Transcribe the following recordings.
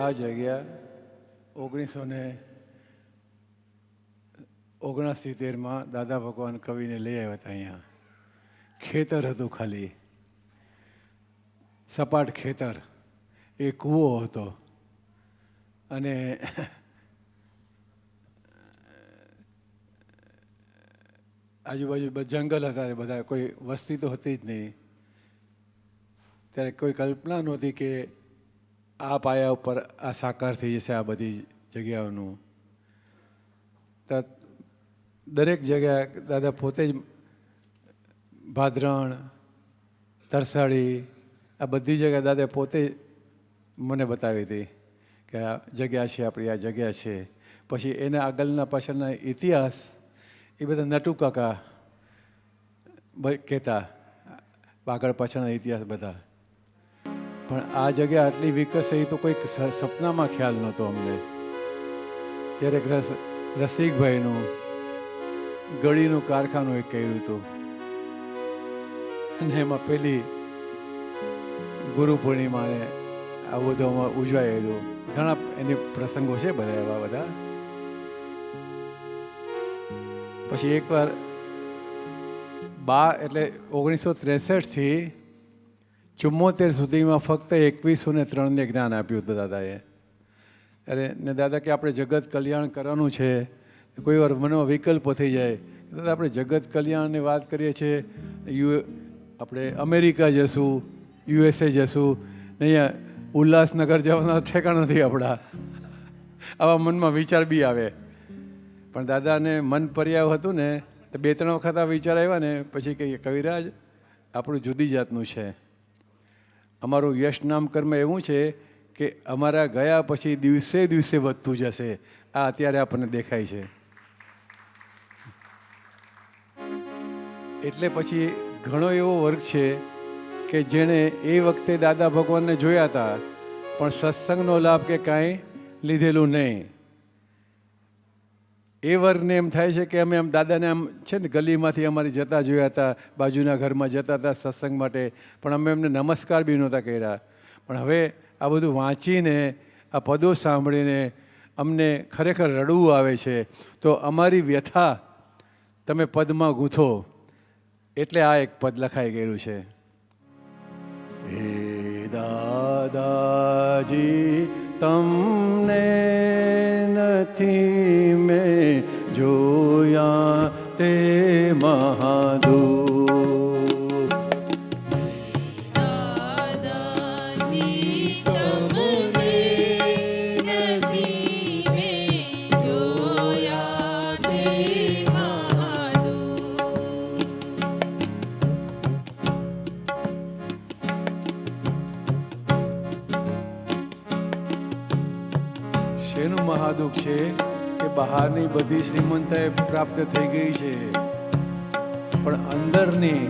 આ જગ્યા 1969 દાદા ભગવાન કવિને લઈ આવ્યા હતા. અહીંયા ખેતર હતું, ખાલી સપાટ ખેતર, એ કૂવો હતો અને આજુબાજુ જંગલ હતા. બધા કોઈ વસ્તી તો હતી જ નહીં. ત્યારે કોઈ કલ્પના નહોતી કે આ પાયા ઉપર આ સાકાર થઈ જશે આ બધી જગ્યાઓનું. તો દરેક જગ્યા દાદા પોતે જ ભાદરણ, તરસાળી, આ બધી જગ્યા દાદા પોતે મને બતાવી હતી કે આ જગ્યા છે આપણી, આ જગ્યા છે. પછી એના આગળના પાછળના ઇતિહાસ એ બધા નટુ કાકા કહેતા, આગળ પાછળના ઇતિહાસ બધા. પણ આ જગ્યા આટલી વિકસે એ તો કોઈક સપનામાં ખ્યાલ નહોતો અમને. ત્યારે રસિકભાઈનું ગળીનું કારખાનું એક કર્યું હતું અને એમાં પેલી ગુરુ પૂર્ણિમાને આ બધું અમારે ઉજવાયેલું. ઘણા એની પ્રસંગો છે બધા એવા બધા. પછી એકવાર એટલે 1963થી 74 સુધીમાં ફક્ત 2103ને જ્ઞાન આપ્યું હતું દાદાએ. અરે ને દાદા કે આપણે જગત કલ્યાણ કરવાનું છે. કોઈ વાર મનમાં વિકલ્પો થઈ જાય, દાદા આપણે જગત કલ્યાણની વાત કરીએ છીએ, આપણે અમેરિકા જશું, USA જશું, અહીંયા ઉલ્લાસનગર જવાના ઠેકાણા નથી આપણા. આવા મનમાં વિચાર બી આવે. પણ દાદાને મન પર્યાવ હતું ને તો 2-3 વખત આ વિચાર આવ્યા ને પછી કહીએ કવિરાજ આપણું જુદી જાતનું છે. અમારું યશ નામ કર્મ એવું છે કે અમારા ગયા પછી દિવસે દિવસે વધતું જશે. આ અત્યારે આપણને દેખાય છે. એટલે પછી ઘણો એવો વર્ગ છે કે જેણે એ વખતે દાદા ભગવાનને જોયા હતા પણ સત્સંગનો લાભ કે કાંઈ લીધેલું નહીં. એ વર્ગને એમ થાય છે કે અમે આમ દાદાને આમ છે ને ગલીમાંથી અમારી જતા જોયા હતા, બાજુના ઘરમાં જતા હતા સત્સંગ માટે, પણ અમે એમને નમસ્કાર બી નહોતા કર્યા. પણ હવે આ બધું વાંચીને, આ પદો સાંભળીને અમને ખરેખર રડવું આવે છે. તો અમારી વ્યથા તમે પદમાં ગૂંથો, એટલે આ એક પદ લખાઈ ગયેલું છે. હે દાદાજી તમને નથી મેં જોયા તે મહાદુખ. દાદાજી તમને નથી મેં જોયા તે મહાદુખ. શેનું મહાદુખ છે કે બહારની બધી શ્રીમંતાઈ પ્રાપ્ત થઈ ગઈ છે પણ અંદરની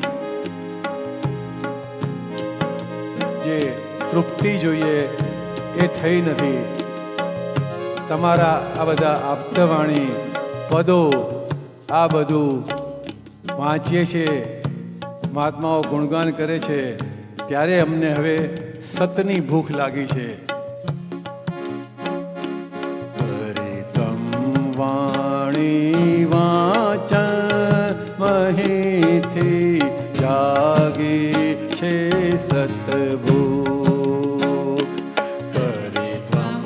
જે તૃપ્તિ જોઈએ એ થઈ નથી. તમારા આ બધા આપ્તવાણી પદો આ બધું વાંચીએ છીએ, મહાત્માઓ ગુણગાન કરે છે, ત્યારે અમને હવે સતની ભૂખ લાગી છે. મહીથી જાગી છે સતભૂખ. કરી ત્વમ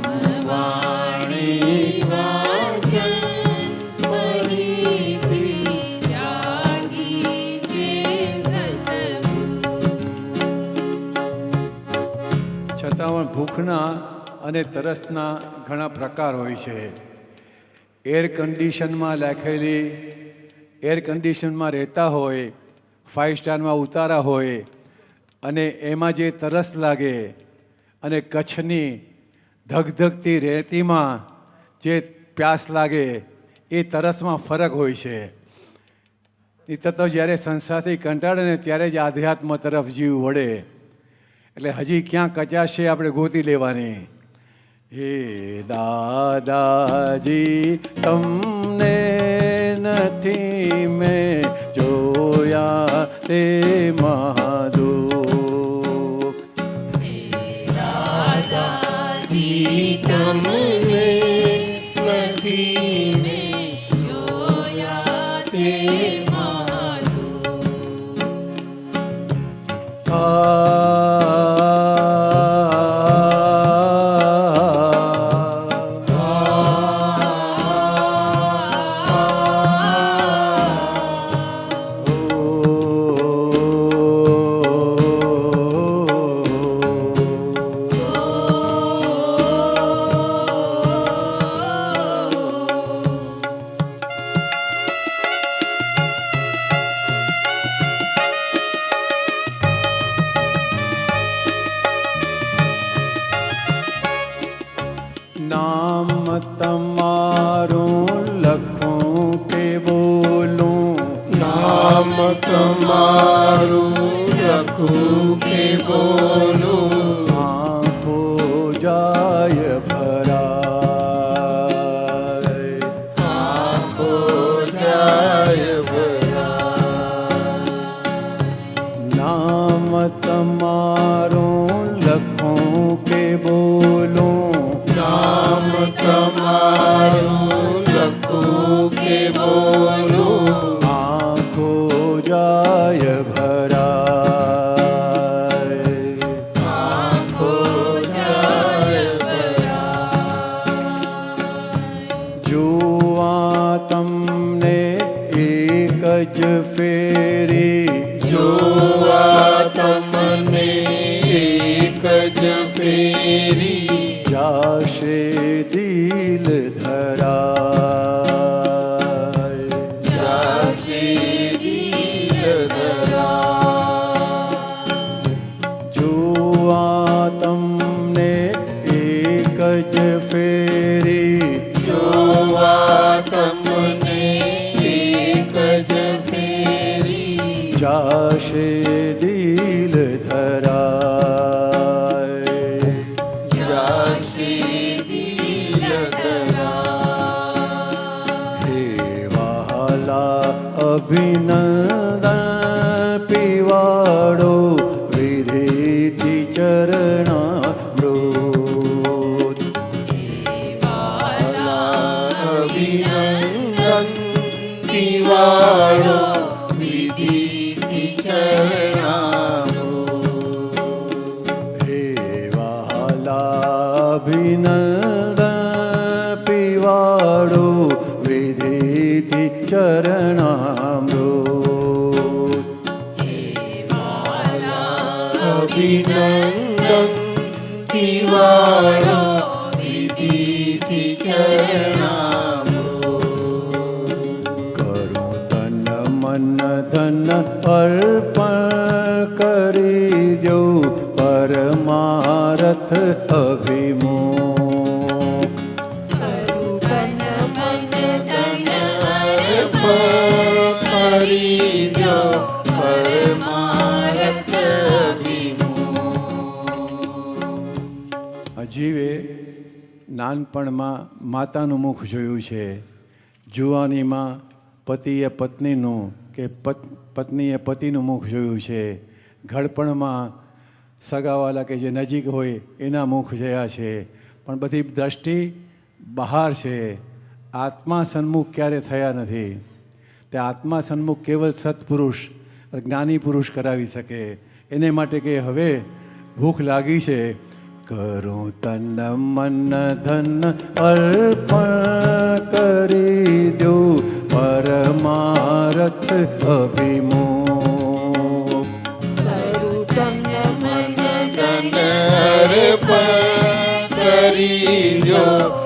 ભૂખના અને તરસના ઘણા પ્રકાર હોય છે. એર કન્ડિશનમાં રાખેલી, એર કન્ડિશનમાં રહેતા હોય, 5 સ્ટારમાં ઉતારા હોય અને એમાં જે તરસ લાગે અને કચ્છની ધગધગતી રેતીમાં જે પ્યાસ લાગે એ તરસમાં ફરક હોય છે. એ તો જ્યારે સંસારથી કંટાળે ને ત્યારે જ આધ્યાત્મ તરફ જીવ વળે. એટલે હજી ક્યાં કચાશ છે આપણે ગોતી લેવાની. હે દાદાજી તમને નથી મેં જોયા તે મહાદુખ. દાદાજી તમને નથી મેં જોયા તે નામ તમારું લખું કે બોલું, નામ તમારું લખું કે બોલું, આંખો જાય ભરાય, આંખો જાય ભરાય. નામ તમારું લખું કે બોલું, નામ તમારું લખું કે બોલું, આંખો જાય ભરાય, આંખો જાય જોવા તમને એક જ ફેરી, જોવા તમને એક જ ફેરી, જાશે દિલ ધરાય, જાશે દિલ ધરાય. જોવા તમને એક જ ફેરી, જોવા તમને એક જ ફેરી, જાશે દિલ ધરાય, જાશે દિલ ધરાય. હે વહાલા અભિનંદન પીવાડો વિધિથી ચરણામૃત, અભિનંદન પીવાડો વિધિથી ચરણામૃત. હે વહાલા અભિનંદન પીવાડો વિધિથી ચરણામૃત, અભિનંદન પીવાડો વિધિથી ચરણામૃત. કરું તન મન ધન અર્પણ કરી દઉં પરમારથ અભિમુખ, તન મન ધન અર્પણ કરી દો પરમારથ અભિમુખ. જીવે નાનપણમાં માતાનું મુખ જોયું છે, જુવાનીમાં પતિએ પત્નીનું કે પત્નીએ પતિનું મુખ જોયું છે, ઘડપણમાં સગાવાલા કે જે નજીક હોય એના મુખ જોયા છે. પણ બધી દ્રષ્ટિ બહાર છે, આત્મા સન્મુખ ક્યારે થયા નથી. તે આત્મા સન્મુખ કેવલ સત્પુરુષ જ્ઞાની પુરુષ કરાવી શકે. એને માટે કે હવે ભૂખ લાગી છે, કરું તન મન ધન અર્પણ કરી દઉં પરમારથ અભિમુખ, તન મન ધન અર્પણ કરી જો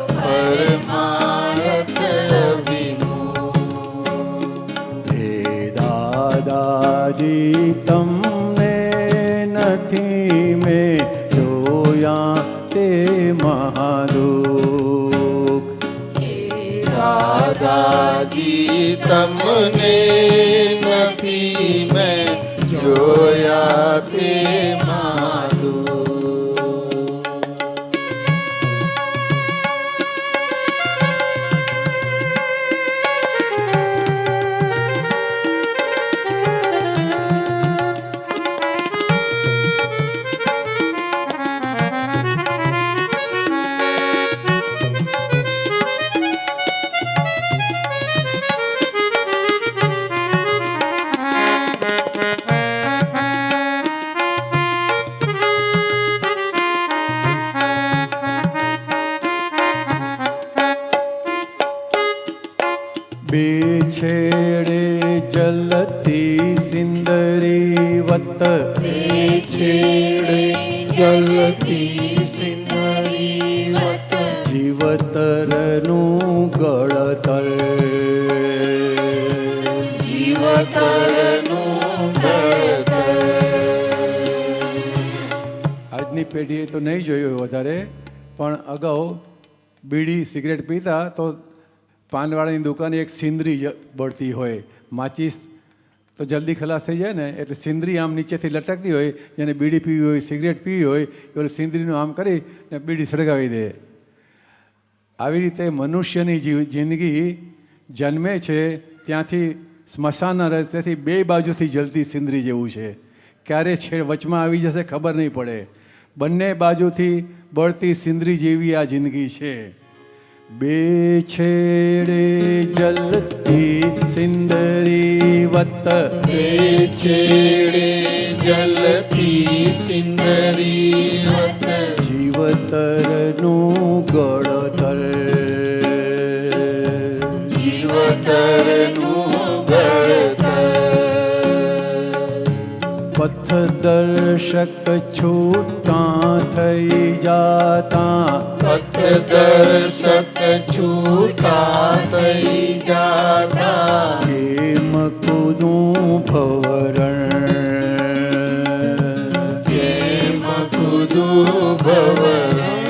પરમાર્થ અભિમુખ. હે દાદાજી તમને નથી મેં જોયા તે મહાદુખ. દાદાજી તમને નથી મેં જોયા તે મારું. બે છેડે જલતી સિંદરી વત. બે છેડે જલતી સિંદરી વત. જીવતરનું ગળતર. જીવતરનું ઘડતર. આજની પેઢીએ તો નહીં જોયું વધારે, પણ અગાઉ બીડી સિગરેટ પીતા તો પાનવાળાની દુકાને એક સિંદરી બળતી હોય, માચીસ તો જલ્દી ખલાસ થઈ જાય ને, એટલે સિંદરી આમ નીચેથી લટકતી હોય, જેને બીડી પીવી હોય સિગરેટ પીવી હોય એ સિંદરીનું આમ કરી ને બીડી સળગાવી દે. આવી રીતે મનુષ્યની જિંદગી જન્મે છે ત્યાંથી સ્મશાનના રસ્તેથી બે બાજુથી જલતી સિંદરી જેવું છે. ક્યારે છેડ વચમાં આવી જશે ખબર નહીં પડે. બંને બાજુથી બળતી સિંદરી જેવી આ જિંદગી છે. બે છેડે જલતી સિંદરી વત. બે છેડે જલતી સિંદરી વત. જીવતરનું ગળતર. જીવતરનું ઘડતર. પથદર્શક છૂટા થઈ જાતા. પથદર્શક છૂટા થઈ જાતા. કેમ કુદું ભવરણ. કેમ કૂદું ભવરણ.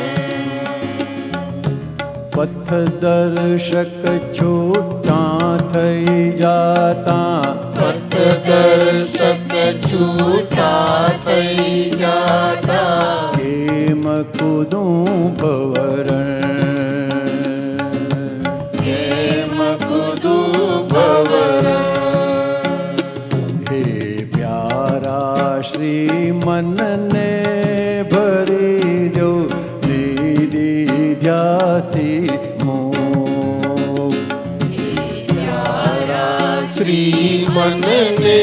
પથદર્શક છૂટા થઈ જાતા. પથદર્શક છૂટા થઈ જાતા. કેમ કુદું ભવરણ. કેમ કૂદું ભવરણ. હે પ્યારા શ્રી મનને ભરી દો નિધિધ્યાસી મોહ. પ્યારા શ્રી મનને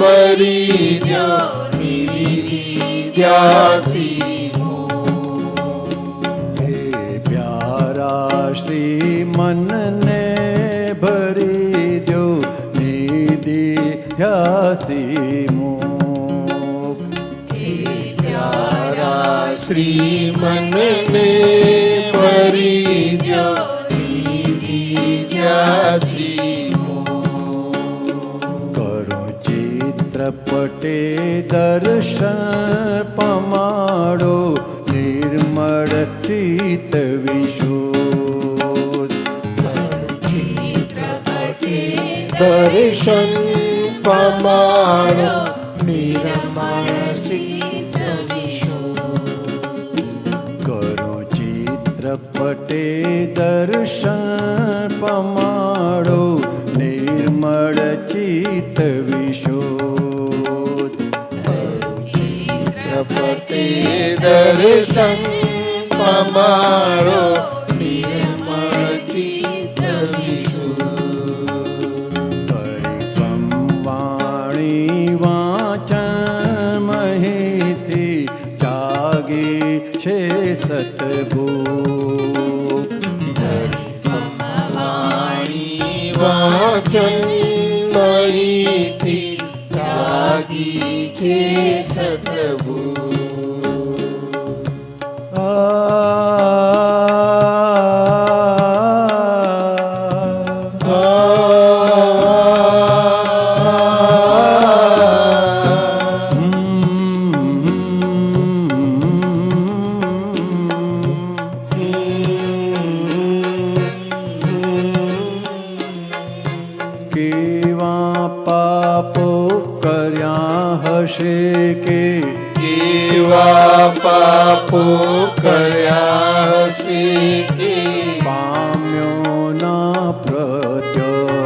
ભરી દ્યો નિધિધ્યાસી મોહ. હે પ્યારા શ્રી મનને ભરી દો નિધિધ્યાસી મોહ. પ્યારા શ્રી મનને ભરી દ્યો નિધિધ્યાસી મોહ. કરો ચિત્રપટે દર્શન પમાડો નિર્મળ ચિત્ત વિશુદ્ધ. દર્શન પમાડો નિર્મળ ચિત્ત વિશુદ્ધ. કરો ચિત્રપટે દર્શન પમાડો નિર્મળ ચિત્ત વિશુદ્ધ. ચિત્રપટે દર્શન પમાડો નિર્મળ ચિત્ત વિશુદ્ધ. પરિત્વમ વાણી વાચન મહિથી જાગી છે સતભૂત. વાણી વાચન મહીથી જાગી છે સતભૂત. આ હશે કે કેવા પાપો કર્યા હશે કે પામ્યો ના પ્રત્યક્ષ.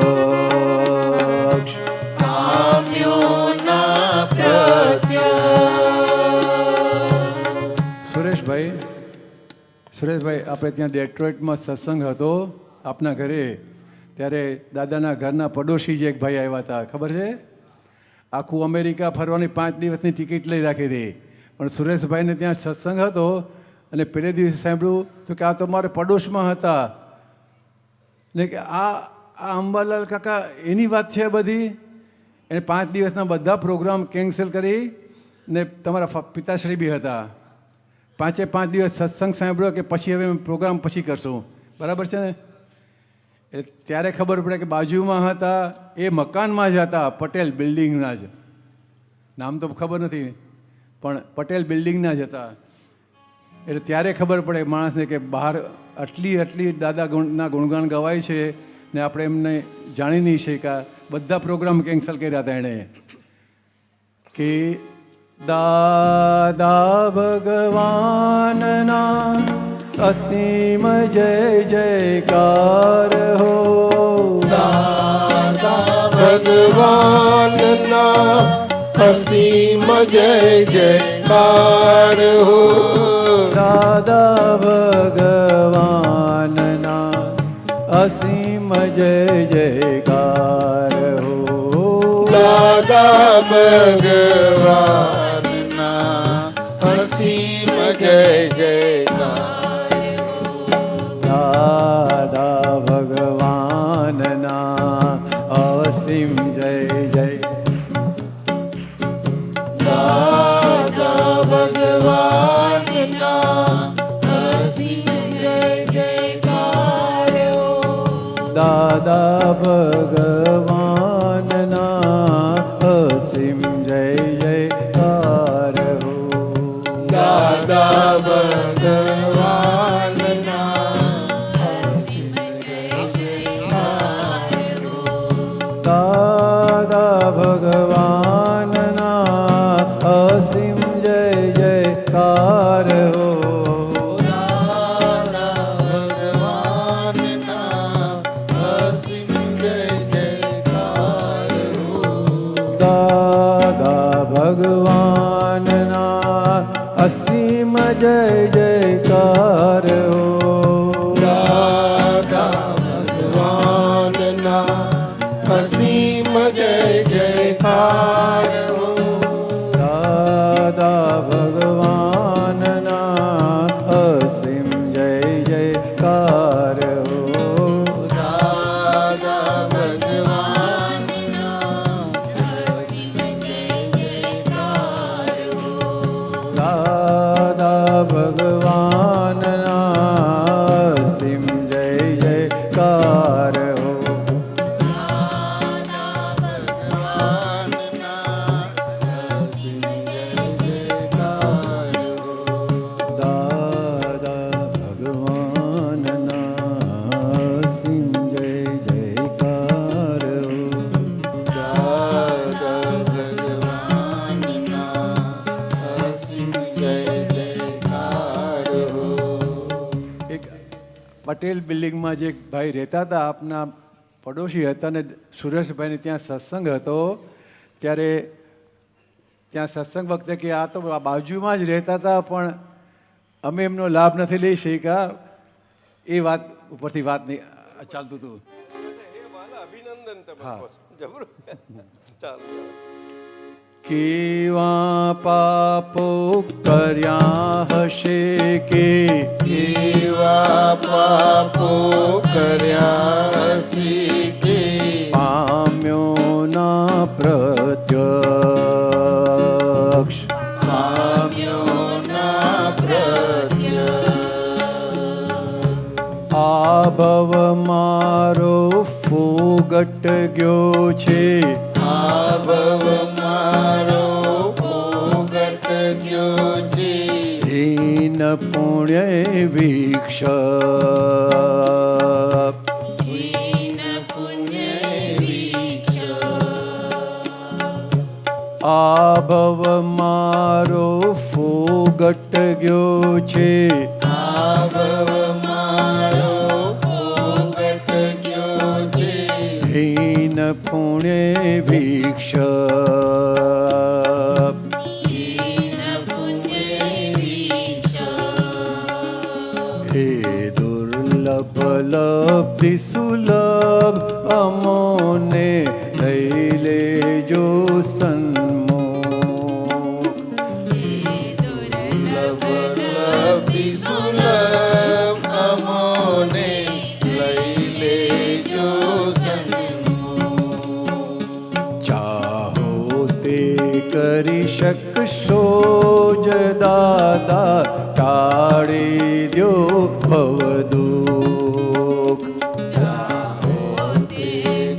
પામ્યો ના પ્રત્યક્ષ. સુરેશભાઈ આપણે ત્યાં ડેટ્રોઇટમાં સત્સંગ હતો આપના ઘરે, ત્યારે દાદાના ઘરના પડોશી જે એક ભાઈ આવ્યા હતા, ખબર છે? આખું અમેરિકા ફરવાની 5 દિવસની ટિકિટ લઈ રાખી હતી, પણ સુરેશભાઈને ત્યાં સત્સંગ હતો અને પહેલે દિવસે સાંભળ્યું તો કે આ તો મારે પડોશમાં હતા ને કે આ અંબાલાલ કાકા એની વાત છે બધી. એને 5 દિવસના બધા પ્રોગ્રામ કેન્સલ કરી ને તમારા પિતાશ્રી બી હતા. 5 દિવસ સત્સંગ સાંભળ્યો કે પછી હવે પ્રોગ્રામ પછી કરશું, બરાબર છે ને? એટલે ત્યારે ખબર પડે કે બાજુમાં હતા એ મકાનમાં જ હતા, પટેલ બિલ્ડિંગના જ, નામ તો ખબર નથી પણ પટેલ બિલ્ડિંગના જ હતા. એટલે ત્યારે ખબર પડે માણસને કે બહાર આટલી દાદા ગુણના ગુણગાન ગવાય છે ને આપણે એમને જાણી નહીં શક્યા. બધા પ્રોગ્રામ કેન્સલ કર્યા હતા એણે. કે દાદા ભગવાનના અસીમ જય જયકાર હો. દાદા ભગવાનના અસીમ જય જયકાર હો. દાદા ભગવાનના અસીમ જય જયકાર હો. દાદા ભગવાનના અસીમ જય જયકાર. દાદા ભગવાનના અસીમ જય જય. દાદા ભગવાનના અસીમ જય જયકાર હો. દાદા ભગવાનના અસીમ જય જયકાર હો. દાદા ભગવાનના અસીમ જય જયકાર હો. દાદા ભગવાનના અસીમ જય જયકાર હો. દાદા ભગવાનના અસીમ જય જયકાર હો. દાદા ભગવાનના અસીમ જય જયકાર હો. દાદા ભગવાનના અસીમ જય જયકાર હો. દાદા ભગવાનના દાદા ભગવાનના અસીમ જય જયકાર હો. દાદા ભગવાનના અસીમ જય જયકાર હો. દાદા ભગવાનના અસીમ જય જયકાર હો. એક પટેલ બિલ્ડિંગમાં જે એક ભાઈ રહેતા હતા, આપના પડોશી હતા ને સુરેશભાઈને ત્યાં સત્સંગ હતો, ત્યારે ત્યાં સત્સંગ વખતે કે આ તો આ બાજુમાં જ રહેતા હતા પણ અમે એમનો લાભ નથી લઈ શક્યા, એ વાત ઉપરથી વાત નહીં ચાલતું હતું. અભિનંદન હા. જબરું ચાલો. કેવા પાપો કર્યા હશે કે કેવા પાપો કર્યા હશે કે પામ્યો ના પ્રત્યક્ષ. પામ્યો ના પ્રત્યક્ષ. આ ભવ મારો ફૂગટ ગયો છે, આ ભવ મારો ફોગટ ગયો છે. હીન પુણ્ય વિક્ષ. હીન પુણ્ય વિક્ષ. આ ભવ પુણ્ય ભીક્ષ હે દુર્લભ લબ્ધિ સુલભ અમોને લઈ લેજો સન્મુખ લભ સુલભ અમોને લઈ લેજો સન્મુખ ચાહો તે કરી શકશો જ દાદા ટાળી દ્યો ભવદુખ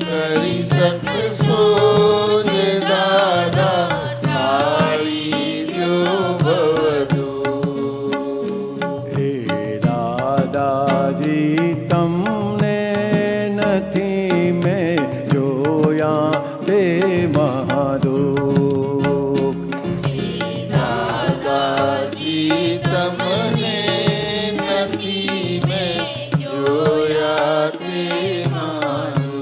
કરી શકશો જે દાદા ટાળી દ્યો ભવદુખ હે દાદાજી તમને નથી મેં જોયા તે મહાદુખ દાદાજી તમને નથી મેં જોયા તે મારું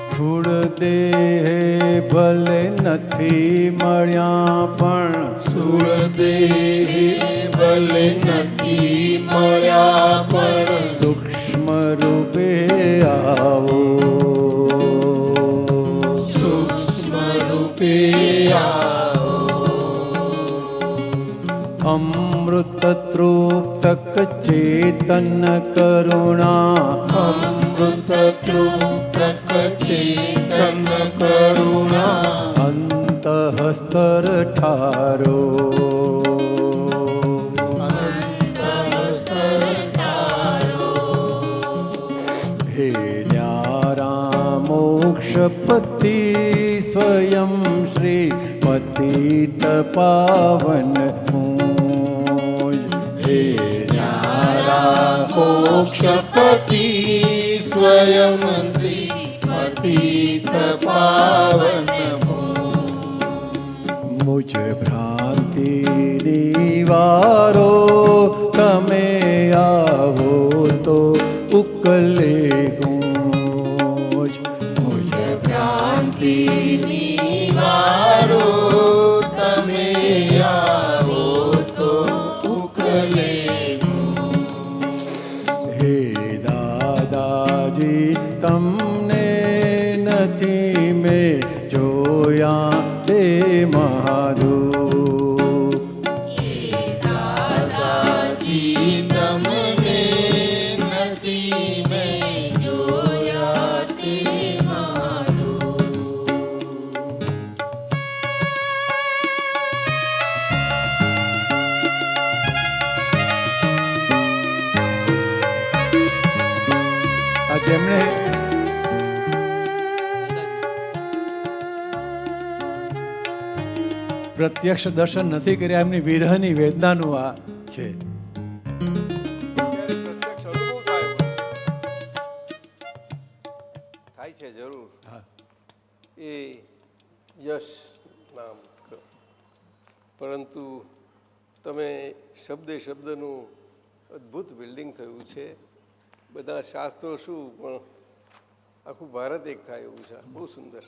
સ્થૂળ દેહે ભલે નથી મળ્યા પણ સ્થૂળ દેહ ભલે નથી મળ્યા પણ સૂક્ષ્મ રૂપે આવો સૂક્ષ્મ રૂપે આવો અમૃત તૃપ્તક ચેતન કરુણા અમૃત તૃપ્તક ચેતન કરુણા અંતઃસ્તર ઠારો અંતઃસ્તર ઠારો હે ન્યારા મોક્ષપતિ સ્વયં શ્રી પતિત પાવન મુજ હે ન્યારા મોક્ષપતિ સ્વયં શ્રી પતિત પાવન મુજ ભ્રાંતિ નિવારો તમે આવો તો ઉકલે ગુંજ મુજ ભ્રાંતિ નિવારો તમે આવો તો ઉકલે હે દાદાજી તમને નથી મેં જોયા તે મહાદુખ દાદાજી તમને નથી મેં જોયા તે મારું આ જેમણે પ્રત્યક્ષ દર્શન નથી કર્યા એમની વિરહની વેદનાનું આ છે. ત્યારે પ્રત્યક્ષ અનુભવ થાય બસ. થાય છે જરૂર. હા. એ યશ નામ પરંતુ તમે શબ્દે શબ્દનું અદ્ભુત બિલ્ડિંગ થયું છે. બધા શાસ્ત્રો શું પણ આખું ભારત એક થાય એવું છે. બહુ સુંદર.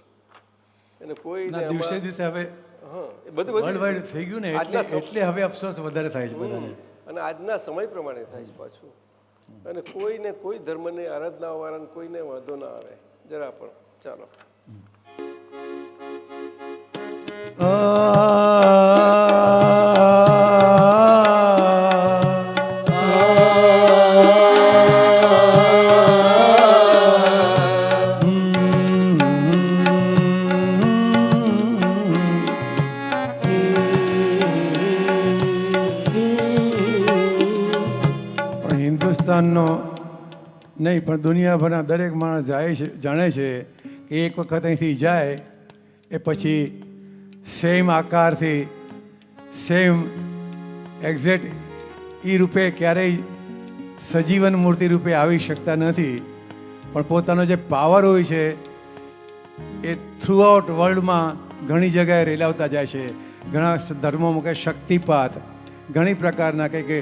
અને કોઈ દિવસે દિવસે હવે હા એ બધું વર્લ્ડ વાઇડ થઈ ગયું ને એટલે હવે અફસોસ વધારે થાય છે બધાને. અને આજના સમય પ્રમાણે થાય છે પાછું. અને કોઈને કોઈ ધર્મને આરાધના વાળાને કોઈને વાંધો ના આવે જરા પણ. ચાલો હિન્દુસ્તાનનો નહીં પણ દુનિયાભરના દરેક માણસ જાય છે, જાણે છે કે એક વખત અહીંથી જાય એ પછી સેમ આકારથી સેમ એક્ઝેક્ટ એ રૂપે ક્યારેય સજીવન મૂર્તિ રૂપે આવી શકતા નથી. પણ પોતાનો જે પાવર હોય છે એ થ્રુઆઉટ વર્લ્ડમાં ઘણી જગ્યાએ રેલાવતા જાય છે. ઘણા ધર્મોમાં કે શક્તિપાત ઘણી પ્રકારના કે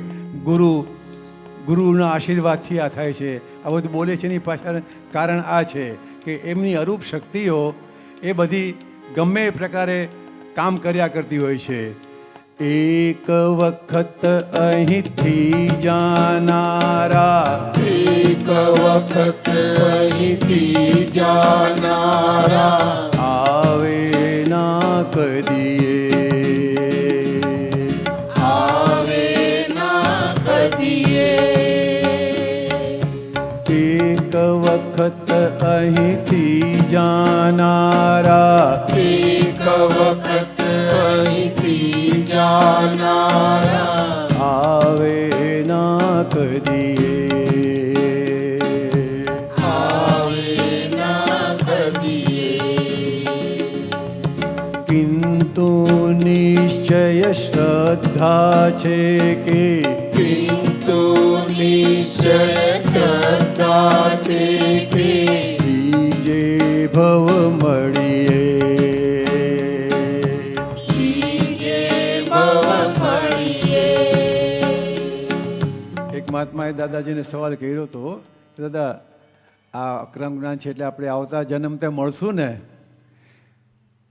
ગુરુના આશીર્વાદથી આ થાય છે. આ બધું બોલે છે એની પાછળ કારણ આ છે કે એમની અરૂપ શક્તિઓ એ બધી ગમે એ પ્રકારે કામ કર્યા કરતી હોય છે. એક વખત અહીંથી જાનારા, એક વખત અહીંથી જાનારા આવે ના કદીએ, આવે ના કદીએ. એક વખત અહીંથી જાનારા, એક વખત અહીંથી જાનારા આવે ના કદીએ. આવે ના કદીએ. કિંતુ નિશ્ચય શ્રદ્ધા છે કે કિંતુ નિશ્ચય શ્રદ્ધા છે કે બીજે ભવ મળીએ. બીજે ભવ મળીએ. એક મહાત્માએ દાદાજીને સવાલ કર્યો હતો કે દાદા આ અક્રમ જ્ઞાન છે એટલે આપણે આવતા જન્મ તે મળશું ને?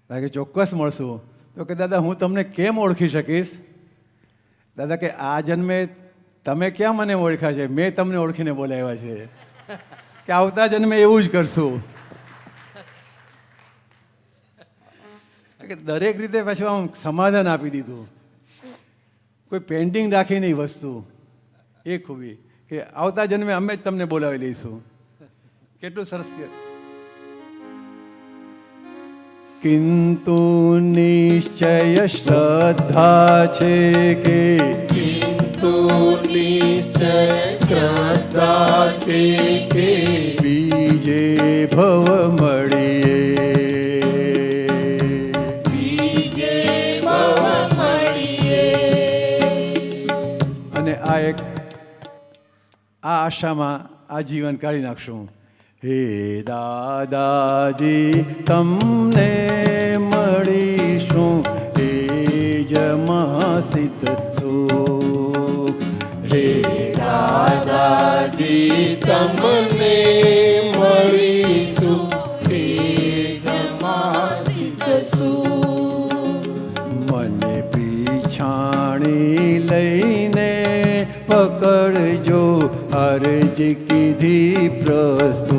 કે ચોક્કસ મળશું. તો કે દાદા હું તમને કેમ ઓળખી શકીશ? દાદા કે આ જન્મે તમે ક્યાં મને ઓળખ્યા છે, મેં તમને ઓળખીને બોલાવ્યા છે કે આવતા જન્મે એવું જ કરશું. કે દરેક રીતે પાછું આમ સમાધાન આપી દીધું, કોઈ પેન્ડિંગ રાખી નહીં વસ્તુ. એ ખૂબી કે આવતા જન્મે અમે જ તમને બોલાવી લઈશું. કેટલું સરસ કે કિંતુ નિશ્ચય શ્રદ્ધા છે કે કિંતુ નિશ્ચય શ્રદ્ધા છે કે બીજે ભવ મળીએ. બીજે ભવ મળીએ. અને આ એક આ આશામાં આ જીવન કાઢી નાખશું. હે દાદાજી તમને મળીશું હે જમાસિત સુખ. હે દાદાજી તમને મળીશું હે જમાસિત સુખ. મને પીછાણી લઈને પકડજો અરજ કીધી પ્રસ્તુત.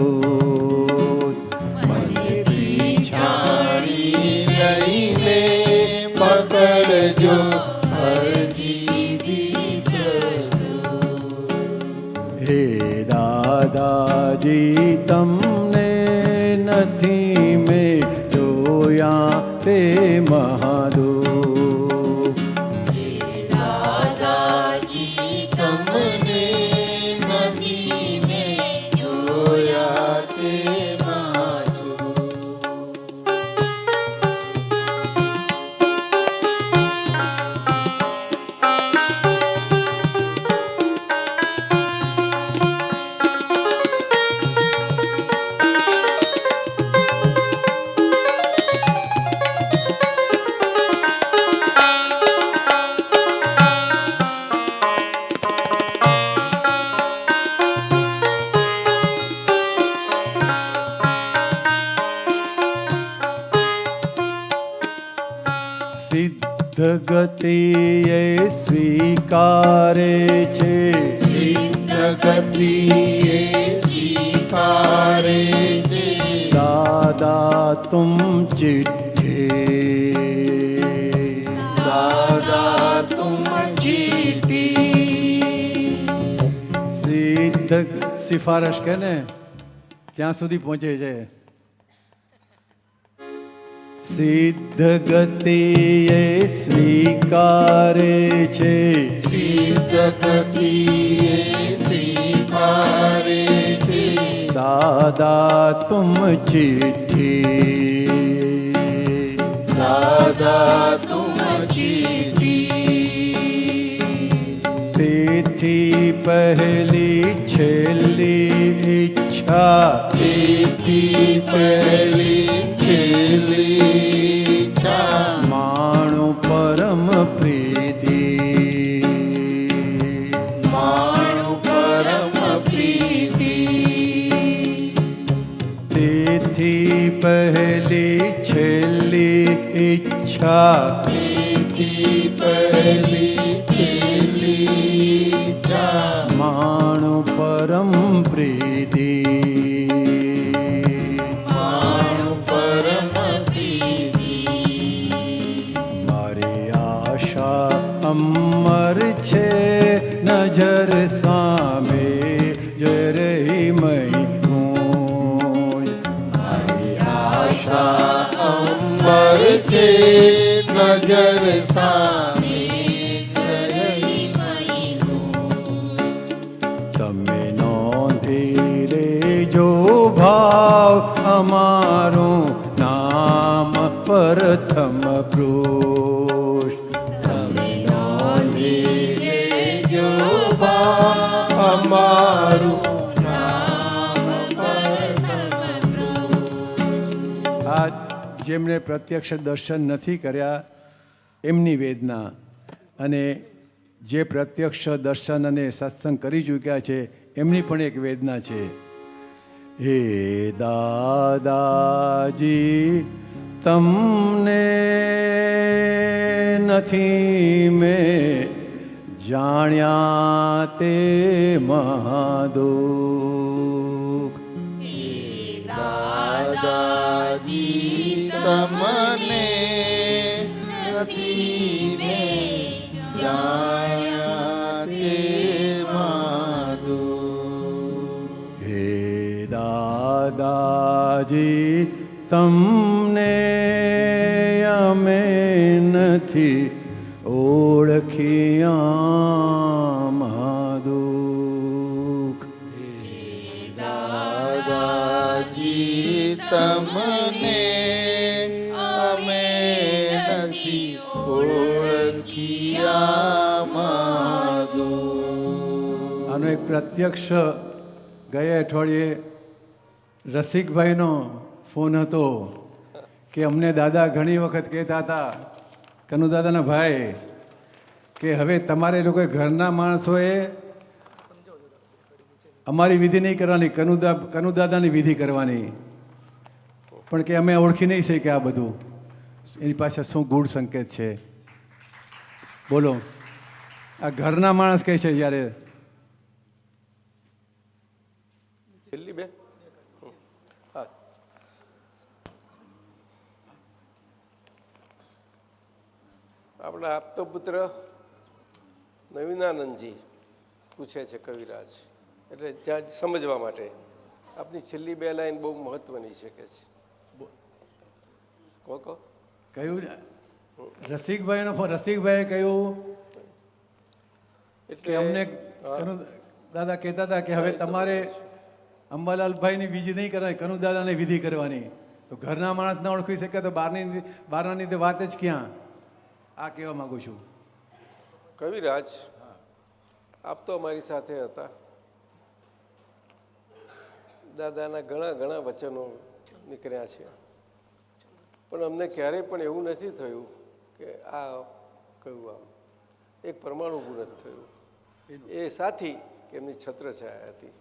મને પીછાડી લઈને પકડજો અરજી દી પ્રસ્તુત. હે દાદાજી તમને નથી મેં જોયા તે મહાદુખ. દાદાજી તમને નથી મેં જોયા તે માસુ. સિદ્ધ ગતિએ સ્વીકારે છે સિદ્ધ ગતિએ સ્વીકારે છે દાદા તુમ ચિઠ્ઠે. દાદા તુમ ચીટી. સિદ્ધ સિફારશ કે ને ત્યાં સુધી પહોંચે છે. સિદ્ધ ગતિએ સ્વીકારે છે સિદ્ધ ગતિએ સ્વીકારે દાદા તુમ ચિઠ્ઠી દાદા તુમ ચીઠી તેથી પહેલી છેલ્લી ઈચ્છા તેથી પહેલી છેલ્લી ઈચ્છા માણું પરમ પ્રીતિ માણું પરમ પ્રીતિ તેથી પહેલી છેલ્લી ઈચ્છા તેથી પહેલી છેલ્લી ઈચ્છા માણું પરમ પ્રીતિ માણું પરમ પ્રીતિ મારી આશા અમર છે નજર સામે જય રહી મહી હું મારી આશા અંબર છે નજર સામે રહી તમે નોંધી લેજો ભાવ અમારું નામ પ્રથમ પુરુષ તમે નોંધી લેજો ભાવ અમારું આ જેમણે પ્રત્યક્ષ દર્શન નથી કર્યા એમની વેદના અને જે પ્રત્યક્ષ દર્શન અને સત્સંગ કરી ચૂક્યા છે એમની પણ એક વેદના છે હે દાદાજી તમને નથી મેં જાણ્યા તે મહાદુખ દાદાજી તમને નથી મેં જાણ્યા તે માધુ હે દાદાજી તમને અમે નથી ઓળખ્યા મહાદુખ દાદાજી તમને અમે નથી ઓળખ્યા માધુ આનો એક પ્રત્યક્ષ ગયા અઠવાડિયે રસિકભાઈનો ફોન હતો કે અમને દાદા ઘણી વખત કહેતા હતા કનુ દાદાના ભાઈ કે હવે તમારે લોકોએ ઘરના માણસોએ અમારી વિધિ નહીં કરવાની કનુ દાદાની વિધિ કરવાની પણ કે અમે ઓળખી નહીં શકીએ આ બધું એની પાછળ શું ગૂઢ સંકેત છે બોલો આ ઘરના માણસ કહે છે જ્યારે છેલ્લી બે હા આપણા આપતો પુત્ર નવીનાનંદજી પૂછે છે કવિરાજ એટલે ત્યાં સમજવા માટે આપની છેલ્લી બે લાઈન બહુ મહત્વની છે કે છે કહો કહ્યું રસિકભાઈએ કહ્યું કે અમને દાદા કહેતા હતા કે હવે તમારે અંબાલાલભાઈની વિધિ નહીં કરવાની કનુ દાદાની વિધિ કરવાની તો ઘરના માણસ ના ઓળખી શકે તો બહારની તો વાત જ ક્યાં આ કહેવા માંગુ છું કવિરાજ આપ તો અમારી સાથે હતા દાદાના ઘણા ઘણા વચનો નીકળ્યા છે પણ અમને ક્યારેય પણ એવું નથી થયું કે આ કહ્યું આમ એક પરમાણુ ગુણ જ થયું એ સાથી કે એમની છત્રછાયા હતી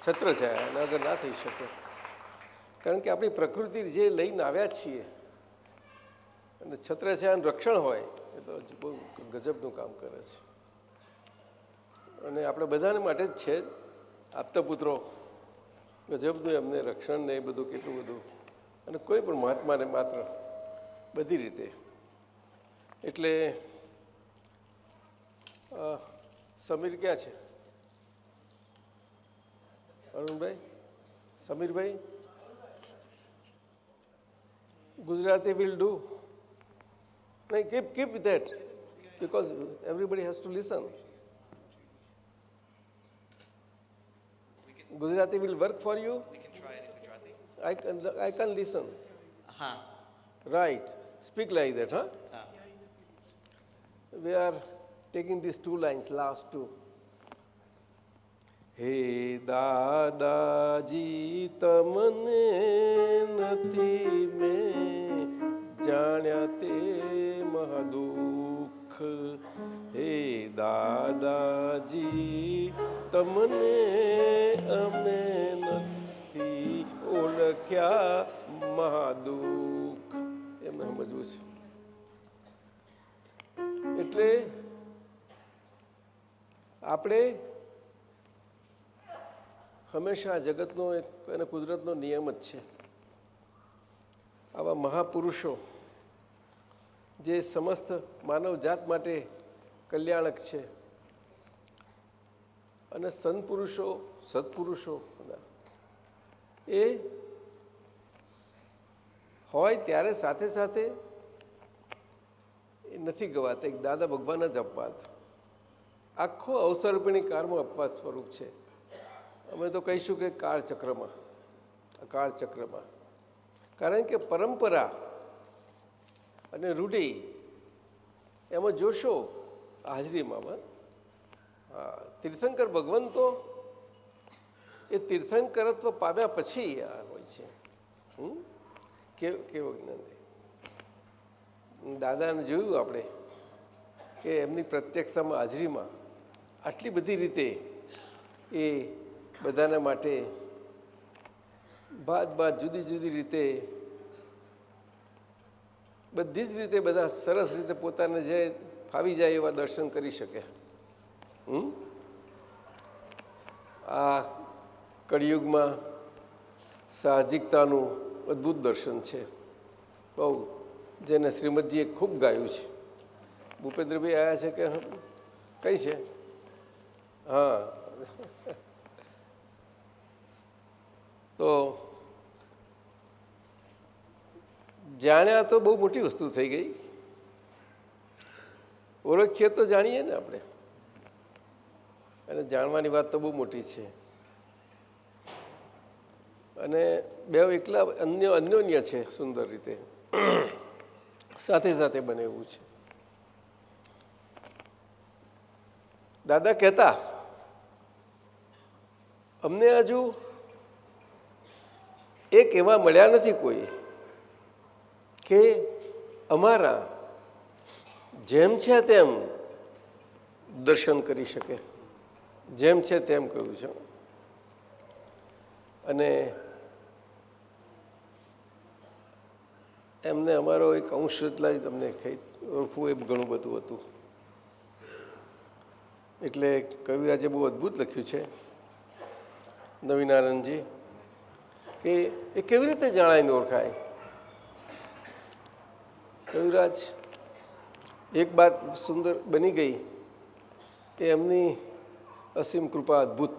છત્રછાયા એના આગળ ના થઈ શકે કારણ કે આપણી પ્રકૃતિ જે લઈને આવ્યા છીએ અને છત્રછાયાનું રક્ષણ હોય એ તો બહુ ગજબનું કામ કરે છે અને આપણે બધાને માટે જ છે આપતા પુત્રો ગજબનું એમને રક્ષણ ને એ બધું કેટલું બધું અને કોઈ પણ મહાત્માને માત્ર બધી રીતે એટલે સમીર ક્યાં છે અરુણભાઈ સમીરભાઈ ગુજરાતી વિલ ડુ નહીં keep with that because everybody has to listen Gujarati will work for you? We can try it in Gujarati. I can listen. હા Right. Speak like that, huh? હા We are taking these two lines, last two. હે દાદાજી તમને નથી મેં જાણ્યા તે મહાદુખ હે દાદાજી તમને અમે નથી ઓળખ્યા મહાદુખ એમને સમજવું છે એટલે આપણે હંમેશા જગતનો એક અને કુદરતનો નિયમ જ છે આવા મહાપુરુષો જે સમસ્ત માનવ જાત માટે કલ્યાણક છે અને સંત પુરુષો સત્પુરુષો એ હોય ત્યારે સાથે સાથે એ નથી ગવાતા એક દાદા ભગવાન જ અપવાદ આખો અવસરપીણી કાળમાં અપવાદ સ્વરૂપ છે અમે તો કહીશું કે કાળચક્રમાં કારણ કે પરંપરા અને રૂઢિ એમાં જોશો હાજરીમાં હા તીર્થંકર ભગવંતો એ તીર્થંકરત્વ પામ્યા પછી આ હોય છે કેવો જ્ઞાન દાદાને જોયું આપણે કે એમની પ્રત્યક્ષતામાં હાજરીમાં આટલી બધી રીતે એ બધાના માટે બાદ જુદી જુદી રીતે બધી જ રીતે બધા સરસ રીતે પોતાને જે ફાવી જાય એવા દર્શન કરી શકે આ કળિયુગમાં સાહજિકતાનું અદ્ભુત દર્શન છે બહુ જેને શ્રીમદજીએ ખૂબ ગાયું છે ભૂપેન્દ્રભાઈ આવ્યા છે કે કઈ છે હા તો જાણ્યા તો બહુ મોટી વસ્તુ થઈ ગઈ ઓળખીએ તો જાણીએ ને આપણે અને જાણવાની વાત તો બહુ મોટી છે અને બે એકલા અન્યોન્ય છે સુંદર રીતે સાથે સાથે બને એવું છે દાદા કહેતા અમને હજુ એક એવા મળ્યા નથી કોઈ કે અમારા જેમ છે તેમ દર્શન કરી શકે જેમ છે તેમ કહ્યું છે અને એમને અમારો એક અંશ એટલા જ તમને ઓળખવું એ ઘણું બધું હતું એટલે કવિરાજે બહુ અદ્ભુત લખ્યું છે નવીનાનંદજી કે એ કેવી રીતે જણાઈને ઓળખાય કવિરાજ એક વાત સુંદર બની ગઈ એ એમની અસીમ કૃપા અદ્ભુત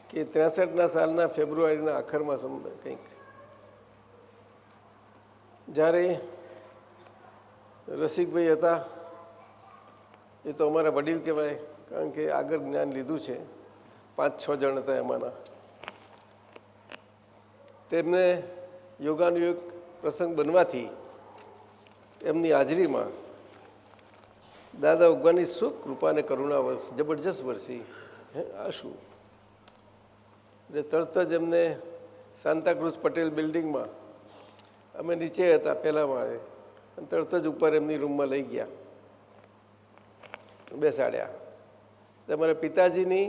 કે 63 સાલના ફેબ્રુઆરીના આખરમાં કંઈક જ્યારે રસિકભાઈ હતા એ તો અમારા વડીલ કહેવાય કારણ કે આગળ જ્ઞાન લીધું છે 5-6 જણ હતા એમાંના તેમને યોગાનુયોગ પ્રસંગ બનવાથી એમની હાજરીમાં દાદા ભગવાનની સુખ કૃપા અને કરુણા વર્ષ જબરજસ્ત વરસી આ શું એટલે તરત જ એમને સાંતાક્રુઝ પટેલ બિલ્ડિંગમાં અમે નીચે હતા પહેલા માળે અને તરત જ ઉપર એમની રૂમમાં લઈ ગયા બેસાડ્યા તમારા પિતાજીની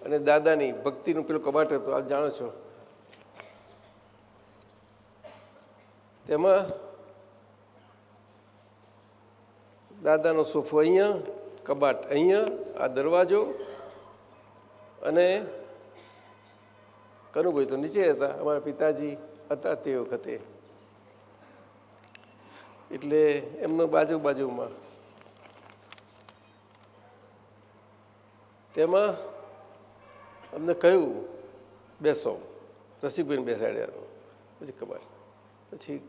અને દાદાની ભક્તિનું પેલું કબાટ હતું આપ જાણો છો તેમાં દાદાનો સોફો અહીંયા કબાટ અહીંયા આ દરવાજો અને કનુભાઈ તો નીચે હતા અમારા પિતાજી હતા તે વખતે એટલે એમનો બાજુમાં તેમાં અમને કહ્યું બેસો રસિકભાઈને બેસાડ્યા પછી કબાટ પછી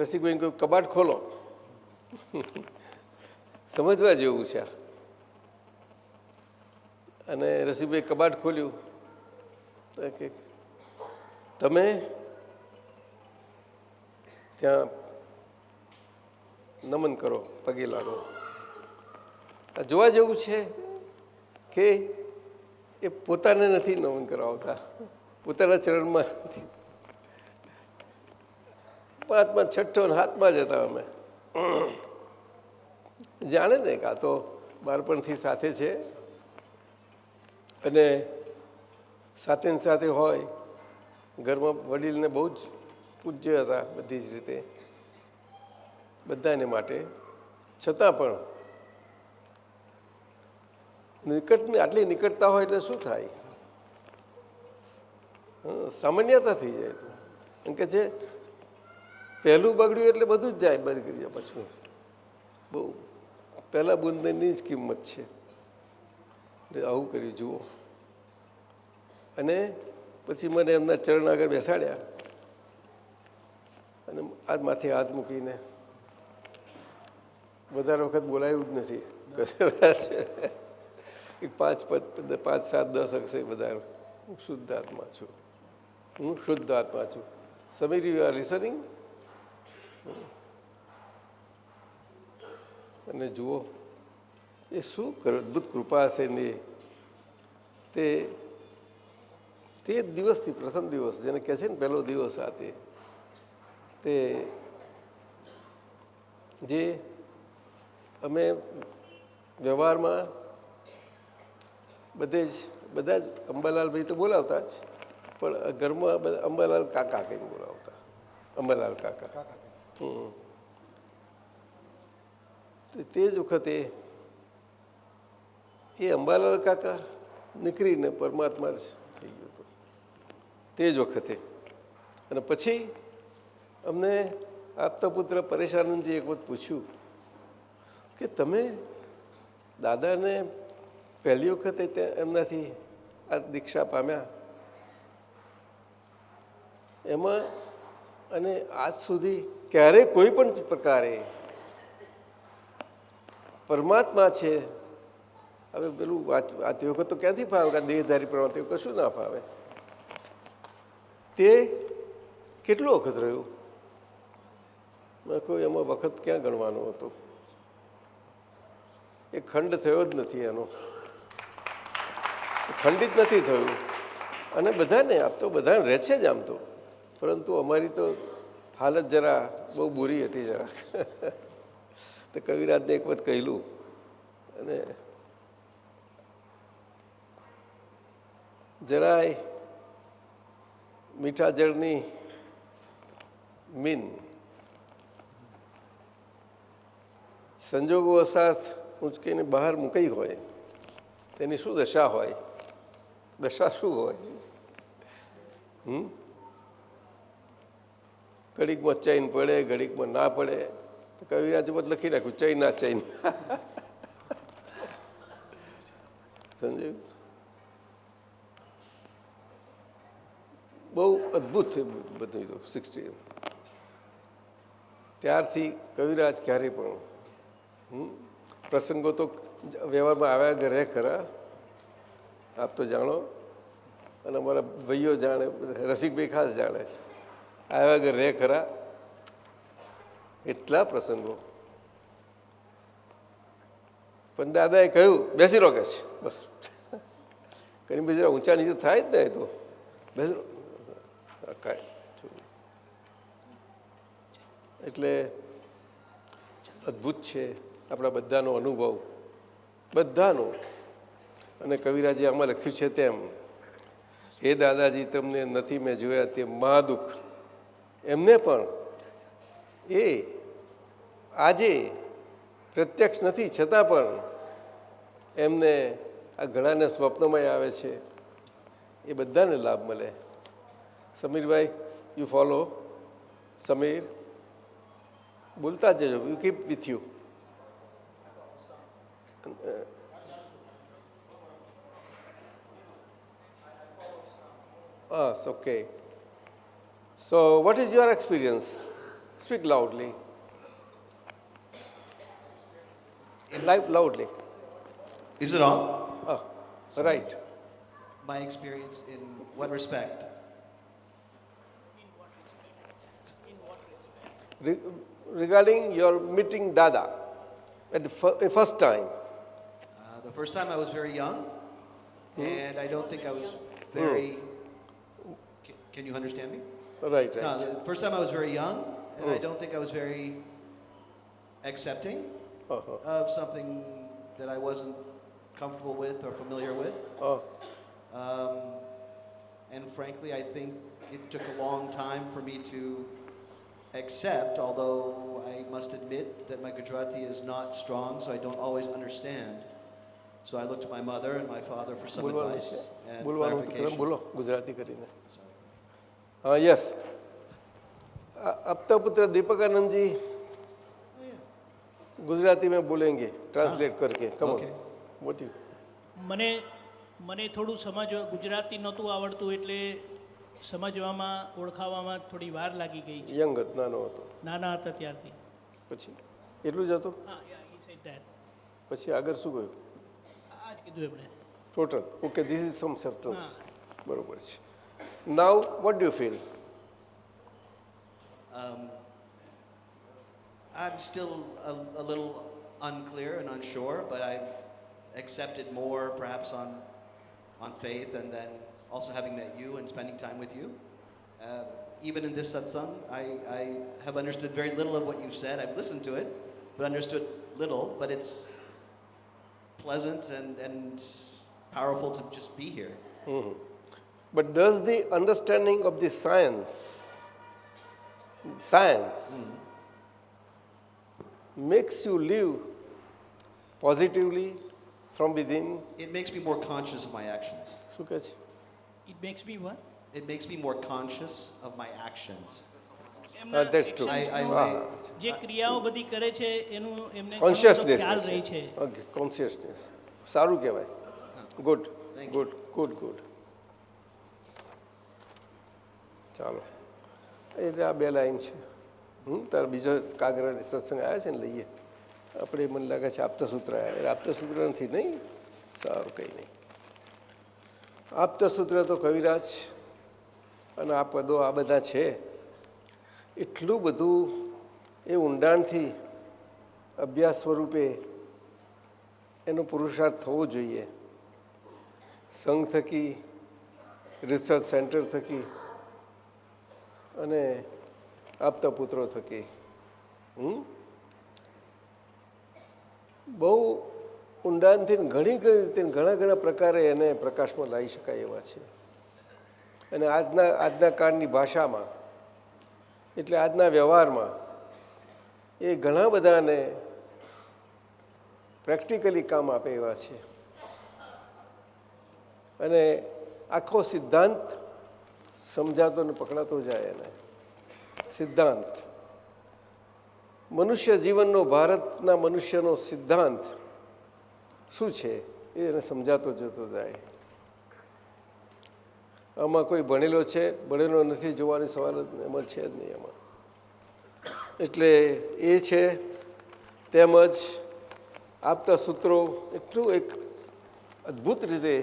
રસિકભાઈને કહ્યું કબાટ ખોલો સમજવા જેવું છે અને રસિકભાઈ કબાટ ખોલ્યું તો કે તમે ત્યાં નમન કરો, પગે લાગો. આ જોવા જેવું છે કે એ પોતાને નથી નમન કરાવતા, પોતાના ચરણમાં નથી. પાંચમાં છઠ્ઠો હાથમાં જતા અમે જાણે ને કે આ તો બાળપણથી સાથે છે અને સાથે ને સાથે હોય. ઘરમાં વડીલને બહુ જ પૂજ્ય હતા બધી જ રીતે, બધાને માટે. છતાં પણ નિકટની આટલી નિકટતા હોય એટલે શું થાય? સામાન્યતા થઈ જાય. તો એમ કે છે પહેલું બગડ્યું એટલે બધું જ જાય, બંધ કરી જાય. પછી બહુ પહેલાં બુંદની જ કિંમત છે. એટલે આવું કર્યું જુઓ. અને પછી મને એમના ચરણ આગળ બેસાડ્યા અને આ માથે હાથ મૂકીને, વધારે વખત બોલાયું જ નથી. પાંચ 5, 7, 10 હશે વધારે. હું શુદ્ધ આત્મા છું, હું શુદ્ધ આત્મા છું. Samir, you are listening? અને જુઓ એ શું અદભુત કૃપા હશે ને. તે જ દિવસથી, પ્રથમ દિવસ જેને કહે છે ને પહેલો દિવસ, આ તે જે અમે વ્યવહારમાં બધા જ અંબાલાલભાઈ તો બોલાવતા જ, પણ ઘરમાં બધા અંબાલાલ કાકા કહીને બોલાવતા. અંબાલાલ કાકા. તે જ વખતે એ અંબાલાલ કાકા નીકળીને પરમાત્મા જ થઈ ગયો હતો તે જ વખતે. અને પછી અમને આપતા પુત્ર પરેશાનંદજી એક વખત પૂછ્યું કે તમે દાદાને પહેલી વખતે એમનાથી આ દીક્ષા પામ્યા એમાં અને આજ સુધી ક્યારેય કોઈ પણ પ્રકારે પરમાત્મા છે. હવે પેલું આ તે વખત તો ક્યાંથી ફાવે? દેહધારી પ્રમાણે કશું ના ફાવે. તે કેટલો વખત રહ્યું? મેં કહ્યું એમાં વખત ક્યાં ગણવાનો હતો? એ ખંડ થયો જ નથી, એનો ખંડિત નથી થયું. અને બધાને આપ તો બધા રહે છે જ આમ તો, પરંતુ અમારી તો હાલત જરા બહુ બુરી હતી જરાક. તો કવિરાજને એક વખત કહેલું અને જરાય મીઠા જળની મીન સંજોગો વસાત ઊંચકીને બહાર મૂકાઈ હોય તેની શું દશા હોય? દશા શું હોય? ઘડીકમાં ચૈન પડે, ઘડીકમાં ના પડે. તો કવિરાજ મત લખી નાખ્યું ચૈન ના ચૈન. સમજાયું? બહુ અદભુત છે બધું. તો 60 ત્યારથી કવિરાજ ક્યારે પણ પ્રસંગો તો વ્યવહારમાં આવ્યા ઘરે ખરા, આપ તો જાણો અને અમારા ભાઈઓ જાણે, રસિકભાઈ ખાસ જાણે. આવ્યા ઘર રહે ખરા, એટલા પ્રસંગો. પણ દાદાએ કહ્યું બેસી રહો કે છે બસ. કંઈ બીજા જરા ઊંચા નીચે થાય જ ને. તો બેસી રહો. એટલે અદ્ભુત છે આપણા બધાનો અનુભવ, બધાનો. અને કવિરાજે આમાં લખ્યું છે તેમ, હે દાદાજી તમને નથી મેં જોયા તે મહાદુઃખ એમને પણ એ આજે પ્રત્યક્ષ નથી, છતાં પણ એમને આ ઘણાને સ્વપ્નમાં આવે છે. એ બધાને લાભ મળે. સમીરભાઈ, યુ ફોલો. સમીર બોલતા જ જજો, you keep with you. Okay. So, what is your experience? Speak loudly. Loudly. Is it on? Right. My experience in what respect? Re- regarding your meeting Dada at the first time. The first time I was very young, and I don't think I was very. Can you understand me? Right, No, right. the first time I was very young, and I don't think I was very accepting Uh-huh. of something that I wasn't comfortable with or familiar with. Oh, And frankly, I think it took a long time for me to accept, although I must admit that my Gujarati is not strong, so I don't always understand. So I looked to my mother and my father for some બોલવાનું advice છે and બોલવાનું તો clarification. બોલો ગુજરાતી કરીને હા yes આપતા પુત્ર दीपकानंद जी गुजराती में बोलेंगे ट्रांसलेट करके कम Okay. वॉट यू મને મને થોડું ગુજરાતી નહોતું આવડતું એટલે સમજવામાં ઓળખાવામાં થોડી વાર લાગી ગઈ છે યંગ નાનો હતો નાના હતા ત્યારથી પછી એટલું જ હતું હા he said that. પછી આગળ શું કહ્યું આ જ કીધું એમણે total okay this is sum substance બરોબર છે નાવ what do you feel I'm still a little unclear and unsure, but I've accepted more perhaps on faith, and then also having met you and spending time with you. Even in this satsang, I have understood very little of what you've said. I've listened to it, but understood little, but it's pleasant and powerful to just be here. But does the understanding of the science makes you live positively from within? It makes me more conscious of my actions. શું કહે છે It makes me what? It makes me more conscious of my actions. એમના that's true. actions I- જે ક્રિયાઓ બધી કરે છે એનું એમને ઘણો બધો કોન્શિયસનેસ ખ્યાલ રહે છે ઓકે કોન્શિયસનેસ સારું કહેવાય good Thank good good good ચાલો એટલે આ બે લાઈન છે તાર બીજો કાગળ સત્સંગ આવ્યા છે ને લઈએ આપણે મને લાગે છે આપતસૂત્ર આવ્યા આપતસૂત્ર નથી નહીં સારું કંઈ નહીં આપતસૂત્ર તો કવિરાજ અને આ પદો આ બધા છે એટલું બધું એ ઊંડાણથી અભ્યાસ સ્વરૂપે એનો પુરુષાર્થ થવો જોઈએ સંઘ થકી રિસર્ચ સેન્ટર થકી અને આપતા પુત્રો થકી બહુ ઊંડાણથી ઘણી રીતે ઘણા ઘણા પ્રકારે એને પ્રકાશમાં લાવી શકાય એવા છે અને આજના કાળની ભાષામાં એટલે આજના વ્યવહારમાં એ ઘણા બધાને પ્રેક્ટિકલી કામ આપે એવા છે અને આખો સિદ્ધાંત સમજાતો ને પકડાતો જાય એને સિદ્ધાંત મનુષ્ય જીવનનો ભારતના મનુષ્યનો સિદ્ધાંત શું છે એ એને સમજાતો જતો જાય આમાં કોઈ ભણેલો છે ભણેલો નથી જોવાની સવાલ જ એમાં છે જ નહીં એમાં એટલે એ છે તેમજ આપતા સૂત્રો એટલું એક અદ્ભુત રીતે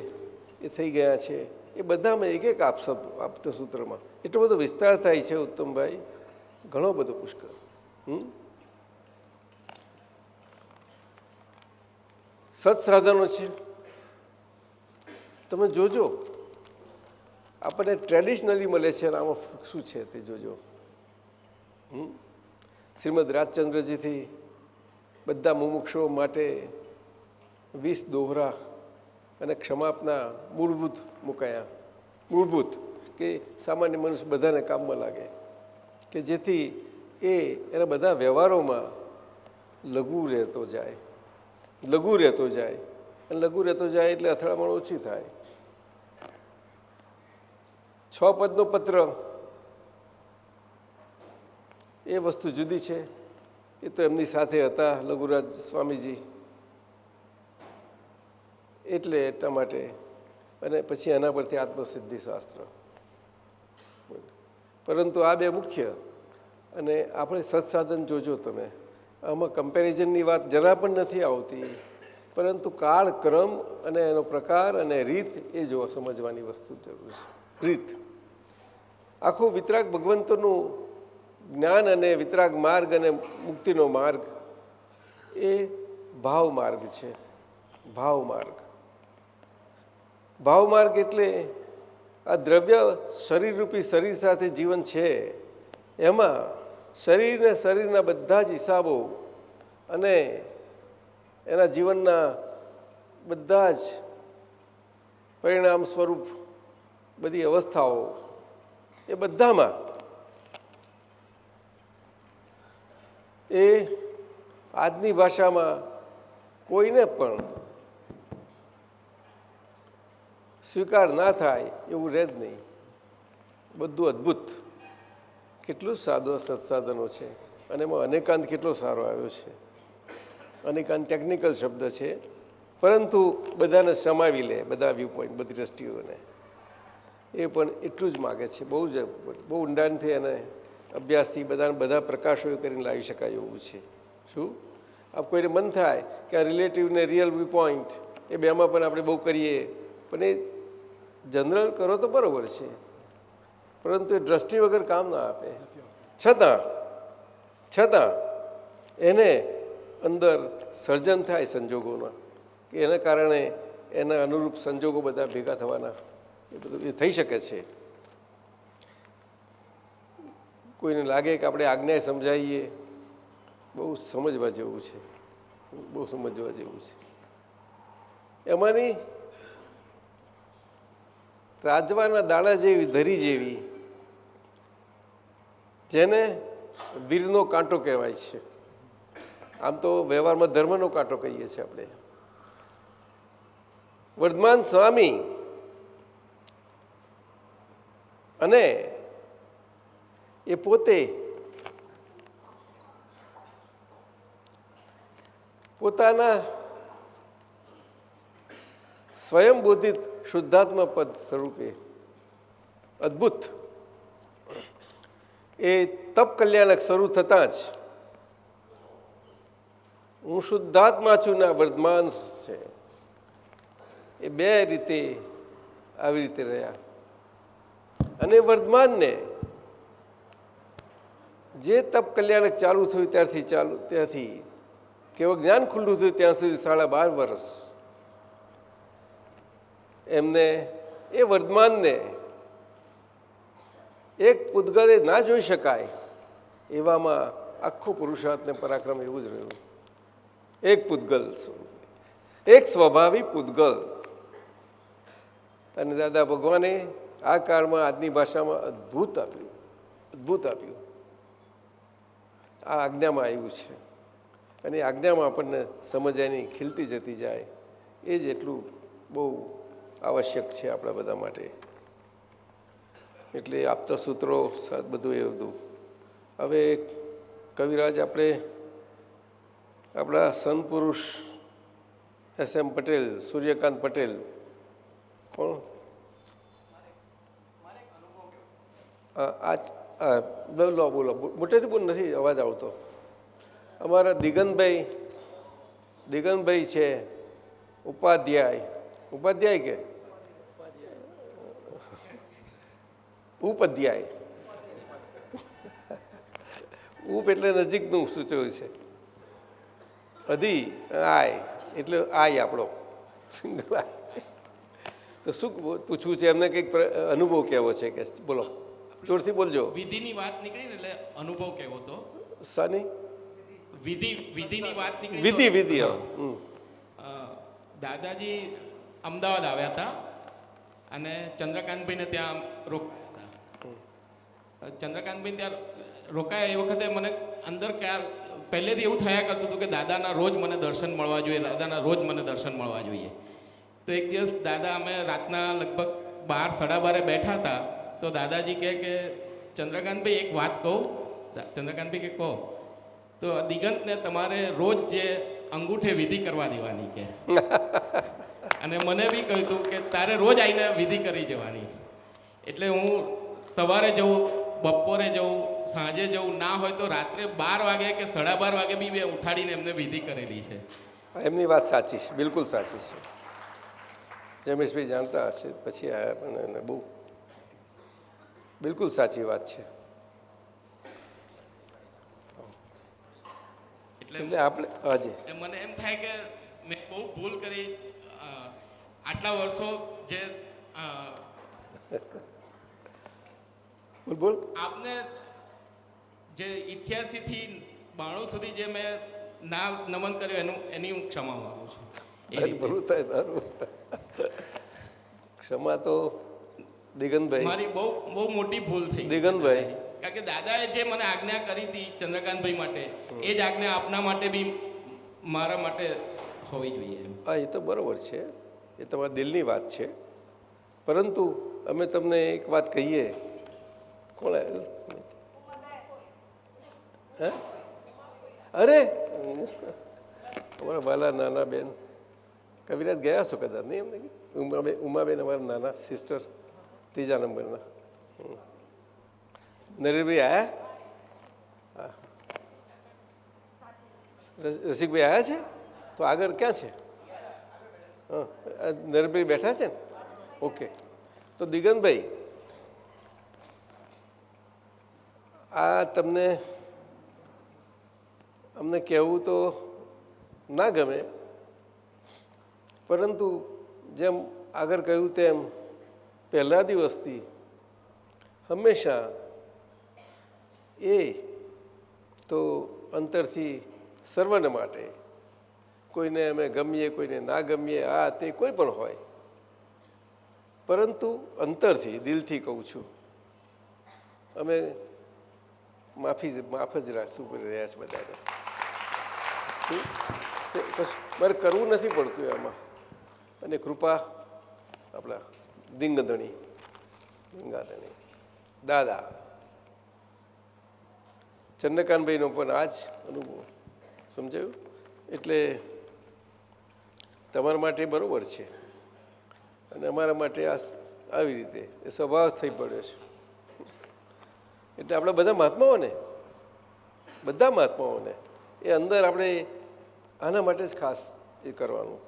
એ થઈ ગયા છે એ બધામાં એક એક આપતા સૂત્રમાં એટલો બધો વિસ્તાર થાય છે ઉત્તમભાઈ ઘણો બધો પુષ્કળ સત્સાધનો છે તમે જોજો આપણને ટ્રેડિશનલી મળે છે અને આમાં શું છે તે જોજો શ્રીમદ રાજચંદ્રજીથી બધા મુમુક્ષુઓ માટે 20 દોહરા અને ક્ષમાપના મૂળભૂત મુકાયા મૂળભૂત કે સામાન્ય મનુષ્ય બધાને કામમાં લાગે કે જેથી એના બધા વ્યવહારોમાં લઘુ રહેતો જાય અને લઘુ રહેતો જાય એટલે અથડામણ ઓછી થાય 6 પદનો પત્ર એ વસ્તુ જુદી છે એ તો એમની સાથે હતા લઘુરાજ સ્વામીજી એટલા માટે અને પછી એના પરથી આત્મસિદ્ધિ શાસ્ત્ર પરંતુ આ બે મુખ્ય અને આપણે સત્સાધન જોજો તમે આમાં કમ્પેરિઝનની વાત જરા પણ નથી આવતી પરંતુ કાળ ક્રમ અને એનો પ્રકાર અને રીત એ જો સમજવાની વસ્તુ જરૂર છે. રીત આખું વિતરાગ ભગવંતનું જ્ઞાન અને વિતરાગ માર્ગ અને મુક્તિનો માર્ગ એ ભાવ માર્ગ છે. ભાવ માર્ગ, ભાવ માર્ગ એટલે આ દ્રવ્ય શરીરરૂપી શરીર સાથે જીવન છે, એમાં શરીરને શરીરના બધા જ હિસાબો અને એના જીવનના બધા જ પરિણામ સ્વરૂપ બધી અવસ્થાઓ એ બધામાં એ આજની ભાષામાં કોઈને પણ સ્વીકાર ના થાય એવું રહે જ નહીં. બધું અદ્ભુત, કેટલું સાદો સત્સાધનો છે અને એમાં અનેકાંત કેટલો સારો આવ્યો છે. અનેકાંત ટેકનિકલ શબ્દ છે, પરંતુ બધાને સમાવી લે, બધા વ્યૂ પોઈન્ટ, બધી દ્રષ્ટિઓને. એ પણ એટલું જ માગે છે. બહુ ઊંડાણથી અને અભ્યાસથી બધા પ્રકાશો કરીને લાવી શકાય એવું છે. શું આપ કોઈને મન થાય કે આ રિલેટિવ ને રિયલ વ્યૂ પોઈન્ટ એ બેમાં પણ આપણે બહુ કરીએ, પણ એ જનરલ કરો તો બરાબર છે, પરંતુ એ દ્રષ્ટિ વગર કામ ના આપે. છતાં એને અંદર સર્જન થાય સંજોગોના, કે એના કારણે એના અનુરૂપ સંજોગો બધા ભેગા થવાના, એ બધું એ થઈ શકે છે. કોઈને લાગે કે આપણે આજ્ઞાએ સમજાવીએ, બહુ સમજવા જેવું છે, બહુ સમજવા જેવું છે. એમાંની રાજવાના દાણા જેવી, ધરી જેવી, જેને વીરનો કાંટો કહેવાય છે. આમ તો વ્યવહારમાં ધર્મનો કાંટો કહીએ છીએ આપણે. વર્ધમાન સ્વામી અને એ પોતે પોતાના સ્વયંબોધિત શુદ્ધાત્મા પદ સ્વરૂપે અદ્ભુત એ તપ કલ્યાણક શરૂ થતાં જ હું શુદ્ધાત્મા છું ને વર્ધમાન છે, એ બે રીતે આવી રીતે રહ્યા. અને વર્ધમાનને જે તપ કલ્યાણક ચાલુ થયું ત્યાંથી કેવળ જ્ઞાન ખુલ્લું થયું ત્યાં સુધી 12.5 વર્ષ એમને એ વર્ધમાનને એક પૂતગલે ના જોઈ શકાય એવામાં આખો પુરુષાર્થ ને પરાક્રમ એવું જ રહ્યું. એક પૂતગલ, એક સ્વભાવી પૂતગલ. અને દાદા ભગવાને આ કાળમાં આજની ભાષામાં અદ્ભુત આપ્યું. આ આજ્ઞામાં આવ્યું છે, અને આજ્ઞામાં આપણને સમજાયની ખીલતી જતી જાય, એ જ એટલું બહુ આવશ્યક છે આપણા બધા માટે. એટલે આપતા સૂત્રો બધું એ બધું. હવે કવિરાજ આપણે આપણા સંત પુરુષ SM પટેલ, સૂર્યકાંત પટેલ, કોણ બોલો મોટેથી બોલ, નથી અવાજ આવતો. અમારા દિગંતભાઈ છે, ઉપાધ્યાય કે ઉપધ્યાય, ઉપ એટલે નજીકનું સૂચવ્યું છે, આય એટલે આય આપણો સિંગલ આય. તો શું પૂછવું છે એમને? કંઈક અનુભવ કહેવો છે કે બોલો, જોરથી બોલજો. વિધિની વાત નીકળી ને એટલે અનુભવ કેવો તો સાની વિધિની વાત નીકળી. વિધિ દાદાજી અમદાવાદ આવ્યા હતા અને ચંદ્રકાંતભાઈને ત્યાં ચંદ્રકાંતભાઈ ત્યાં રોકાયા. એ વખતે મને અંદર પહેલેથી એવું થયા કરતું હતું કે દાદાના રોજ મને દર્શન મળવા જોઈએ, દાદાના રોજ મને દર્શન મળવા જોઈએ. તો એક દિવસ દાદા અમે રાતના લગભગ 12-12:30 બેઠા હતા. તો દાદાજી કહે કે ચંદ્રકાંતભાઈ એક વાત કહું. ચંદ્રકાંતભાઈ કે કહો. તો દિગંતને તમારે રોજ જે અંગૂઠે વિધિ કરવા દેવાની કે, અને મને બી કહ્યું હતું કે તારે રોજ આવીને વિધિ કરી જવાની. એટલે હું સવારે જવું, બપોરે જવું, સાંજે જવું, ના હોય તો રાત્રે 12 વાગે કે 12:30 વાગે બી મેં ઉઠાડીને એમને વિધિ કરેલી છે. એમની વાત સાચી છે, બિલકુલ સાચી છે. જમેશભાઈ જાણતા હશે, પછી આવ્યા પણ એને બહુ બિલકુલ સાચી વાત છે. એટલે આપણે હાજી મને એમ થાય કે મેં બહુ ભૂલ કરી આટલા વર્ષો જે બોલ બોલ આપને જે 88 થી 92 સુધી જે મેં ના નમન કર્યું એની હું ક્ષમા માંગુ છું. તારી ભલું થાય તારું. ક્ષમા તો દિગંતભાઈ, મારી બહુ બહુ મોટી ભૂલ થઈ દિગંતભાઈ, કારણ કે દાદાએ જે મને આજ્ઞા કરી હતી ચંદ્રકાંતભાઈ માટે, એ જ આજ્ઞા આપના માટે બી મારા માટે હોવી જોઈએ. હા, એ તો બરાબર છે, એ તમારા દિલની વાત છે. પરંતુ અમે તમને એક વાત કહીએ. કોણ આવ્યું? હે? અરે અમારા વાલા નાના બેન કવિરાજ ગયા છો કદાચ નહીં એમને? ઉમાબેન અમારા નાના સિસ્ટર, ત્રીજા નંબરના. નરેશભાઈ આવ્યા? હા. રસિકભાઈ આવ્યા છે? તો આગળ ક્યાં છે? હા, નરેશભાઈ બેઠા છે ને? ઓકે. તો દિગંતભાઈ, આ તમને અમને કહેવું તો ના ગમે, પરંતુ જેમ આગળ કહ્યું તેમ પહેલા દિવસથી હંમેશા એ તો અંતરથી સર્વને માટે, કોઈને અમે ગમીએ કોઈને ના ગમીએ, આ તે કોઈ પણ હોય, પરંતુ અંતરથી દિલથી કહું છું, અમે માફ જ રાખશું રહ્યા છે બધાને. મારે કરવું નથી પડતું એમાં. અને કૃપા આપણા દિંગાધણી દાદા ચંદ્રકાંતભાઈનો પણ આ જ અનુભવ સમજાયું. એટલે તમારા માટે બરાબર છે અને અમારા માટે આ આવી રીતે એ સ્વભાવ થઈ પડ્યો છે. એટલે આપણા બધા મહાત્માઓને એ અંદર આપણે આના માટે જ ખાસ એ કરવાનું.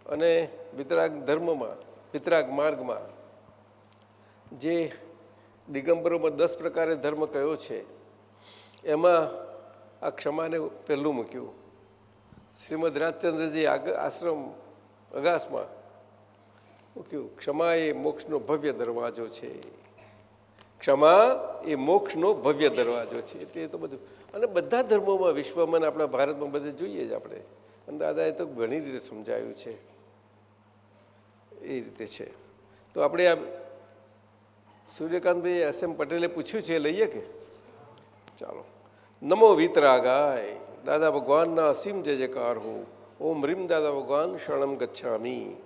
અને વિતરાગ ધર્મમાં, વિતરાગ માર્ગમાં જે દિગંબરોમાં 10 પ્રકારે ધર્મ કયો છે, એમાં આ ક્ષમાને પહેલું મૂક્યું. શ્રીમદ રાજચંદ્રજી આશ્રમ અગાસમાં મૂક્યું, ક્ષમા એ મોક્ષનો ભવ્ય દરવાજો છે. ક્ષમા એ મોક્ષનો ભવ્ય દરવાજો છે. એટલે એ તો બધું. અને બધા ધર્મોમાં, વિશ્વમાં, આપણા ભારતમાં બધે જોઈએ જ આપણે. અને દાદાએ તો ઘણી રીતે સમજાયું છે. એ રીતે છે. તો આપણે આ સૂર્યકાંતભાઈ એસ એમ પટેલે પૂછ્યું છે, લઈએ કે? ચાલો. નમો વિતરાગાય, દાદા ભગવાનના અસીમ જય જયકાર હો. ઓમ રીમ દાદા ભગવાન શરણમ ગચ્છામી.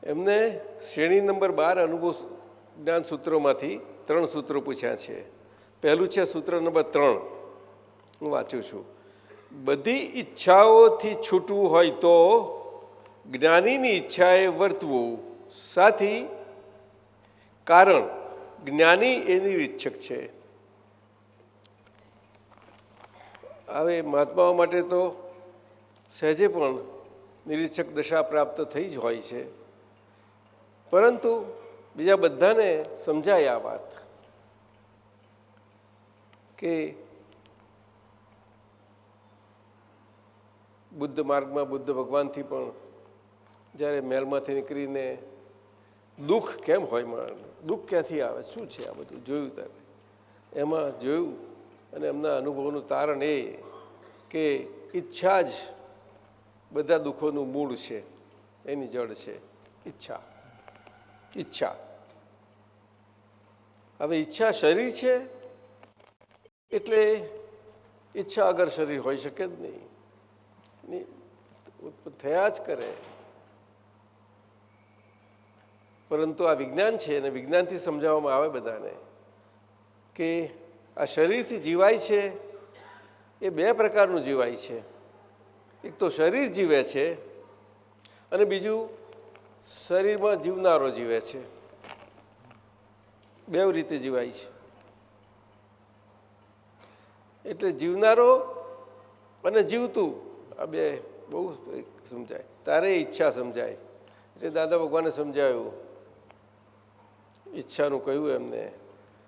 એમને શ્રેણી નંબર 12 અનુભવ જ્ઞાન સૂત્રોમાંથી 3 સૂત્રો પૂછ્યા છે. પહેલું છે સૂત્ર નંબર 3, હું વાંચું છું. બધી ઈચ્છાઓથી છૂટવું હોય તો જ્ઞાનીની ઈચ્છાએ વર્તવું. સાથી કારણ જ્ઞાની એ નિરીક્ષક છે. હવે મહાત્માઓ માટે તો સહેજે પણ નિરીક્ષક દશા પ્રાપ્ત થઈ જ હોય છે, પરંતુ બીજા બધાને સમજાય આ વાત કે બુદ્ધ માર્ગમાં બુદ્ધ ભગવાનથી પણ જ્યારે મહેલમાંથી નીકળીને દુઃખ કેમ હોય, દુઃખ ક્યાંથી આવે, શું છે આ બધું જોયું. ત્યારે એમાં જોયું અને એમના અનુભવનું તારણ એ કે ઈચ્છા જ બધા દુઃખોનું મૂળ છે, એની જડ છે ઈચ્છા. ઈચ્છા. હવે ઈચ્છા શરીર છે, એટલે ઈચ્છા અગર શરીર હોઈ શકે જ નહીં, થયા જ કરે. પરંતુ આ વિજ્ઞાન છે અને વિજ્ઞાનથી સમજાવવામાં આવે બધાને કે આ શરીરથી જીવાય છે એ 2 પ્રકારનું જીવાય છે. એક તો શરીર જીવે છે અને બીજું શરીરમાં જીવનારો જીવે છે. 2 રીતે જીવાય છે. એટલે જીવનારો અને જીવતું આ 2 બહુ સમજાય, તારે ઈચ્છા સમજાય. એટલે દાદા ભગવાને સમજાવ્યું, ઈચ્છાનું કહ્યું એમને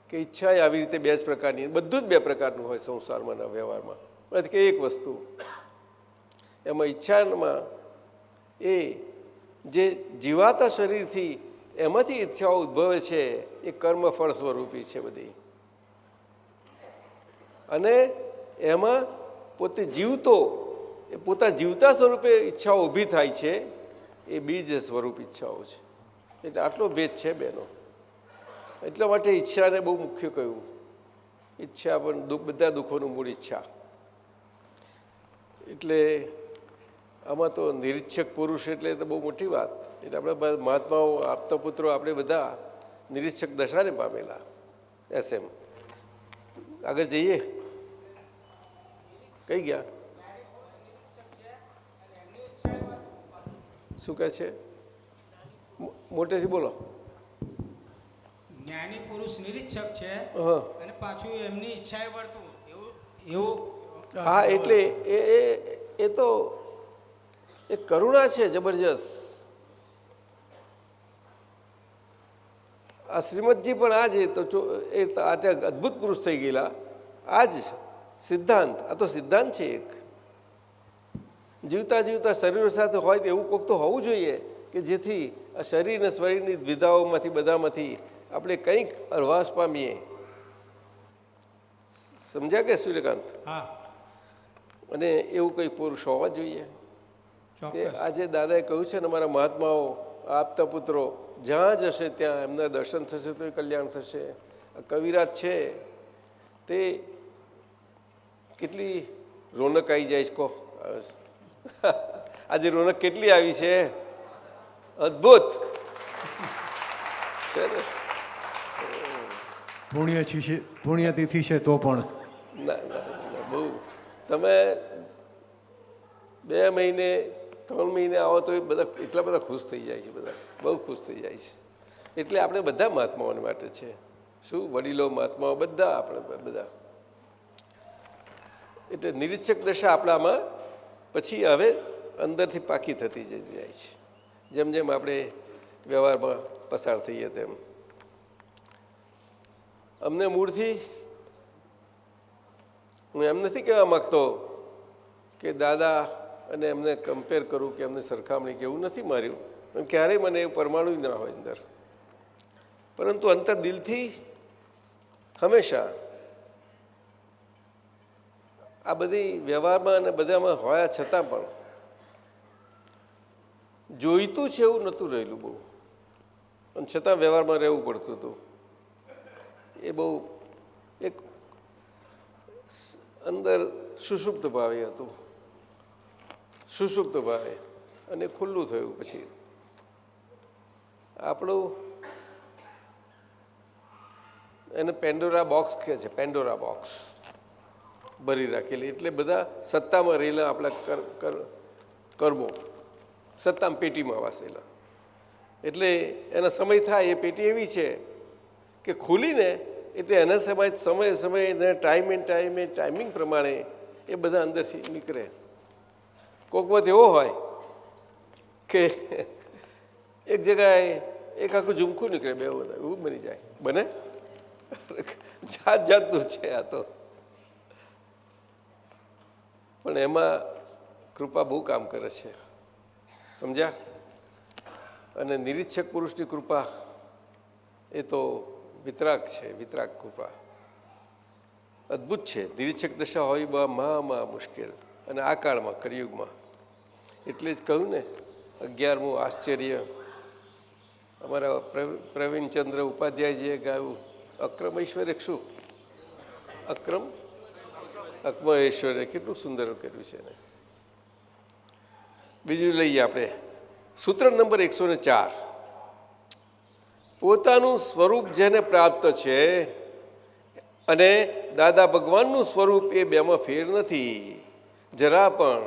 કે ઈચ્છા આવી રીતે બે જ પ્રકારની, બધું જ બે પ્રકારનું હોય સંસારમાં, વ્યવહારમાં. કે એક વસ્તુ એમાં ઈચ્છામાં એ જે જીવાતા શરીરથી એમાંથી ઈચ્છાઓ ઉદ્ભવે છે એ કર્મફળ સ્વરૂપી છે બધી, અને એમાં પોતે જીવતો એ પોતા જીવતા સ્વરૂપે ઈચ્છાઓ ઊભી થાય છે એ બીજ સ્વરૂપ ઈચ્છાઓ છે. એટલે આટલો ભેદ છે બેનો. એટલા માટે ઈચ્છાને બહુ મુખ્ય કહ્યું. ઈચ્છા પણ બધા દુઃખોનું મૂળ ઈચ્છા. એટલે આમાં તો નિરીક્ષક પુરુષ એટલે તો બહુ મોટી વાત. એટલે આપણે મહાત્માઓ, આપતા પુત્રો, આપણે બધા નિરીક્ષક દશાને પામેલા. એમ આગળ જઈએ. કઈ ગયા? શું કહે છે? મોટેથી બોલો. જ્ઞાની પુરુષ નિરીક્ષક છે હા, અને પાછું એમની ઈચ્છાએ વર્તવું એવું. હા, એટલે એ તો એ કરુણા છે જબરજસ્ત. આ શ્રીમદજી પણ આ જ તો એ આજે અદ્ભુત પુરુષ થઈ ગયેલા. આ જ સિદ્ધાંત, આ તો સિદ્ધાંત છે એક. જીવતા જીવતા શરીર સાથે હોય તો એવું કોઈક તો હોવું જોઈએ કે જેથી આ શરીર અને શરીરની વિધાઓમાંથી બધામાંથી આપણે કંઈક અરવાસ પામીએ. સમજ્યા કે સૂર્યકાંત? હા, અને એવું કંઈ પુરુષ હોવા જોઈએ. કે આજે દાદાએ કહ્યું છે ને, અમારા મહાત્માઓ, આપતા પુત્રો જ્યાં જશે ત્યાં એમના દર્શન થશે તો એ કલ્યાણ થશે. આ કવિરાજ છે તે કેટલી રોનક આવી જાય છે કહો. આજે રોનક કેટલી આવી છે, અદ્ભુત છે ને. પુણ્યતિથિ છે તો પણ ના, બહુ. તમે 2 મહિને 3 મહિને આવો તો એ બધા એટલા બધા ખુશ થઈ જાય છે, બધા બહુ ખુશ થઈ જાય છે. એટલે આપણે બધા મહાત્માઓને માટે છે. શું વડીલો, મહાત્માઓ બધા, આપણે બધા. એટલે નિરીક્ષક દશા આપણામાં પછી હવે અંદરથી પાકી થતી જતી જાય છે, જેમ જેમ આપણે વ્યવહારમાં પસાર થઈએ તેમ. અમને મૂળથી હું એમ નથી કહેવા માગતો કે દાદા અને એમને કમ્પેર કરું કે એમને સરખામણી કે એવું નથી માર્યું. ક્યારેય મને એવું પરમાણુ ના હોય અંદર. પરંતુ અંતર દિલથી હંમેશા આ બધી વ્યવહારમાં અને બધામાં હોયા છતાં પણ જોઈતું છે એવું નહોતું રહેલું બહુ, અને છતાં વ્યવહારમાં રહેવું પડતું હતું. એ બહુ એક અંદર સુષુપ્ત ભાવે હતું, સુષુપ્ત ભાવે, અને ખુલ્લું થયું. પછી આપણું એને પેન્ડોરા બોક્સ કહે છે, પેન્ડોરા બોક્સ ભરી રાખેલી. એટલે બધા સત્તામાં રહેલા આપણા કર્મો સત્તામાં પેટીમાં વાસેલા. એટલે એનો સમય થાય એ પેટી એવી છે કે ખુલીને એટલે એના સમયે ટાઈમિંગ પ્રમાણે એ બધા અંદરથી નીકળે. કોઈક વખત એવો હોય કે એક જગ્યાએ એક આખું ઝુમખું નીકળે, બે એવું બની જાય. બને જાત જાતનું છે આ તો. પણ એમાં કૃપા બહુ કામ કરે છે, સમજ્યા? અને નિરીક્ષક પુરુષની કૃપા એ તો વિતરાગ છે, વિતરાગ કૃપા અદ્ભુત છે. નિરીક્ષક દશા હોય મહા મુશ્કેલ, અને આ કાળમાં કળિયુગમાં. એટલે જ કહ્યું ને 11મું આશ્ચર્ય અમારા પ્રવીણચંદ્ર ઉપાધ્યાયજીએ ગાયું, અક્રમ ઐશ્વર્ય. શું અક્રમ ઐશ્વર્ય? કેટલું સુંદર કર્યું છે એને. બીજું લઈએ આપણે સૂત્ર નંબર 104. પોતાનું સ્વરૂપ જેને પ્રાપ્ત છે અને દાદા ભગવાનનું સ્વરૂપ એ બેમાં ફેર નથી જરા પણ.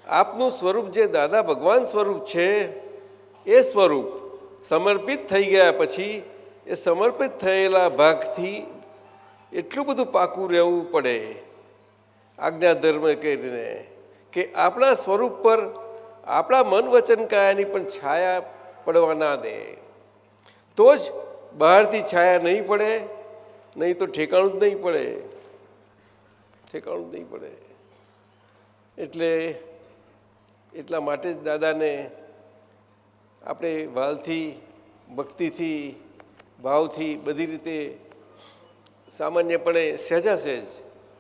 આપનું સ્વરૂપ જે દાદા ભગવાન સ્વરૂપ છે એ સ્વરૂપ સમર્પિત થઈ ગયા પછી એ સમર્પિત થયેલા ભાગથી એટલું બધું પાકું રહેવું પડે આજ્ઞા ધર્મ કરીને કે આપણા સ્વરૂપ પર આપણા મન વચન કાયાની પણ છાયા પડવા ના દે, તો જ બહારથી છાયા નહીં પડે, નહીં તો ઠેકાણું જ નહીં પડે, ઠેકાણું જ નહીં પડે. એટલે એટલા માટે જ દાદાને આપણે વાલથી, ભક્તિથી, ભાવથી બધી રીતે સામાન્યપણે સહેજા સહેજ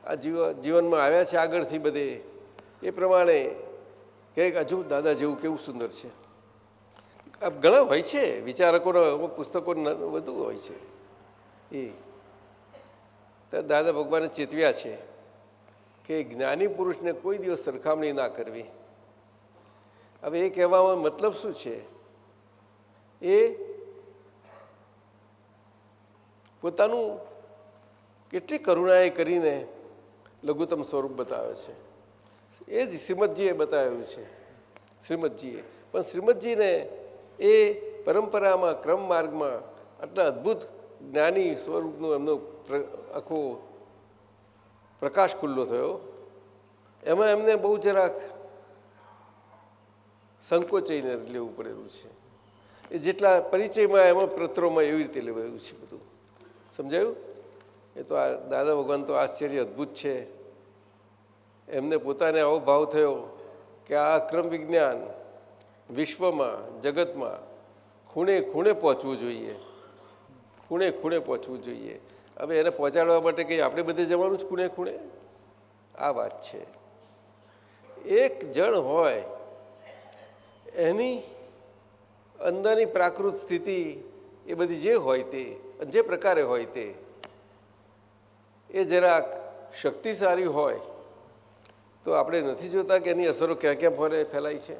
આ જીવનમાં આવ્યા છે આગળથી બધે, એ પ્રમાણે કે હજુ દાદા જેવું કેવું સુંદર છે. ઘણા હોય છે વિચારકોના પુસ્તકો બધું હોય છે. એ દાદા ભગવાને ચેતવ્યા છે કે જ્ઞાની પુરુષને કોઈ દિવસ સરખામણી ના કરવી. હવે એ કહેવામાં મતલબ શું છે? એ પોતાનું કેટલી કરુણાએ કરીને લઘુત્તમ સ્વરૂપ બતાવે છે. એ જ શ્રીમદજીએ બતાવ્યું છે, શ્રીમદજીએ. પણ શ્રીમદજીને એ પરંપરામાં, ક્રમ માર્ગમાં આટલા અદ્ભુત જ્ઞાની સ્વરૂપનો એમનો આખો પ્રકાશ ખુલ્લો થયો. એમાં એમને બહુ જરાક સંકોચાઈને લેવું પડેલું છે. એ જેટલા પરિચયમાં એમાં પત્રોમાં એવી રીતે લેવાયું છે બધું. સમજાયું? એ તો આ દાદા ભગવાન તો આશ્ચર્ય અદ્ભુત છે. એમને પોતાને આવો ભાવ થયો કે આ ક્રમ વિજ્ઞાન વિશ્વમાં, જગતમાં ખૂણે ખૂણે પહોંચવું જોઈએ, ખૂણે ખૂણે પહોંચવું જોઈએ. હવે એને પહોંચાડવા માટે કંઈ આપણે બધે જવાનું જ ખૂણે ખૂણે? આ વાત છે. એક જણ હોય એની અંદરની પ્રાકૃત સ્થિતિ એ બધી જે હોય તે, જે પ્રકારે હોય તે, એ જરાક શક્તિશાળી હોય તો આપણે નથી જોતા કે એની અસરો ક્યાં ક્યાં ફેલાય છે.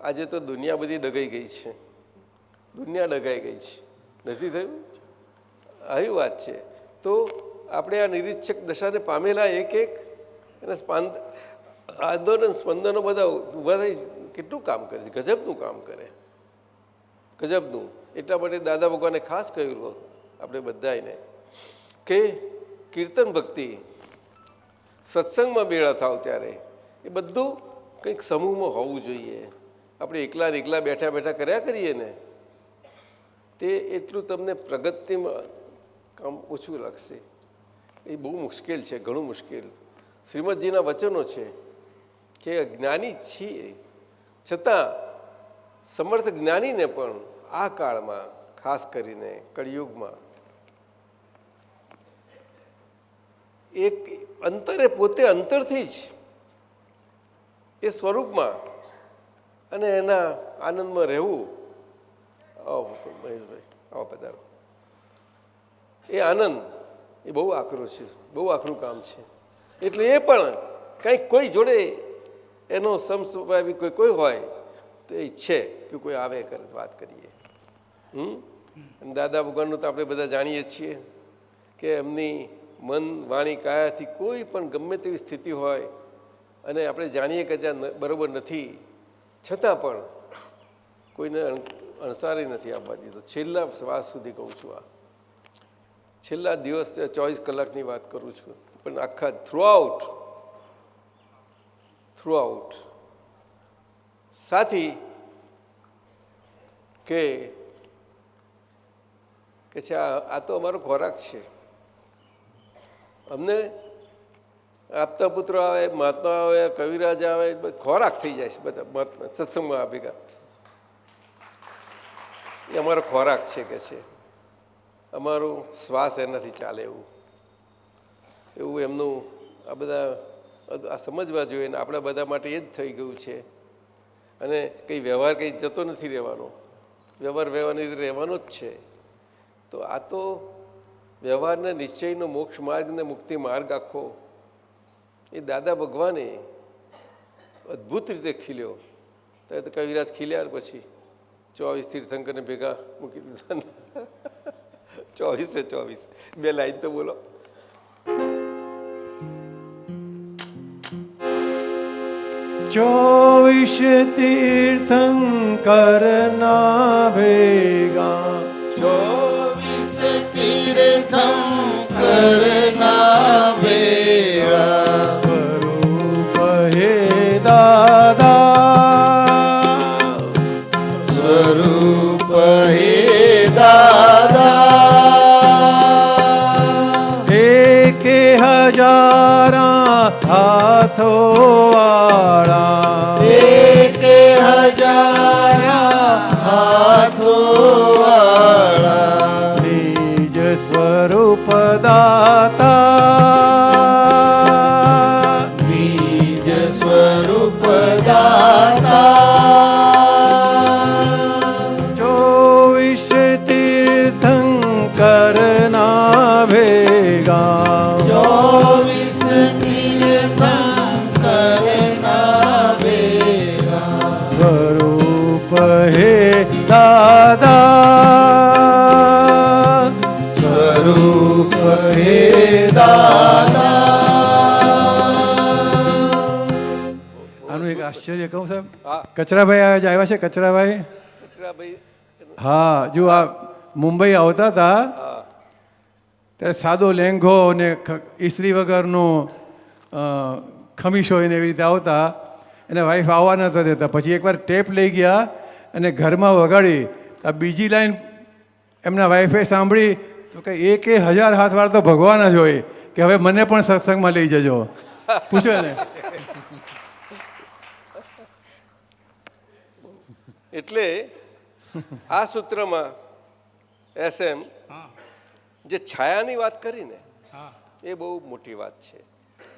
આજે તો દુનિયા બધી ડગાઈ ગઈ છે, દુનિયા ડગાઈ ગઈ છે. નથી થયું? આવી વાત છે. તો આપણે આ નિરીક્ષક દશાને પામેલા એક એના આંદોલન સ્પંદનો બધા ઊભા થઈ કેટલું કામ કરે છે, ગજબનું કામ કરે, ગજબનું. એટલા માટે દાદા ભગવાને ખાસ કહ્યું આપણે બધાને કે કીર્તન ભક્તિ, સત્સંગમાં ભેળા થાવ ત્યારે એ બધું કંઈક સમૂહમાં હોવું જોઈએ. આપણે એકલા ને એકલા બેઠા બેઠા કર્યા કરીએ ને તે એટલું તમને પ્રગતિમાં કામ ઓછું લાગશે. એ બહુ મુશ્કેલ છે, ઘણું મુશ્કેલ. શ્રીમદજીના વચનો છે કે જ્ઞાની છીએ છતાં સમર્થ જ્ઞાનીને પણ આ કાળમાં, ખાસ કરીને કળિયુગમાં, એક અંતરે પોતે અંતરથી જ એ સ્વરૂપમાં અને એના આનંદમાં રહેવું. આવો મહેશભાઈ, આવો પધારો. એ આનંદ એ બહુ આકરું છે, બહુ આકરું કામ છે. એટલે એ પણ કંઈક કોઈ જોડે એનો સમસ્વભાવી કોઈ હોય તો એ ઈચ્છે કે કોઈ આવે કરે વાત કરીએ. દાદા ભગવાનનું તો આપણે બધા જાણીએ છીએ કે એમની મન, વાણી, કાયાથી કોઈ પણ ગમે તેવી સ્થિતિ હોય અને આપણે જાણીએ કે જ્યાં બરાબર નથી, છતાં પણ કોઈને અણસારી નથી આપવા દીધો. છેલ્લા શ્વાસ સુધી કહું છું, આ છેલ્લા દિવસ 24 કલાકની વાત કરું છું, પણ આખા થ્રુઆઉટ સાથી કે છે આ તો અમારો ખોરાક છે. અમને આપતા પુત્રો આવે, મહાત્મા આવે, કવિરાજ આવે, ખોરાક થઈ જાય છે બધા મહાત્મા સત્સંગમાં ભેગા. એ અમારો ખોરાક છે કે છે, અમારો શ્વાસ એનાથી ચાલે એવું એમનું આ બધા આ સમજવા જોઈએ ને આપણા બધા માટે એ જ થઈ ગયું છે. અને કંઈ વ્યવહાર કંઈ જતો નથી રહેવાનો, વ્યવહારની રીતે રહેવાનો જ છે. તો આ તો વ્યવહારને નિશ્ચયનો મોક્ષ માર્ગ ને મુક્તિ માર્ગ આખો એ દાદા ભગવાને અદ્ભુત રીતે ખીલ્યો. તો કવિરાજ ખીલ્યા પછી 24 તીર્થંકરને ભેગા મૂકી દીધા. 24 બે લાઈન તો બોલો. ચોવીસ તીર્થંકરના ભેગા, 24 તીર્થંકરના ભેગા, સ્વરૂપ હે દાદા એક હજારા હાથો વાળા એક હજારા હાથો વાળા નિજ સ્વરૂપ દાતા બીજ સ્વરૂપ દાતા 24 તીર્થંકર ના ભેગા 24 તીર્થંકર ના ભેગા સ્વરૂપ હે દાદા સ્વરૂપ હે દાદા આનું એક આશ્ચર્ય કહું સાહેબ હા. કચરાભાઈ આજે આવ્યા છે કચરાભાઈ કચરાભાઈ હા જો આ મુંબઈ આવતા હતા હા ત્યારે સાદો લેંઘો અને ઇસ્ત્રી વગરનો ખમીસો એને એવી રીતે આવતા એને વાઈફ આવવા નહોતા દેતા પછી એકવાર ટેપ લઈ ગયા અને ઘરમાં વગાડી આ બીજી લાઈન એમના વાઈફે સાંભળી તો કે 1000 હાથવાળા તો ભગવાન જ હોય કે હવે મને પણ સત્સંગમાં લઈ જજો પૂછો ને એટલે આ સૂત્રમાં એસએમ જે છાયાની વાત કરી ને એ બહુ મોટી વાત છે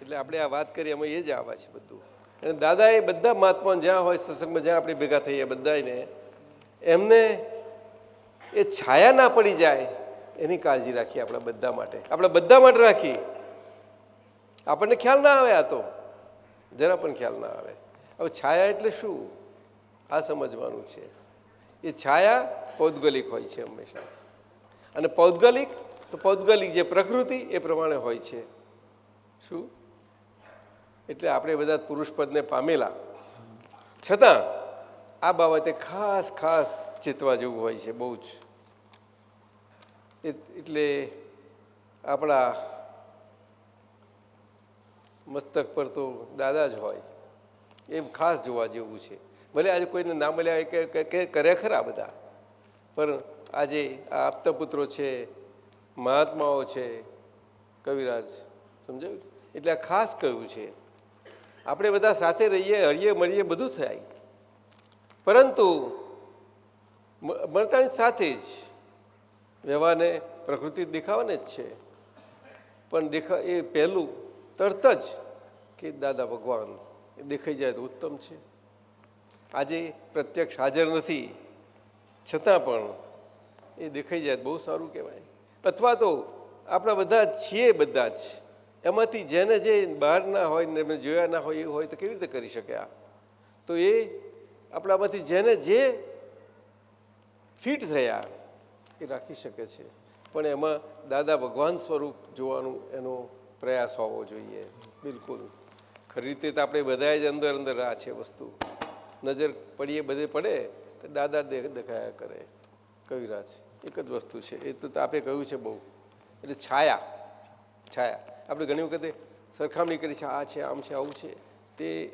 એટલે આપણે આ વાત કરી એમાં એ જ આવે છે બધું અને દાદાએ બધા મહાત્મા જ્યાં હોય સત્સંગમાં જ્યાં આપણે ભેગા થઈએ બધાને એમને એ છાયા ના પડી જાય એની કાળજી રાખી આપણા બધા માટે રાખી આપણને ખ્યાલ ના આવે આ તો જરા પણ ખ્યાલ ના આવે હવે છાયા એટલે શું આ સમજવાનું છે એ છાયા પૌદ્ગલિક હોય છે હંમેશા અને પૌદ્ગલિક તો પૌદ્ગલિક જે પ્રકૃતિ એ પ્રમાણે હોય છે શું એટલે આપણે બધા પુરુષ પદને પામેલા છતાં આ બાબતે ખાસ ખાસ ચેતવા જેવું હોય છે બહુ જ એટલે આપણા મસ્તક પર તો દાદા જ હોય એમ ખાસ જોવા જેવું છે ભલે આજે કોઈને ના મળ્યા કે કરે ખરા બધા પણ આજે આ આપતા પુત્રો છે મહાત્માઓ છે કવિરાજ સમજાયું એટલે આ ખાસ કહ્યું છે આપણે બધા સાથે રહીએ હળીએ મળીએ બધું થાય પરંતુ મળતાની સાથે જ વ્યવહારને પ્રકૃતિ દેખાવાને જ છે પણ એ પહેલું તરત જ કે દાદા ભગવાન એ દેખાઈ જાય તો ઉત્તમ છે આજે પ્રત્યક્ષ હાજર નથી છતાં પણ એ દેખાઈ જાય બહુ સારું કહેવાય અથવા તો આપણા બધા છીએ બધા જ એમાંથી જેને જે બહાર ના હોય ને એમને જોયા ના હોય એ હોય તો કેવી રીતે કરી શકે આ તો એ આપણામાંથી જેને જે ફિટ થયા એ રાખી શકે છે પણ એમાં દાદા ભગવાન સ્વરૂપ જોવાનું એનો પ્રયાસ હોવો જોઈએ બિલકુલ ખરી રીતે તો આપણે બધાએ જ અંદર અંદર આ છે વસ્તુ નજર પડીએ બધે પડે તો દાદા દેખાયા કરે કવિરાજ એક જ વસ્તુ છે એ તો આપે કહ્યું છે બહુ એટલે છાયા આપણે ઘણી વખતે સરખામણી કરી છે આ છે આમ છે આવું છે તે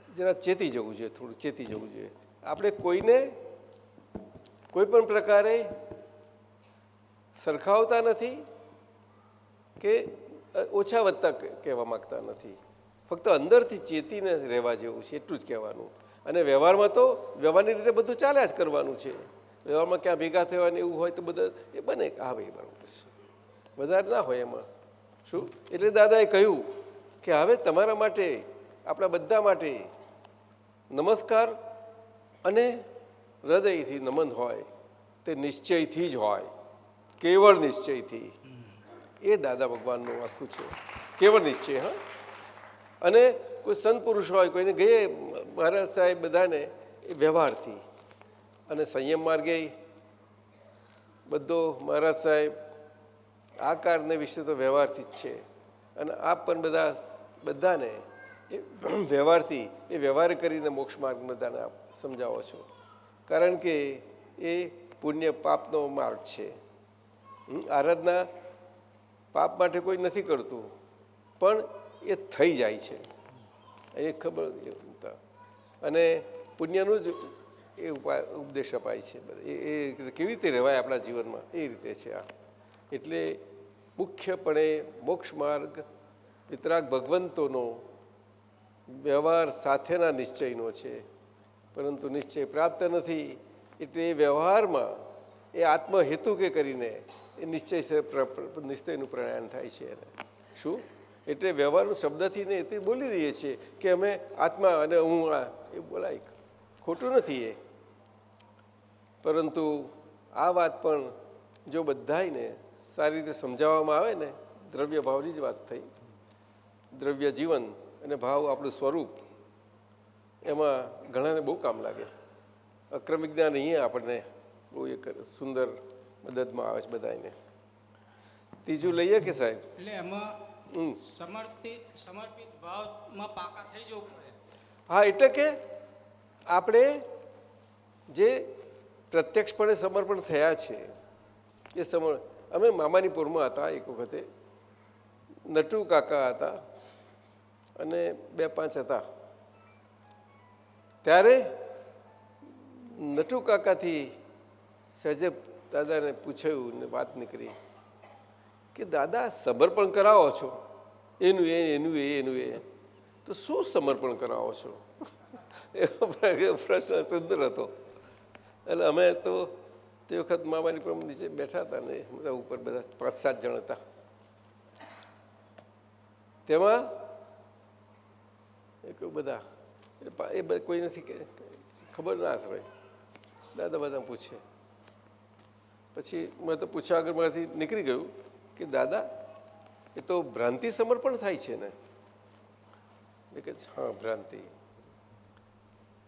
જરા ચેતી જવું જોઈએ થોડું ચેતી જવું જોઈએ આપણે કોઈને કોઈ પણ પ્રકારે સરખાવતા નથી કે ઓછા વધતા કહેવા માગતા નથી ફક્ત અંદરથી ચેતીને રહેવા જેવું છે એટલું જ કહેવાનું અને વ્યવહારમાં તો વ્યવહારની રીતે બધું ચાલ્યા જ કરવાનું છે વ્યવહારમાં ક્યાં ભેગા થવાની એવું હોય તો બધા એ બને હા ભાઈ બરાબર છે વધારે ના હોય એમાં શું એટલે દાદાએ કહ્યું કે હવે તમારા માટે આપણા બધા માટે નમસ્કાર અને હૃદયથી નમન હોય તે નિશ્ચયથી જ હોય કેવળ નિશ્ચયથી એ દાદા ભગવાનનું આખું છે કેવળ નિશ્ચય હા અને કોઈ સંત પુરુષ હોય કોઈને ગયે મહારાજ સાહેબ બધાને એ વ્યવહારથી અને સંયમ માર્ગે બધો મહારાજ સાહેબ આકારને વિશે તો વ્યવહારથી જ છે અને આપ પણ બધાને એ વ્યવહારથી એ વ્યવહાર કરીને મોક્ષ માર્ગ બધાને આપ સમજાવો છો કારણ કે એ પુણ્ય પાપનો માર્ગ છે આરાધના પાપ માટે કોઈ નથી કરતું પણ એ થઈ જાય છે એ ખબર અને પુણ્યનું જ એ ઉપદેશ અપાય છે. એ કેવી રીતે રહેવાય આપણા જીવનમાં એ રીતે છે આ. એટલે મુખ્યપણે મોક્ષ માર્ગ વિતરાગ ભગવંતોનો વ્યવહાર સાથેના નિશ્ચયનો છે, પરંતુ નિશ્ચય પ્રાપ્ત નથી. એટલે એ વ્યવહારમાં એ આત્મહેતુ કે કરીને એ નિશ્ચયનું પ્રણયન થાય છે એને. શું એટલે વ્યવહારનું શબ્દથી ને એથી બોલી રહીએ છીએ કે અમે આત્મા અને હું આ, એ બોલાય ખોટું નથી એ. પરંતુ આ વાત પણ જો બધાને સારી રીતે સમજાવવામાં આવે ને, દ્રવ્ય ભાવની જ વાત થઈ, દ્રવ્ય જીવન અને ભાવ આપણું સ્વરૂપ, એમાં ઘણાને બહુ કામ લાગે. અક્રમ વિજ્ઞાન અહીંયા આપણને બહુ એક સુંદર મદદમાં આવે છે બધાને. ત્રીજું લઈએ કે સાહેબ? એટલે એમાં સમર્પિત ભાવમાં પાકા થઈ જવું પડે. હા, એટલે કે આપણે જે પ્રત્યક્ષપણે સમર્પણ થયા છે એ અમે મામાનીપુરમાં હતા એક વખતે, નટુ કાકા હતા અને 2-5 હતા. ત્યારે નટુ કાકાથી સહેજે દાદાને પૂછ્યું ને વાત નીકળી કે દાદા સમર્પણ કરાવો છો, એનું એ તો શું સમર્પણ કરાવો છો? એવો પ્રશ્ન સુંદર હતો. એટલે અમે તો તે વખત મામાની પર નીચે બેઠા હતા ને બધા ઉપર બધા 5-7 જણ હતા. તેમાં બધા એ કોઈ નથી કે ખબર ના હોય. દાદા બધા પૂછે, પછી મેં તો પૂછ્યા આગળ મારાથી નીકળી ગયું કે દાદા એ તો ભ્રાંતિ સમર્પણ થાય છે ને? કે હા,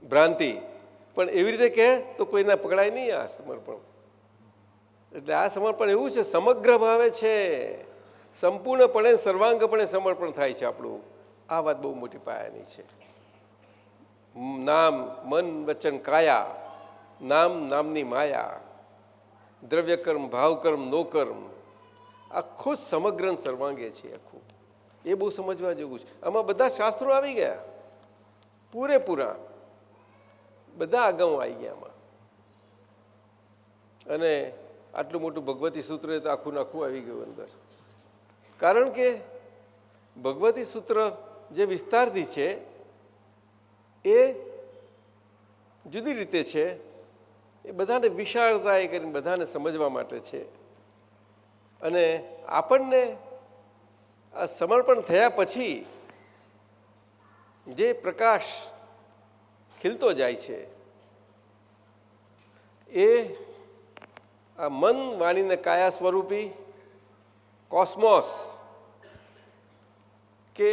ભ્રાંતિ પણ એવી રીતે કહે તો કોઈના પકડાય નહીં આ સમર્પણ. એટલે આ સમર્પણ એવું છે, સમગ્ર ભાવે છે, સંપૂર્ણપણે સર્વાંગપણે સમર્પણ થાય છે આપણું. આ વાત બહુ મોટી પાયાની છે. નામ, મન, વચન, કાયા, નામની માયા, દ્રવ્યકર્મ, ભાવકર્મ, નોકર્મ, આખું સમગ્ર સર્વાંગે છે આખું. એ બહુ સમજવા જેવું છે. આમાં બધા શાસ્ત્રો આવી ગયા પૂરેપૂરા, બધા આગમ આવી ગયા આમાં. અને આટલું મોટું ભગવતી સૂત્ર તો આખું આવી ગયું અંદર. કારણ કે ભગવતી સૂત્ર જે વિસ્તારથી છે એ જુદી રીતે છે. એ બધાને વિશાળતા એ કરીને બધાને સમજવા માટે છે. અને આપણને આ સમર્પણ થયા પછી જે પ્રકાશ ખીલતો જાય છે એ આ મન, વાણીને કાયા સ્વરૂપી કોસ્મોસ કે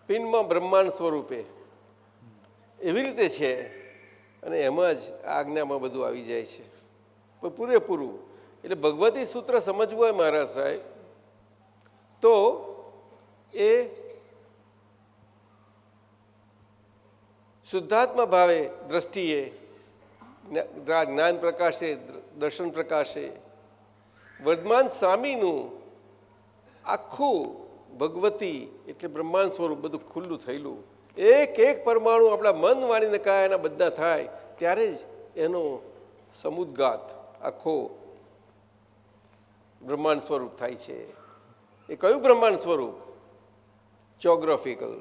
પિંડમાં બ્રહ્માંડ સ્વરૂપે એવી રીતે છે. અને એમાં જ આ આજ્ઞામાં બધું આવી જાય છે પણ પૂરેપૂરું. એટલે ભગવતી સૂત્ર સમજવું હોય મહારાજ સાહેબ તો એ શુદ્ધાત્મા ભાવે દ્રષ્ટિએ, જ્ઞાન પ્રકાશે, દર્શન પ્રકાશે વર્ધમાન સ્વામીનું આખું ભગવતી એટલે બ્રહ્માંડ સ્વરૂપ બધું ખુલ્લું થયેલું. એક પરમાણુ આપણા મન, વાણીને કાયાના બધા થાય ત્યારે જ એનો સમુદ્ગાત આખો બ્રહ્માંડ સ્વરૂપ થાય છે. એ કયું બ્રહ્માંડ સ્વરૂપ? જોગ્રાફિકલ.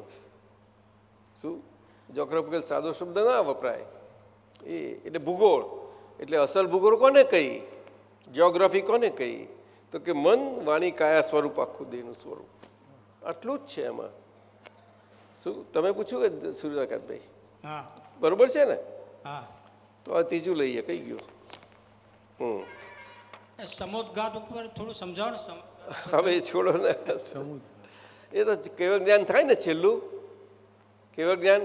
શું જોગ્રાફિકલ સાદો શબ્દ ના વપરાય. એ એટલે ભૂગોળ. એટલે અસલ ભૂગોળ કોને કહી? જ્યોગ્રાફી કોને કહી? તો કે મન, વાણી, કાયા સ્વરૂપ આખું દેહનું સ્વરૂપ. આટલું જ છે એમાં. શું તમે પૂછ્યું કે સૂર્યકાંતભાઈ? હા, બરોબર છે ને? હા. તો આ ત્રીજું લઈએ, કઈ ગયું? સમોદઘાત ઉપર થોડું સમજાવો ને. હવે છોડો ને, એ તો કેવળ જ્ઞાન થાય ને છેલ્લું. કેવળ જ્ઞાન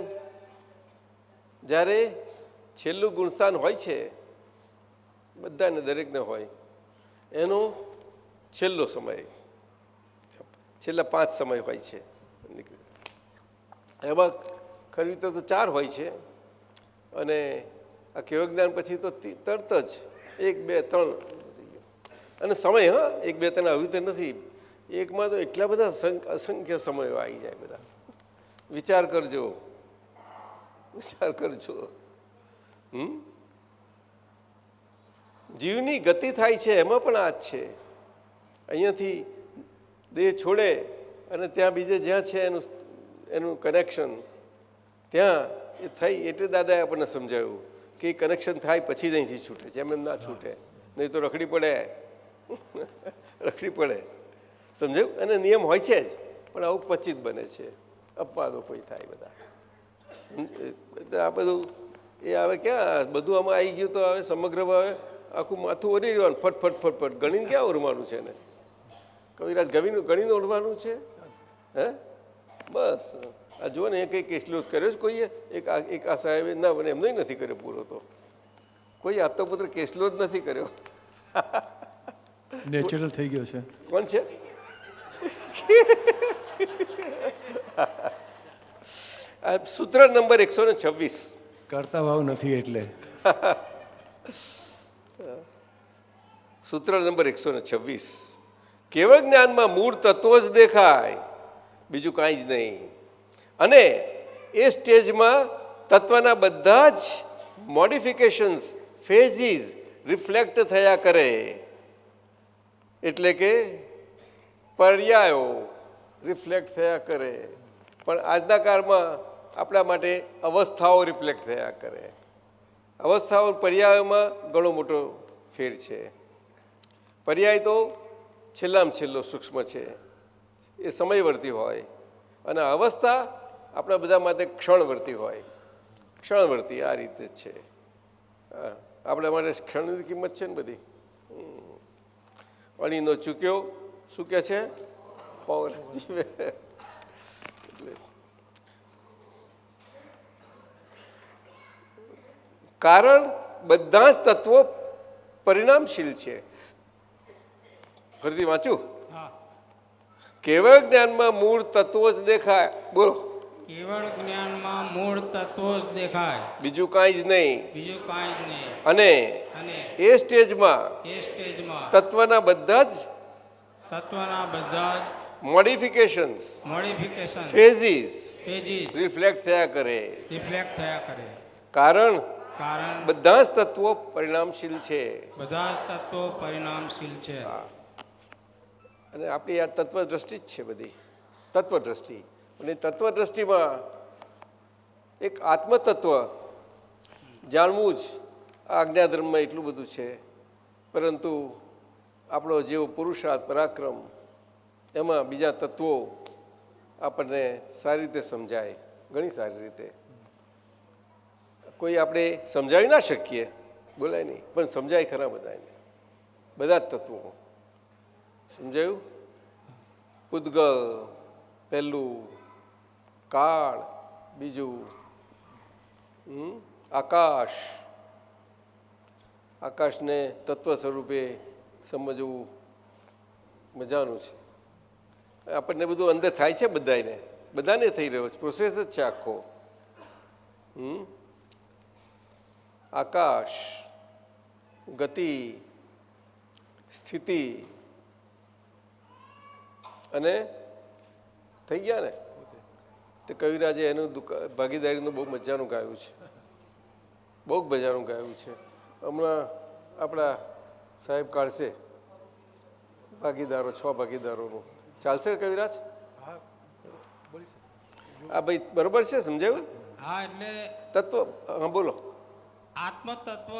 જ્યારે છેલ્લું ગુણસ્થાન હોય છે બધાને, દરેકને હોય, એનો છેલ્લો સમય, છેલ્લા 5 સમય હોય છે. એમાં ખરી રીતે તો 4 હોય છે. અને આ કેવળ જ્ઞાન પછી તો તરત જ 1, 2, 3 અને સમય. હા, 1, 2, 3 આવી રીતે નથી. એકમાં તો એટલા બધા અસંખ્ય સમયો આવી જાય. બધા વિચાર કરજો. વિચાર કરજો. જીવની ગતિ થાય છે એમાં પણ આ જ છે. અહીંયાથી દેહ છોડે અને ત્યાં બીજે જ્યાં છે એનું કનેક્શન ત્યાં એ થઈ, એટલે દાદાએ આપણને સમજાવ્યું કે એ કનેક્શન થાય પછી જ અહીંથી છૂટે છે, એમ ના છૂટે, નહીં તો રખડી પડે. રખડી પડે, સમજાયું? અને નિયમ હોય છે જ, પણ આવું પચિત બને છે, અપવાદો કોઈ થાય બધા. આ બધું એ હવે ક્યાં બધું આમાં આવી ગયું તો હવે સમગ્ર હવે આખું માથું ઓરી રહેવાનું, ફટફટ ફટફટ ગણીને ક્યાં ઓરવાનું છે ને? કવિરાજ ગણીને ઓરવાનું છે? હે બસ આ જુઓ ને, એ કંઈ કેસલો કર્યો છે કોઈએ? એક આ સાહેબે ના મને એમનો નથી કર્યો પૂરો, તો કોઈ આપતો પુત્ર કેસલો જ નથી કર્યો. નેચરલ થઈ ગયો છે. કોણ છે? સૂત્ર નંબર 126. કરતા ભાવ નથી એટલે. સૂત્ર નંબર 126. કેવળ જ્ઞાનમાં મૂળ તત્વો જ દેખાય, બીજું કાંઈ જ નહીં. અને એ સ્ટેજમાં તત્વના બધા જ મોડિફિકેશન્સ, ફેઝિસ રિફ્લેક્ટ થયા કરે, એટલે કે પર્યાયો રિફ્લેક્ટ થયા કરે. પણ આજના કાળમાં આપણા માટે અવસ્થાઓ રિફ્લેક્ટ થયા કરે. અવસ્થાઓ પર્યાયોમાં ઘણો મોટો ફેર છે. પર્યાય તો છેલ્લામાં છેલ્લો સૂક્ષ્મ છે, એ સમયવર્તી હોય, અને અવસ્થા આપણા બધા માટે ક્ષણવર્તી હોય. ક્ષણવર્તી આ રીતે જ છે. આપણા માટે ક્ષણની કિંમત છે ને બધી. અણીનો ચૂક્યો શું કહે છે? જીવે. એટલે કારણ બધા જ તત્વો પરિણામશીલ છે. ફરીથી વાંચું. કેવળ જ્ઞાનમાં મૂળ તત્વો જ દેખાય. બોલો. કેવળ જ્ઞાનમાં મૂળ તત્વો જ દેખાય, બીજું કાંઈ જ નહીં. બીજું કાંઈ જ નહીં. અને અને એ સ્ટેજમાં એ સ્ટેજમાં તત્વના બધા જ તત્વના બધા જ મોડિફિકેશન્સ, મોડિફિકેશન, ફેઝિસ પેજીસ રિફ્લેક્ટ થયા કરે. રિફ્લેક્ટ થયા કરે. કારણ કારણ બધા જ તત્વો પરિણામશીલ છે. બધા જ તત્વો પરિણામશીલ છે. અને આપણી આ તત્વદ્રષ્ટિ જ છે બધી, તત્વદ્રષ્ટિ. અને તત્વદ્રષ્ટિમાં એક આત્મતત્વ જાણવું જ આ આજ્ઞાધર્મમાં એટલું બધું છે. પરંતુ આપણો જેવો પુરુષાર્થ, પરાક્રમ, એમાં બીજા તત્વો આપણને સારી રીતે સમજાય, ઘણી સારી રીતે. કોઈ આપણે સમજાવી ના શકીએ, બોલાય નહીં, પણ સમજાય ખરા બધાને, બધા જ તત્વો સમજાયું. પૂતગલ પહેલું, કાળ બીજું, આકાશ. આકાશને તત્વ સ્વરૂપે સમજવું મજાનું છે. આપણને બધું અંદર થાય છે, બધાને થઈ રહ્યો છે, પ્રોસેસ જ છે આખો. આકાશ, ગતિ, સ્થિતિ, અને થઈ ગયા ને. તે કવિરાજે એનું ભાગીદારીનું બહુ મજાનું ગાયું છે, બહુ મજાનું ગાયું છે. હમણાં આપણા સાહેબ કાઢશે ભાગીદારો, 6 ભાગીદારોનું. ચાલશે કવિરાજ? હા ભાઈ, બરોબર છે, સમજાયું? હા, એટલે તત્વ. હા બોલો. આત્મતત્વ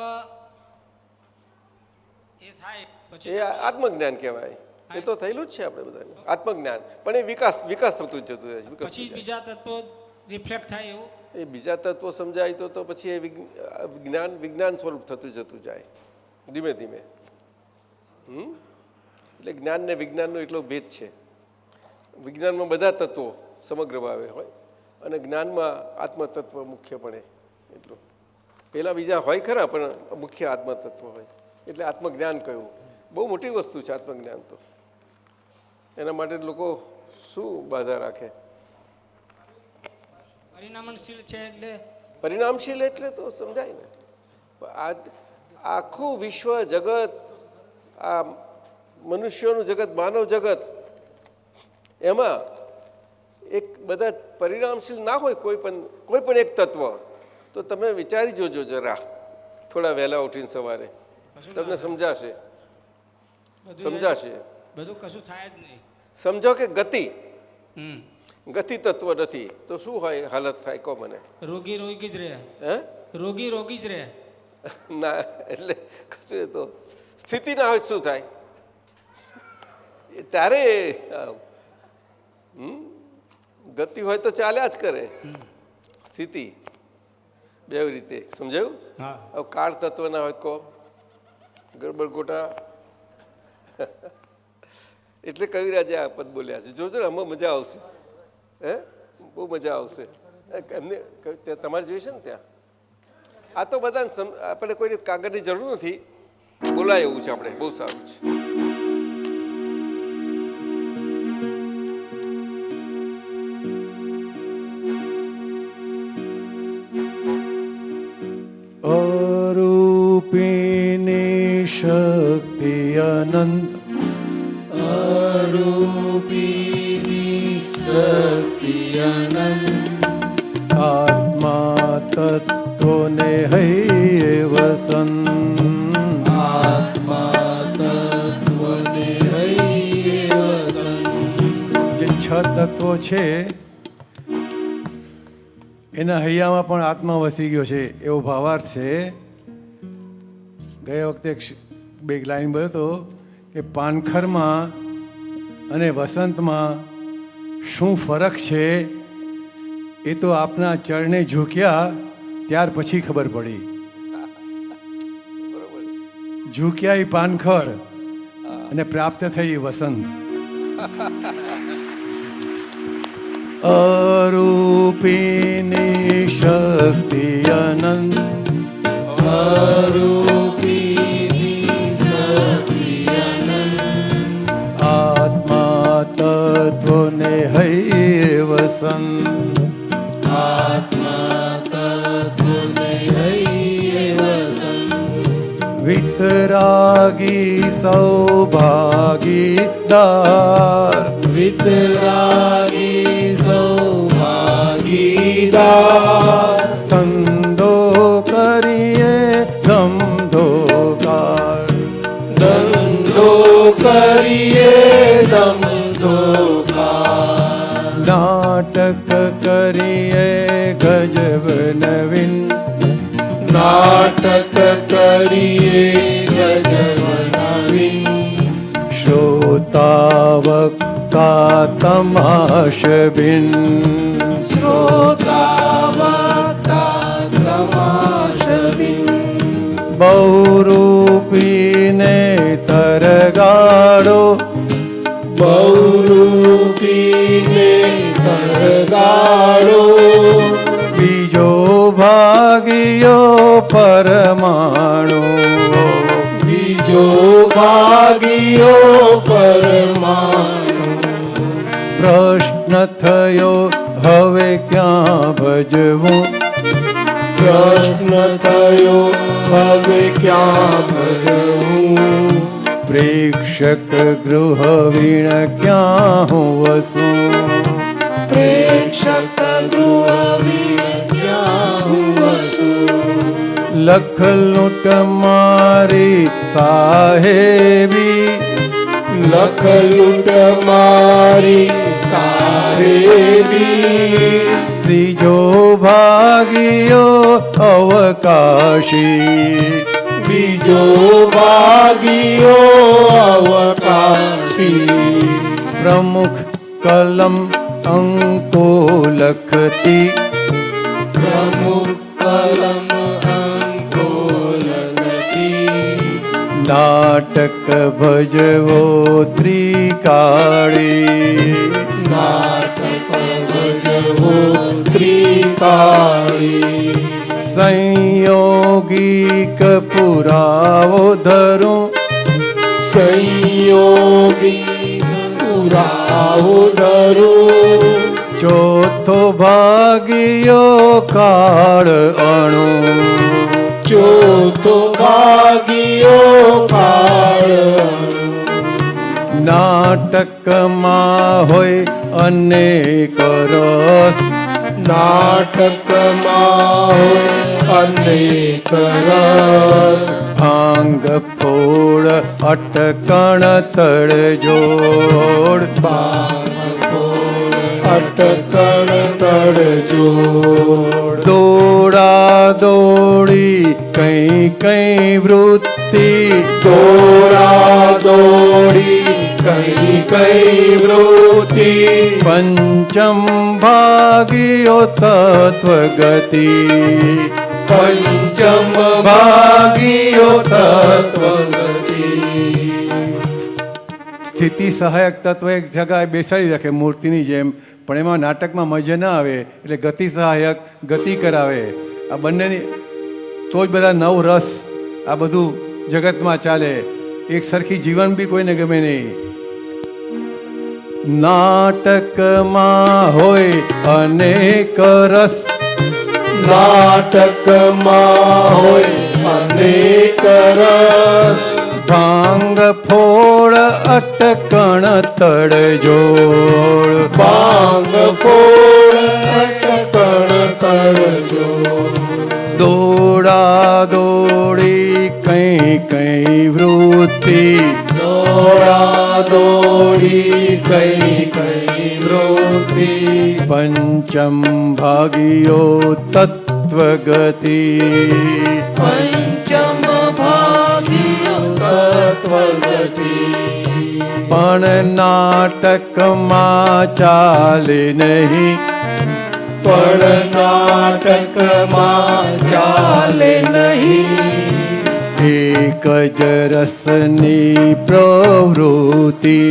એ થાય પછી એ આત્મજ્ઞાન કહેવાય. એ તો થયેલું જ છે આપણે બધાને આત્મજ્ઞાન. પણ એ વિકાસ થતું જ જતું જાય છે. પછી બીજા તત્વો રિફ્લેક્ટ થાય એવું. એ બીજા તત્વો સમજાય તો પછી એ વિજ્ઞાન સ્વરૂપ થતું જતું જાય ધીમે ધીમે. એટલે જ્ઞાન ને વિજ્ઞાનનો એટલો ભેદ છે. વિજ્ઞાનમાં બધા તત્વો સમગ્ર ભાવે હોય, અને જ્ઞાનમાં આત્મતત્વ મુખ્યપણે એટલું. પહેલાં બીજા હોય ખરા, પણ મુખ્ય આત્મતત્વ હોય. એટલે આત્મજ્ઞાન કહ્યું. બહુ મોટી વસ્તુ છે આત્મજ્ઞાન તો. એના માટે લોકો શું બાધા રાખે? પરિણામશીલ છે એટલે પરિણામશીલ એટલે તો સમજાય ને. આખું વિશ્વ જગત, આ મનુષ્યોનું જગત, માનવ જગત, એમાં એક બધા પરિણામશીલ ના હોય કોઈ પણ એક તત્વ, તો તમે વિચારી જોજો જરા, થોડા વહેલા ઉઠીને સવારે, તમને સમજાશે. બધું કશું થાય જ નહીં. સમજો કે ગતિ તત્વ નથી તો શું હોય હાલત થાય? કહો મને. રોગી જ રહે. હે? રોગી જ રહે. ના, એટલે કશું તો સ્થિતિ ના હોય શું થાય? ત્યારે ગતિ હોય તો ચાલ્યા જ કરે, સ્થિતિ બે રીતે. સમજાયું? હવે કાળ તત્વ ના હોય કહો ગડબડ ગોટા. એટલે કવિરાજે આ પદ બોલ્યા છે. જોજો ને, આમાં મજા આવશે. હે, બહુ મજા આવશે. એમને તમારે જોઈ છે ને ત્યાં. આ તો બધાને આપણે કોઈને કાગળની જરૂર નથી, બોલાય એવું છે આપણે. બહુ સારું છે. અરૂપિણી શક્તિ અનંત, અરૂપિણી શક્તિ અનંત, આત્મા તત્વને હૈયે વસંત, આત્મા તત્વને હૈયે વસંત. જે 6 તત્વો છે એના હૈયામાં પણ આત્મા વસી ગયો છે એવો ભાવાર્થ છે. ગયા વખતે બે લાઈન બોલ્યો હતો કે પાનખરમાં અને વસંતમાં શું ફરક છે એ તો આપના ચરણે ઝૂક્યા ત્યાર પછી ખબર પડી. ઝૂક્યા એ પાનખર અને પ્રાપ્ત થઈ વસંત. અરૂપિણી શક્તિ અનંત, અરૂપિણી શક્તિ અનંત, આત્મા તત્વને હૈયે વસંત, આત્મા તત્વને હૈયે વસંત. વિતરાગી સૌભાગીદાર, વિતરાગી સૌભાગીદાર, ધંધો કરીએ ધમધોકાર, ધંધો કરીએ ધમધોકાર, નાટક કરીએ ગજબ નવીન, નાટક કરીએ ગજબ નવીન, શ્રોતા વક્તા તમાશબિન, શ્રોતા વક્તા તમાશબિન. બહુરૂપીને તરગાડો, બહુરૂપીને તરગાડો, બીજો ભાગ્યો પરમાણુ, બીજો ભાગ્યો પરમાણુ. પ્રશ્ન થયો હવે ક્યાં ભજવું, પ્રશ્ન થયો હવે ક્યાં ભજવું, પ્રેક્ષક ગૃહ વીણ ક્યાં હું વસું, પ્રેક્ષક ગૃહ વીણ ક્યાં હું વસું. લખ લૂંટ મારી સાહેબી, લખ લૂંટ મારી સાહેબી, ત્રીજો ભાગ્યો અવકાશી, બીજો ભાગ્યો અવકાશી. પ્રમુખ કલમ અંકો લખતી, પ્રમુખ કલમ અંકો લખતી, નાટક ભજવો ત્રિકાળી, નાટક ભજવો ત્રિકાળી. સંયોગિક પુરાવો ધરું, સંયોગી પુરાવો ધરું, ચોથો ભાગ્યો કાળ અણુ, ચોથો ભાગ્યો કાળ. નાટકમાં હોય અનેક રસ, નાટકમાં હોય અનેક રસ. ભાંગ ફોડ અટકણ તળજોડ. અટકણ તડજોડ. દોડા દોડી કઈ કઈ વૃત્તિ. દોડા દોડી કઈ કઈ વૃત્તિ. પંચમ ભાગીઓ તત્વગતિ. પંચમ ભાગીયો તત્વગતિ. સ્થિતિ સહાયક તત્વ એક જગ્યાએ બેસાડી રાખે મૂર્તિની જેમ, પણ એમાં નાટકમાં મજા ના આવે એટલે ગતિ સહાયક ગતિ કરાવે. આ બંનેની તો જ બધા નવ રસ આ બધું જગતમાં ચાલે. એક સરખી જીવન બી કોઈને ગમે નહીં. નાટકમાં હોય અનેક રસ. નાટકમાં હોય અનેક રસ. ભાંગ ફોડ અટકણ તળજોડ. ભાંગ ફોડ અટકણ તડજોડ. દોડા દોડી કઈ કઈ વૃત્તિ. દોડા દોડી કઈ કઈ વૃત્તિ. પંચમ ભાગીઓ તત્વગતિ. પંચમ ભાગીયો તત્વગતિ. પણ નાટકમાં ચાલે નહીં. પણ નાટકમાં ચાલે નહીં. એક જ રસની પ્રવૃત્તિ.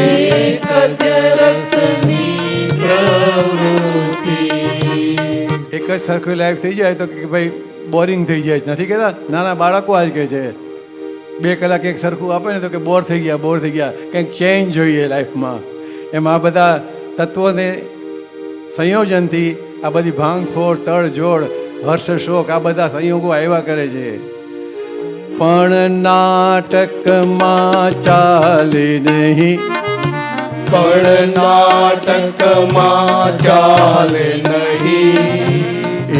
એક જ રસની પ્રવૃત્તિ. એક જ સરખી લાઈફ થઈ જાય તો કે ભાઈ બોરિંગ થઈ જાય, નથી કહેતા? નાના બાળકો આજ કહે છે 2 કલાક એક સરખું આપે ને તો કે બોર થઈ ગયા. કંઈક ચેન્જ જોઈએ લાઈફમાં. એમ આ બધા તત્વોને સંયોજનથી આ બધી ભાંગફોડ તડજોડ હર્ષ શોક આ બધા સંયોગો આવ્યા કરે છે. પણ નાટકમાં ચાલે નહીં. પણ નાટકમાં ચાલે નહીં.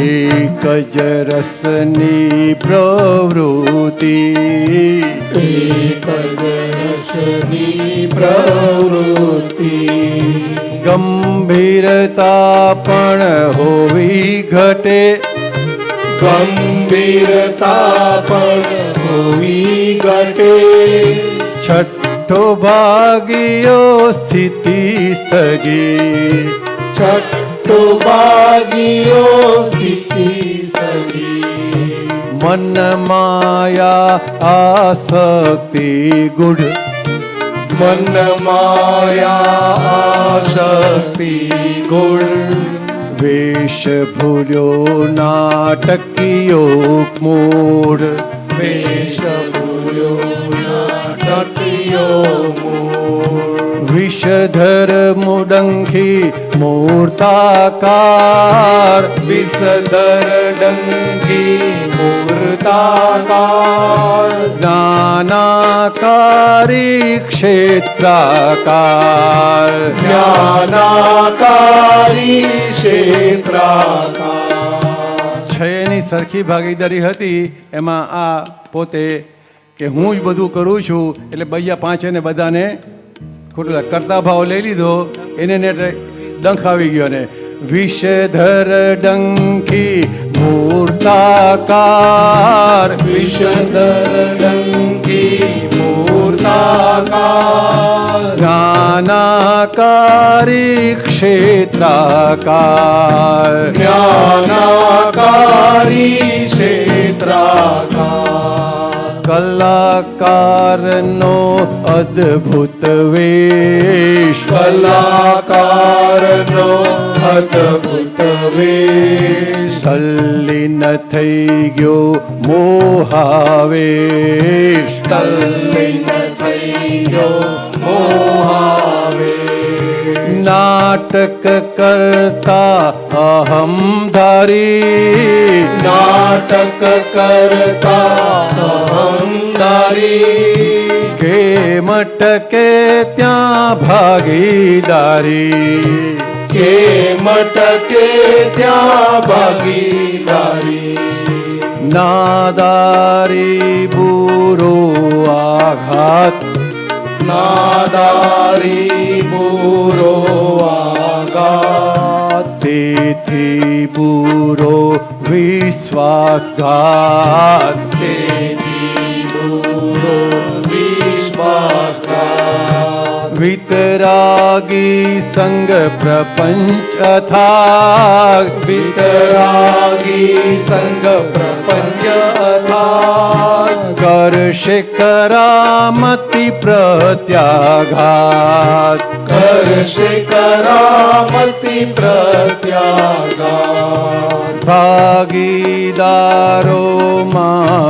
એક જ રસની પ્રવૃત્તિ. એક જ રસની પ્રવૃત્તિ. ગંભીરતા પણ હોવી ઘટે. ગંભીરતા પણ હોવી ઘટે. છઠ્ઠો ભાગીયો સ્થિતિ સ્થગી. છઠ્ઠો ભાગીયો સ્થિતિ સગી. મન માયા આસક્તિ ગુઢ. મન માયા આશક્તિ ગુણ. વેશ ભૂલ્યો નાટકીયો મૂઢ. વેશ ભૂલ્યો નાટકીયો મૂળ. વિષધર મુડંખી મૂર્તાકાર. વિષધર ડંકી મૂર્તાકાર. જ્ઞાનાકારી ક્ષેત્રાકાર. જ્ઞાનાકારી ક્ષેત્રાકાર. છની સરખી ભાગીદારી હતી એમાં આ પોતે કે હું જ બધું કરું છું એટલે બીજા પાંચેને બધાને ખોટું કરતા ભાવ લઈ લીધો, એને ને ડંખ આવી ગયો ને. વિષધર ડંખી મૂર્તાકાર. વિષધર ડંકી મૂર્તાકાર. જ્ઞાનાકારી ક્ષેત્રાકાર. જ્ઞાનાકારી ક્ષેત્રાકાર. કલાકારનો અદ્ભુત વેશ. કલાકારનો અદ્ભુત વેશ. તલ્લીન થઈ ગયો મોહાવેશ. તલ્લીન થઈ ગયો મોહાવેશ. નાટક કરતા અહમધારી. નાટક કરતા અહમદારી. કે મટકે ત્યાં ભાગીદારી. કે મટકે ત્યાં ભાગીદારી નાદારી બુરો આઘાત નાદારી બુરો આઘાત તેથી બુરો વિશ્વાસઘાત તેથી બુરો વિશ્વાસઘાત વિતરાગી સંગ પ્રપંચ અથાગ વિતરાગી સંગ પ્રપંચ અથાગ કરશે કરામતી પ્રત્યાઘાત કરશે કરામતી પ્રત્યાઘાત ભાગીદારોમાં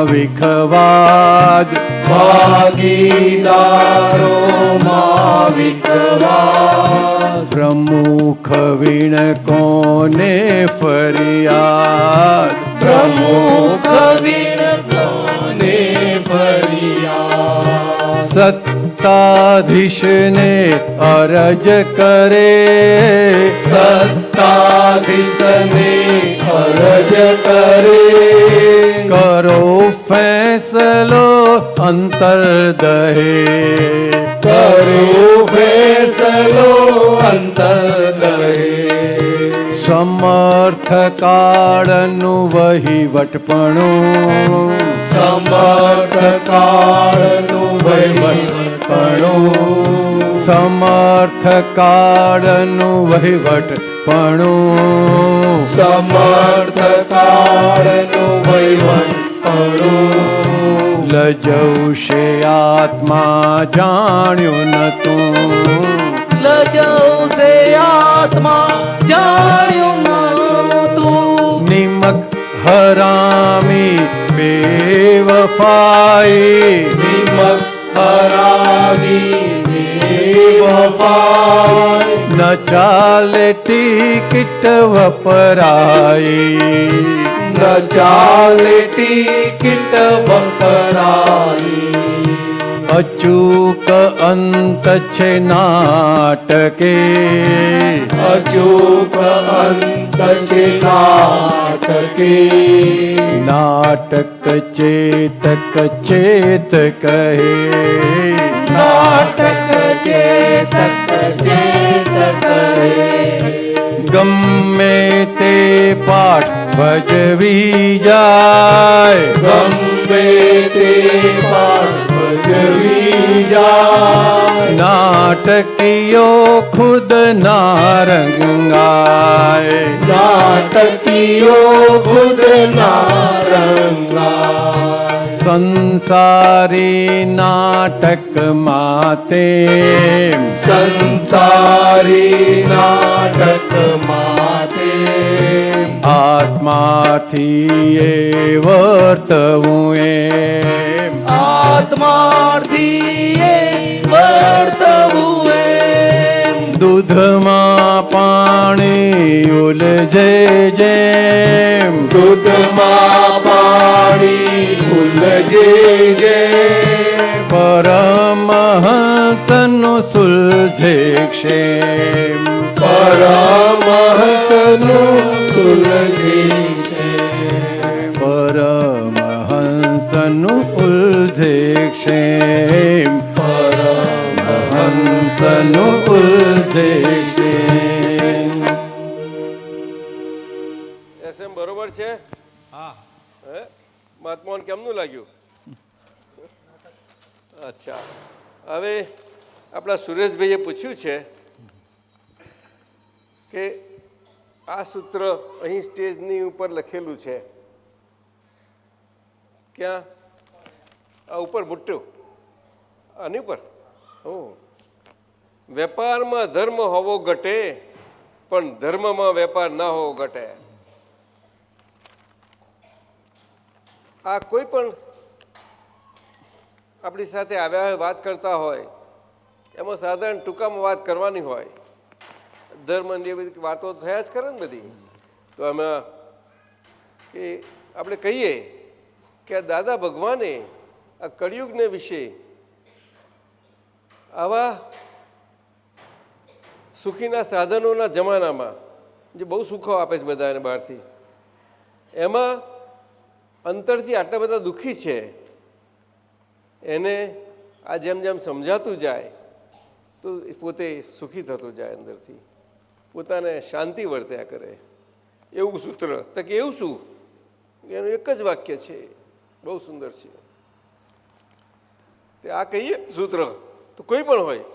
વિખવાદ ભાગીદારોમાં વિખવાદ પ્રમુખ વીણ કોને ફરિયાદ પ્રમુખ વીણ કોને ફરિયાદ સત્તાધીશને અરજ કરે સત્તાધીશને અરજ કરે કરો ફેસલો અંતરદહે કરો ફેસલો અંતરદહે સમર્થ કાળનું વહીવટપણું સમર્થ કાળનું વહીવટપણું સમર્થ કાળનું વહીવટપણું સમર્થ કાળનું વહીવટપણું લજવશે આત્મા જાણ્યું નતું લજવશે આત્મા જાણ્યું નતું નિમક હરામી બેવફાઈ નિમક હરાવી બેવફાઈ ન ચાલે ટિકિટ વપરાઈ ન ચાલે ટિકિટ વપરાઈ અચૂક અંત છે નાટકે અચૂક અંત છે નાટકે નાટક ચેતક ચેત કહે નાટક ચેતક ચેત કહે ગમે તે પાઠ ભજવી જાય ગમે તે પાઠ ભજવી જાય નાટકીયો ખુદ નારંગાય નાટકીઓ ખુદ નારંગાય સંસારી નાટક માતે સંસારી નાટક માતે આત્માથી એ વર્તવું એમ આત્માર્થી વર્તવું એમ દૂધમાં પાણી ઉલજે જેમ દૂધમાં પાણી ઉલજે જે પરમહંસનું સુલઝે ક્ષેમ પરમહંસનું સુલજે છે પરમહંસનું ઉલઝે ક્ષેમ પરમહંસનું ઉલઝે ક્ષેમ એમ બરોબર છે હા હે મહાત્માઓને કેમનું લાગ્યું અચ્છા હવે આપણા સુરેશભાઈએ પૂછ્યું છે કે આ સૂત્ર અહીં સ્ટેજની ઉપર લખેલું છે ક્યાં આ ઉપર બુટ્ટું આની ઉપર ઓ વેપારમાં ધર્મ હોવો ઘટે પણ ધર્મમાં વેપાર ના હોવો ઘટે આ કોઈ પણ આપણી સાથે આવ્યા હોય વાત કરતા હોય એમાં સાધારણ ટૂંકામાં વાત કરવાની હોય ધર્મની એ બધી વાતો થયા જ કરે ને બધી તો આમાં કે આપણે કહીએ કે આ દાદા ભગવાને આ કળિયુગને વિશે આવા સુખીના સાધનોના જમાનામાં જે બહુ સુખો આપે છે બધાને બહારથી, એમાં અંતરથી આટલા બધા દુઃખી છે, એને આ જેમ જેમ સમજાતું જાય તો પોતે સુખી થતો જાય, અંદરથી પોતાને શાંતિ વર્ત્યા કરે. એવું સૂત્ર તો કે એવું શું, એનું એક જ વાક્ય છે, બહુ સુંદર છે. તે આ કહીએ સૂત્ર તો કોઈ પણ હોય,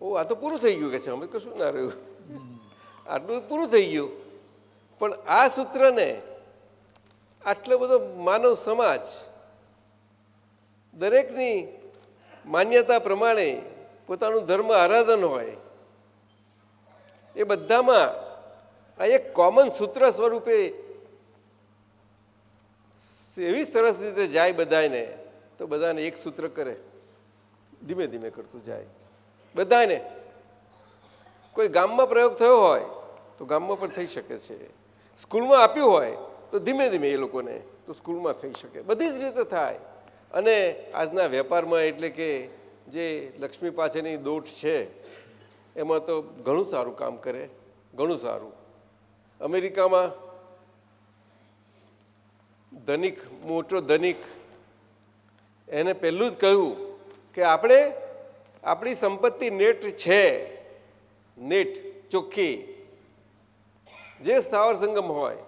આ તો પૂરું થઈ ગયું કે છે, અમે કશું ના રહ્યું, આટલું પૂરું થઈ ગયું. પણ આ સૂત્રને આટલો બધો માનવ સમાજ દરેકની માન્યતા પ્રમાણે પોતાનું ધર્મ આરાધન હોય, એ બધામાં આ એક કોમન સૂત્ર સ્વરૂપે એવી સરસ રીતે જાય બધાને, તો બધાને એક સૂત્ર કરે, ધીમે ધીમે કરતું જાય બધાને. કોઈ ગામમાં પ્રયોગ થયો હોય તો ગામમાં પણ થઈ શકે છે, સ્કૂલમાં આપ્યું હોય તો ધીમે ધીમે એ લોકોને તો સ્કૂલમાં થઈ શકે, બધી જ રીતે થાય. અને આજના વેપારમાં એટલે કે જે લક્ષ્મી પાસેની દોટ છે એમાં તો ઘણું સારું કામ કરે, ઘણું સારું. અમેરિકામાં ધનિક, મોટો ધનિક, એને પહેલું જ કહ્યું કે આપણે આપણી સંપત્તિ નેટ છે, નેટ ચોખ્ખી, જે સ્થાવર સંગમ હોય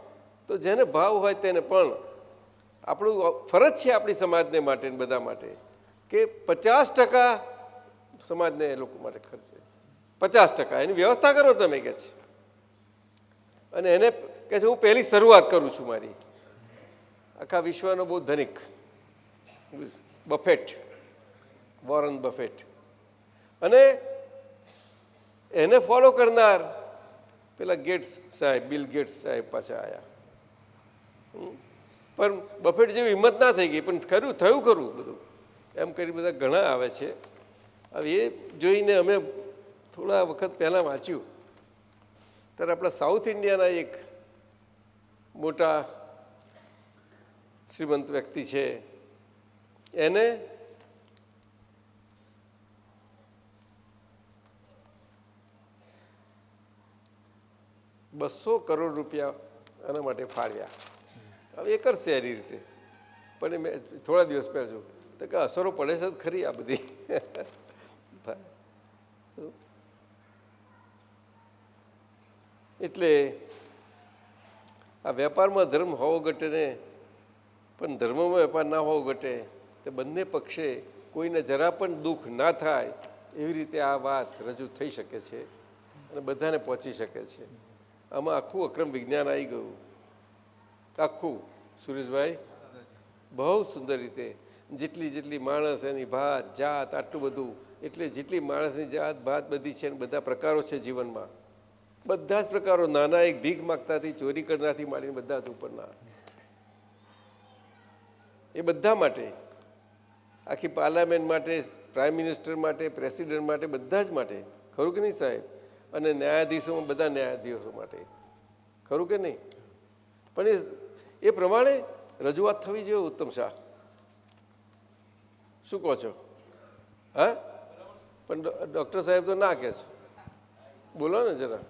તો જેને ભાવ હોય તેને પણ આપણું ફરજ છે આપણી સમાજને માટે, બધા માટે, કે 50% સમાજને એ લોકો માટે ખર્ચે, 50% એની વ્યવસ્થા કરો તમે કે છે. અને એને કહે છે હું પહેલી શરૂઆત કરું છું મારી. આખા વિશ્વનો બહુ ધનિક બફેટ, વોરન બફેટ, અને એને ફોલો કરનાર પેલા ગેટ્સ સાહેબ, બિલ ગેટ્સ સાહેબ પાછા આવ્યા. પણ બફેટ જેવી હિંમત ના થઈ ગઈ, પણ ખરું થયું ખરું બધું, એમ કરી બધા ઘણા આવે છે. હવે એ જોઈને અમે થોડા વખત પહેલાં વાંચ્યું, ત્યારે આપણા સાઉથ ઇન્ડિયાના એક મોટા શ્રીમંત વ્યક્તિ છે, એને $200 કરોડ આના માટે ફાળવ્યા. હવે એ કરશે એની રીતે, પણ મેં થોડા દિવસ પહેલાં જોયું તો કે અસરો પડે છે ખરી આ બધી. એટલે આ વેપારમાં ધર્મ હોવો ઘટે ને, પણ ધર્મમાં વેપાર ના હોવો ઘટે, તો બંને પક્ષે કોઈને જરા પણ દુઃખ ના થાય એવી રીતે આ વાત રજૂ થઈ શકે છે અને બધાને પહોંચી શકે છે. આમાં આખું અક્રમ વિજ્ઞાન આવી ગયું, આખું. સુરેશભાઈ બહુ સુંદર રીતે, જેટલી માણસ એની ભાત જાત આટલું બધું, એટલે જેટલી માણસની જાત ભાત બધી છે, બધા પ્રકારો છે જીવનમાં, બધા જ પ્રકારો, નાના એક ભીખ માગતાથી ચોરી કરનારથી માંડીને બધા જ ઉપરના, એ બધા માટે, આખી પાર્લામેન્ટ માટે, પ્રાઇમ મિનિસ્ટર માટે, પ્રેસિડેન્ટ માટે, બધા જ માટે, ખરું કે નહીં સાહેબ? અને ન્યાયાધીશોમાં બધા ન્યાયાધીશો માટે, ખરું કે નહીં? પણ એ પ્રમાણે રજૂઆત થવી જોઈએ. ઉત્તમ શાહ, શું કહો છો? હા, પણ ડૉક્ટર સાહેબ તો ના કહે છે, બોલો ને જરા,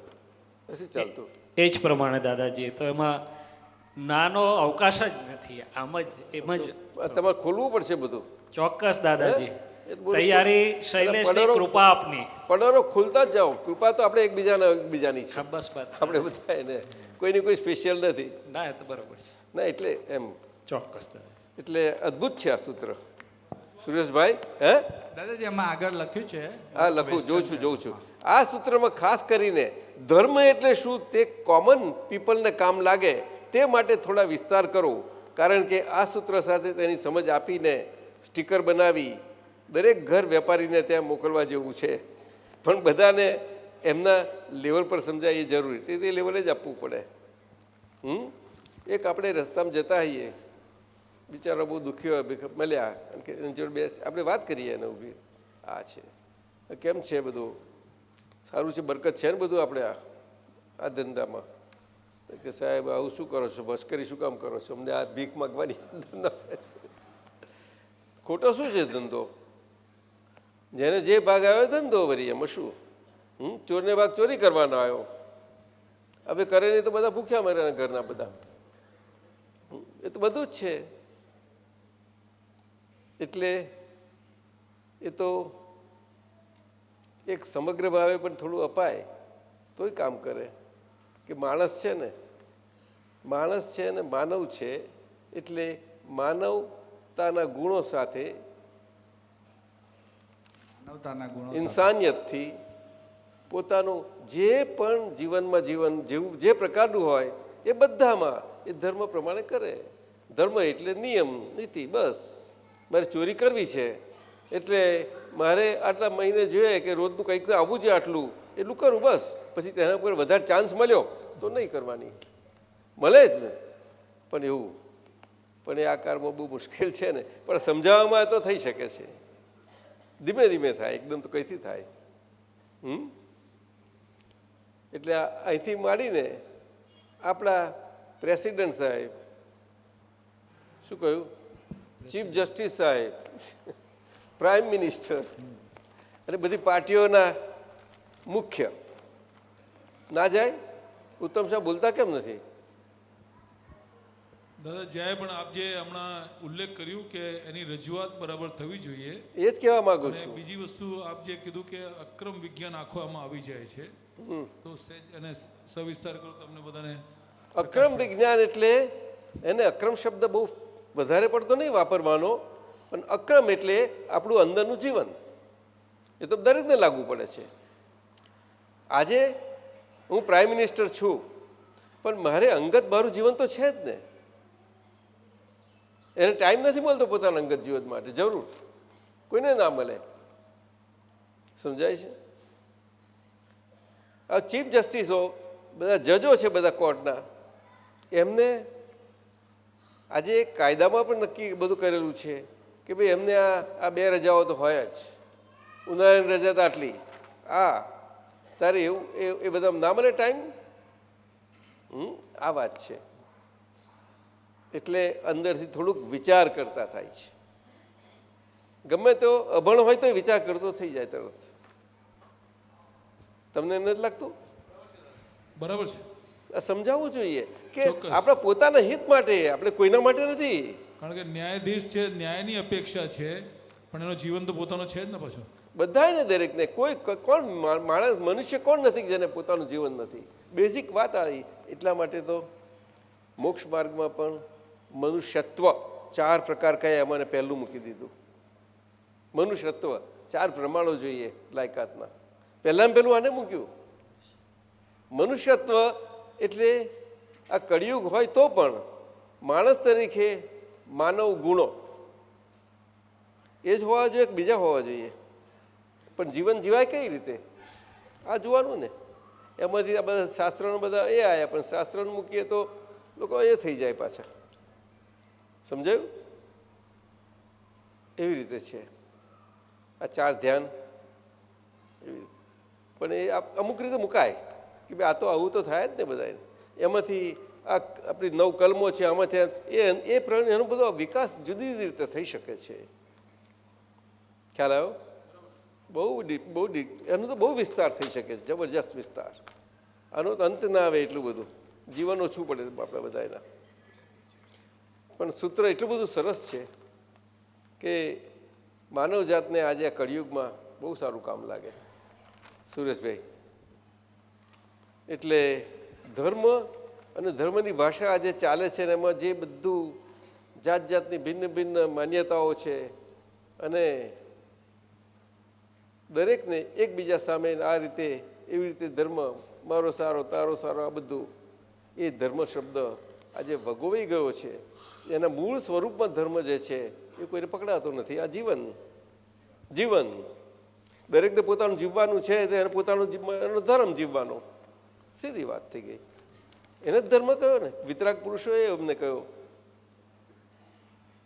નથી ચાલતું. એ જ પ્રમાણે દાદાજી, તો એમાં નાનો અવકાશ જ નથી, આમ જ એમ જ તમારે ખોલવું પડશે બધું. ચોક્કસ દાદાજી, તૈયારી શૈલેષની કૃપા આપની. પડરો ખુલતા જ જાઓ, કૃપા તો આપણે એકબીજાની છે, બસ આપણે બધા એને કોઈની કોઈ સ્પેશિયલ નથી. ના, એ તો બરોબર છે. ના એટલે એમ ચોક્કસ એટલે અદ્ભુત છે આ સૂત્ર. સુરેશભાઈ, હે દાદાજી એમાં આગળ લખ્યું છે, હા લખું, જોઉં છું. આ સૂત્રમાં ખાસ કરીને ધર્મ એટલે શું તે કોમન પીપલને કામ લાગે તે માટે થોડા વિસ્તાર કરો, કારણ કે આ સૂત્ર સાથે તેની સમજ આપીને સ્ટીકર બનાવી દરેક ઘર વેપારીને ત્યાં મોકલવા જેવું છે. પણ બધાને એમના લેવલ પર સમજાય એ જરૂરી, તે લેવલે જ આપવું પડે. એક આપણે રસ્તામાં જતા હોઈએ, બિચારો બહુ દુઃખી હોય, મળ્યા કે એની જોડે બેસ, આપણે વાત કરીએ એને ઊભી, આ છે કેમ છે, બધું સારું છે, બરકત છે ને બધું આપણે આ ધંધામાં? કે સાહેબ આવું શું કરો છો, મશ્કરી શું કામ કરો છો, અમને આ ભીખ માગવાની ખોટો શું છે ધંધો? જેને જે ભાગ આવ્યો ધંધો વરી, એમાં શું? ચોરને ભાગ ચોરી કરવાનો આવ્યો, હવે કરે નહીં તો બધા ભૂખ્યા મરે ઘરના બધા. એ તો બધું જ છે. એટલે એ તો એક સમગ્ર ભાવે પણ થોડું અપાય તોય કામ કરે. કે માણસ છે ને માનવ છે, એટલે માનવતાના ગુણો સાથે ઇન્સાનિયતથી પોતાનું જે પણ જીવનમાં જેવું જે પ્રકારનું હોય એ બધામાં એ ધર્મ પ્રમાણે કરે. ધર્મ એટલે નિયમ નીતિ. બસ મારે ચોરી કરવી છે એટલે મારે આટલા મહિને જોઈએ કે રોજનું કંઈક આવવું છે, આટલું એટલું કરું બસ. પછી તેના ઉપર વધારે ચાન્સ મળ્યો તો નહીં કરવાની, મળે જ ને. પણ એવું પણ એ આકારમાં બહુ મુશ્કેલ છે ને. પણ સમજાવવામાં તો થઈ શકે છે, ધીમે ધીમે થાય, એકદમ તો કઈથી થાય. એટલે અહીંથી માંડીને આપણા પ્રેસિડેન્ટ સાહેબ, શું કહ્યું, ચીફ જસ્ટિસ સાહેબ, પ્રાઇમ મિનિસ્ટર અને બધી પાર્ટીઓના મુખ્ય ના જાય. ઉત્તમ સાહેબ બોલતા કેમ નથી? દાદા જાય, પણ આપ જે હમણાં ઉલ્લેખ કર્યું કે એની રજૂઆત બરાબર થવી જોઈએ, એ જ કહેવા માંગુ છું. બીજી વસ્તુ આપ જે કીધું કે અક્રમ વિજ્ઞાન આખો આમાં આવી જાય છે, તો સહેજ એને સવિસ્તાર કરો તમને બધાને. અક્રમ વિજ્ઞાન એટલે એને અક્રમ શબ્દ બહુ વધારે પડતો નહીં વાપરવાનો, પણ અક્રમ એટલે આપણું અંદરનું જીવન. એ તો દરેકને લાગુ પડે છે. આજે હું પ્રાઇમ મિનિસ્ટર છું, પણ મારે અંગત મારું જીવન તો છે જ ને. એને ટાઈમ નથી મળતો પોતાના અંગત જીવન માટે, જરૂર કોઈને ના મળે. સમજાય છે? આ ચીફ જસ્ટિસો, બધા જજો છે બધા કોર્ટના, એમને આજે કાયદામાં પણ નક્કી બધું કરેલું છે કે ભાઈ એમને આ 2 રજાઓ તો હોય જ. ઉનાળાની રજા તો આટલી, તારે એવું એ બધા ના મળે ટાઈમ. આ વાત છે. એટલે અંદરથી થોડુંક વિચાર કરતા થાય છે. ગમે તો અભણ હોય તો વિચાર કરતો થઈ જાય તરત. તમને એમ નથી લાગતું? બરાબર છે. સમજાવવું જોઈએ કે આપણા પોતાના હિત માટે, આપણે કોઈના માટે નથી. કારણ કે ન્યાયાધીશ છે, ન્યાયની અપેક્ષા છે, પણ એનો જીવન તો પોતાનો છે જ ને પાછો. બધાને, દરેકને. કોઈ કોણ માણસ, મનુષ્ય કોણ નથી જેને પોતાનું જીવન નથી? બેઝિક વાત આવી. એટલા માટે તો મોક્ષ માર્ગમાં પણ મનુષ્યત્વ 4 પ્રકાર કયા એમાં પહેલું મૂકી દીધું. મનુષ્યત્વ 4 પ્રમાણો જોઈએ લાયકાતના. પહેલાં પહેલું આને મૂક્યું. મનુષ્યત્વ એટલે આ કળિયુગ હોય તો પણ માણસ તરીકે માનવ ગુણો એ જ હોવા જોઈએ કે બીજા હોવા જોઈએ? પણ જીવન જીવાય કઈ રીતે આ જોવાનું ને. એમાંથી આ બધા શાસ્ત્રનો બધા એ આવ્યા, પણ શાસ્ત્રનું મૂકીએ તો લોકો એ થઈ જાય પાછા. સમજાયું? એવી રીતે છે આ 4 ધ્યાન. એવી રીતે પણ એ અમુક રીતે મુકાય કે ભાઈ આ તો આવું તો થાય જ ને બધા. એમાંથી આ આપણી 9 કલમો છે, આમાંથી એનો બધો વિકાસ જુદી જુદી રીતે થઈ શકે છે. ખ્યાલ આવ્યો? બહુ એનો તો બહુ વિસ્તાર થઈ શકે છે, જબરજસ્ત વિસ્તાર. આનો તો અંત ના આવે એટલું બધું. જીવન ઓછું પડે આપણે બધા એના. પણ સૂત્ર એટલું બધું સરસ છે કે માનવ જાતને આજે આ કળિયુગમાં બહુ સારું કામ લાગે. સુરેશભાઈ, એટલે ધર્મ અને ધર્મની ભાષા આજે ચાલે છે ને એમાં જે બધું જાત જાતની ભિન્ન ભિન્ન માન્યતાઓ છે, અને દરેકને એકબીજા સામે આ રીતે એવી રીતે ધર્મ, મારો સારો તારો સારો, આ બધું એ ધર્મ શબ્દ આજે ભગોવાઈ ગયો છે. એના મૂળ સ્વરૂપમાં ધર્મ જે છે એ કોઈને પકડાતો નથી. આ જીવન દરેકને પોતાનું જીવવાનું છે તો એને પોતાનું એનો ધર્મ જીવવાનો. સીધી વાત થઈ ગઈ. એને જ ધર્મ કહ્યો ને. વિતરાગ પુરુષોએ અમને કહ્યો.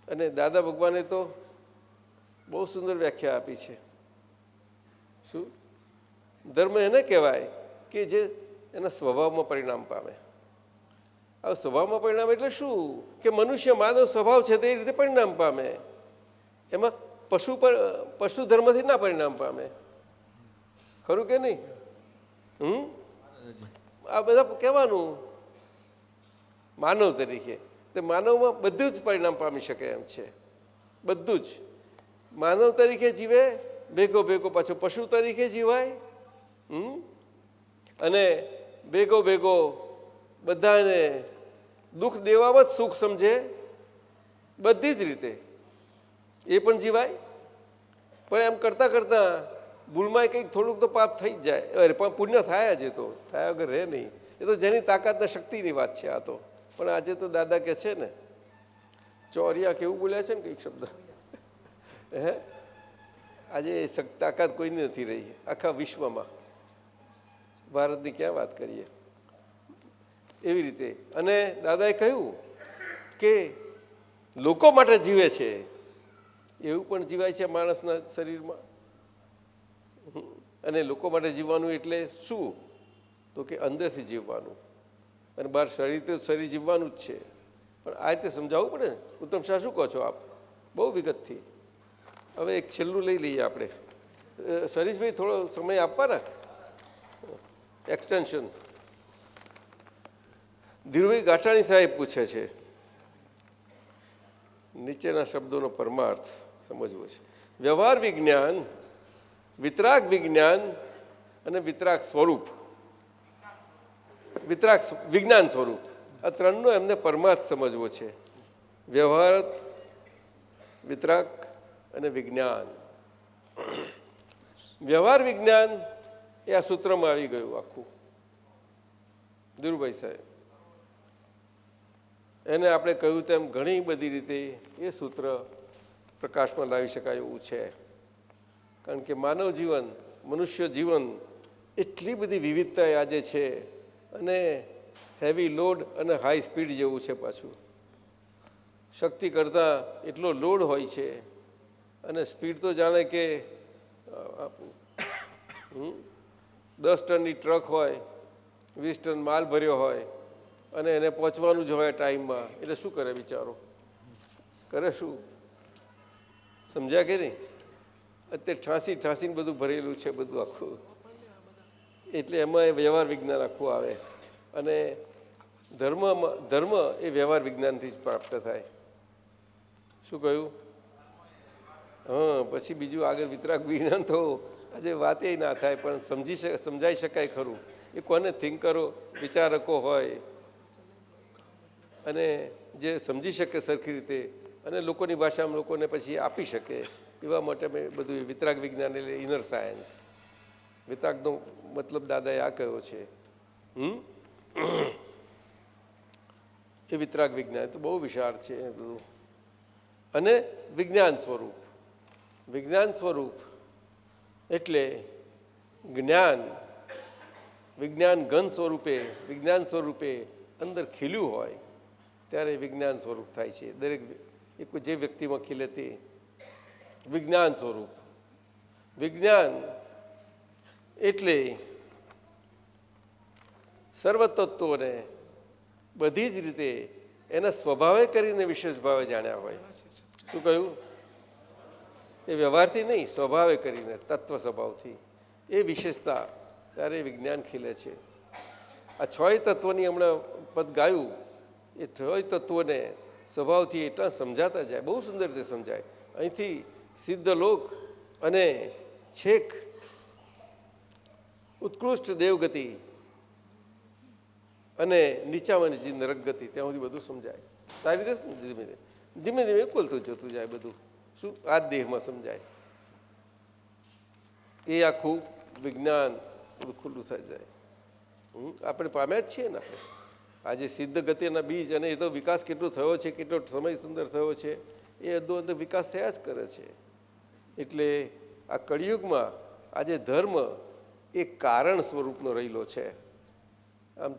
અને દાદા ભગવાને તો બહુ સુંદર વ્યાખ્યા આપી છે. શું ધર્મ એને કહેવાય કે જે એના સ્વભાવમાં પરિણામ પામે. હવે સ્વભાવમાં પરિણામ એટલે શું? કે મનુષ્ય માનવ સ્વભાવ છે તે રીતે પરિણામ પામે. એમાં પશુ ધર્મથી ના પરિણામ પામે. ખરું કે નહીં? આ બધા કહેવાનું માનવ તરીકે. તે માનવમાં બધું જ પરિણામ પામી શકે એમ છે, બધું જ. માનવ તરીકે જીવે, ભેગો ભેગો પાછો પશુ તરીકે જીવાય, અને ભેગો ભેગો બધાને દુઃખ દેવામાં જ સુખ સમજે, બધી જ રીતે એ પણ જીવાય. પણ એમ કરતાં કરતાં ભૂલમાં કંઈક થોડુંક તો પાપ થઈ જ જાય, અરે પણ પુણ્ય થાય જ, એ તો થયા વગર રહે નહીં. એ તો જેની તાકાતને શક્તિની વાત છે આ તો. પણ આજે તો દાદા કહે છે ને, ચોરિયા કેવું બોલ્યા છે ને કંઈક શબ્દ, હે આજે તાકાત કોઈની નથી રહી આખા વિશ્વમાં, ભારતની ક્યાં વાત કરીએ એવી રીતે. અને દાદાએ કહ્યું કે લોકો માટે જીવે છે એવું પણ જીવાય છે માણસના શરીરમાં. અને લોકો માટે જીવવાનું એટલે શું? તો કે અંદરથી જીવવાનું, અને બહાર શરીર તો શરીર જીવવાનું જ છે, પણ આ રીતે સમજાવવું પડે ને. ઉત્તમ શાહ શું કહો છો આપ? બહુ વિગતથી. હવે એક છેલ્લું લઈ લઈએ આપણે. સરીશભાઈ થોડો સમય આપવાના, એક્સટેન્શન. ધીરુભાઈ ગાંઠાણી સાહેબ પૂછે છે, નીચેના શબ્દોનો પરમાર્થ સમજવો છે. વ્યવહાર વિજ્ઞાન, વિતરાગ વિજ્ઞાન અને વિતરાગ સ્વરૂપ, વિતરાગ વિજ્ઞાન સ્વરૂપ, આ ત્રણનો એમને પરમાર્થ સમજવો છે. વ્યવહાર, વિતરાગ અને વિજ્ઞાન. વ્યવહાર વિજ્ઞાન એ આ સૂત્રમાં આવી ગયું આખું. ધીરુભાઈ સાહેબ એને આપણે કહ્યું તેમ ઘણી બધી રીતે એ સૂત્ર પ્રકાશમાં લાવી શકાય એવું છે. કારણ કે માનવ જીવન, મનુષ્ય જીવન એટલી બધી વિવિધતા આજે છે, અને હેવી લોડ અને હાઈ સ્પીડ જેવું છે પાછું. શક્તિ કરતાં એટલો લોડ હોય છે, અને સ્પીડ તો જાણે કે 10 ટનની ટ્રક હોય, 20 ટન માલ ભર્યો હોય, અને એને પહોંચવાનું જ હોય ટાઈમમાં, એટલે શું કરે બિચારો? કરે શું? સમજ્યા કે નહીં? અત્યારે ઠાંસીને બધું ભરેલું છે બધું આખું. એટલે એમાં એ વ્યવહાર વિજ્ઞાન આખું આવે. અને ધર્મ એ વ્યવહાર વિજ્ઞાનથી જ પ્રાપ્ત થાય. શું કહ્યું? હા, પછી બીજું આગળ વિતરાગ વિજ્ઞાન તો આજે વાતે ના થાય, પણ સમજાઈ શકાય ખરું. એ કોને થિંકરો, વિચારકો હોય, અને જે સમજી શકે સરખી રીતે, અને લોકોની ભાષામાં લોકોને પછી આપી શકે, એવા માટે મેં બધું વિતરાગ વિજ્ઞાન એટલે ઇનર સાયન્સ. વિતરાગનો મતલબ દાદાએ આ કહ્યો છે. એ વિતરાગ વિજ્ઞાન તો બહુ વિશાળ છે બધું. અને વિજ્ઞાન સ્વરૂપ, વિજ્ઞાન સ્વરૂપ એટલે જ્ઞાન, વિજ્ઞાન ઘન સ્વરૂપે, વિજ્ઞાન સ્વરૂપે અંદર ખીલ્યું હોય ત્યારે વિજ્ઞાન સ્વરૂપ થાય છે. દરેક જે વ્યક્તિમાં ખીલે તે વિજ્ઞાન સ્વરૂપ. વિજ્ઞાન એટલે સર્વતત્વોને બધી જ રીતે એના સ્વભાવે કરીને વિશેષ ભાવે જાણ્યા હોય. શું કહ્યું? એ વ્યવહારથી નહીં, સ્વભાવે કરીને, તત્વ સ્વભાવથી એ વિશેષતા, ત્યારે વિજ્ઞાન ખીલે છે. આ 6 તત્વની હમણાં પદ ગાયું, એ 6 તત્વોને સ્વભાવથી એટલા સમજાતા જાય, બહુ સુંદર રીતે સમજાય. અહીંથી સિદ્ધ લોક અને છેક ઉત્કૃષ્ટ દેવગતિ અને નીચામાં નીચી નરક ગતિ, ત્યાં સુધી બધું સમજાય. સારી રીતે ધીમે ધીમે ધીમે ખોલતું જતું જાય બધું. શું? આ દેહમાં સમજાય. એ આખું વિજ્ઞાન બધું ખુલ્લું થઈ જાય. આપણે પામ્યા જ છીએ ને. આપણે આજે સિદ્ધ ગતિના બીજ, અને એ તો વિકાસ કેટલો થયો છે, કેટલો સમય સુંદર થયો છે, એ અંદર વિકાસ થયા જ કરે છે. એટલે આ કળિયુગમાં આજે ધર્મ એ કારણ સ્વરૂપનો રહેલો છે. આમ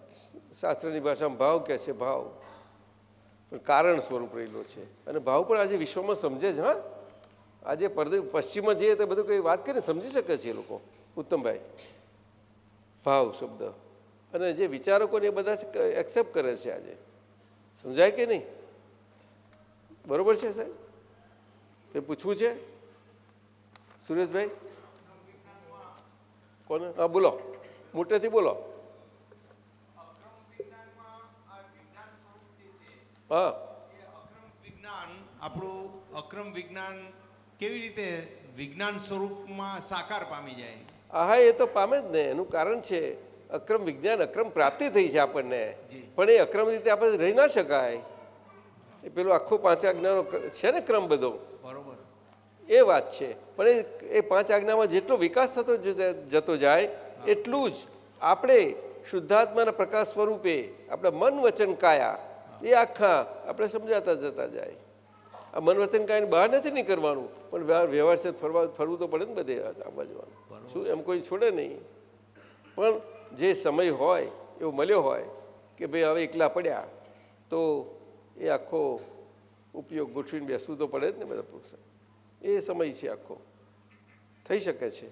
શાસ્ત્રની ભાષામાં ભાવ કહે છે, ભાવ પણ કારણ સ્વરૂપ રહેલો છે. અને ભાવ પણ આજે વિશ્વમાં સમજે જ. હા, આજે પશ્ચિમમાં જઈએ તો બધું કંઈ વાત કરીને સમજી શકે છે એ લોકો. ઉત્તમભાઈ, ભાવ શબ્દ, અને જે વિચારકોને એ બધા એક્સેપ્ટ કરે છે આજે. સમજાય કે નહીં? બરોબર છે સાહેબ? એ પૂછવું છે સુરેશભાઈ? કોને? હા, બોલો મોટેથી બોલો. હા, વિજ્ઞાન આપણું અક્રમ વિજ્ઞાન કેવી રીતે વિજ્ઞાન સ્વરૂપમાં સાકાર પામી જાય? હા, એ તો પામે જ ને. એનું કારણ છે અક્રમ વિજ્ઞાન, અક્રમ પ્રાપ્તિ થઈ છે આપણને, પણ એ અક્રમ રીતે આપણે રહી ના શકાય. એ પેલો આખો પાંચ આજ્ઞાનો છે ને ક્રમ બધો, બરોબર, એ વાત છે. પણ એ પાંચ આજ્ઞામાં જેટલો વિકાસ થતો જતો જાય એટલું જ આપણે શુદ્ધાત્માના પ્રકાશ સ્વરૂપે આપણા મન વચન કાયા એ આખા આપણે સમજાતા જતા જાય. આ મન વચન કાયાને બહાર નથી નીકળવાનું, પણ વ્યવહાર છે ફરવું તો પડે ને બધે આવવા જવાનું. શું એમ કોઈ છોડે નહીં. પણ જે સમય હોય એવો મળ્યો હોય કે ભાઈ હવે એકલા પડ્યા તો એ આખો ઉપયોગ ગોઠવીને બેસવું તો પડે જ ને બધા પુરુષો. એ સમય છે આખો થઈ શકે છે.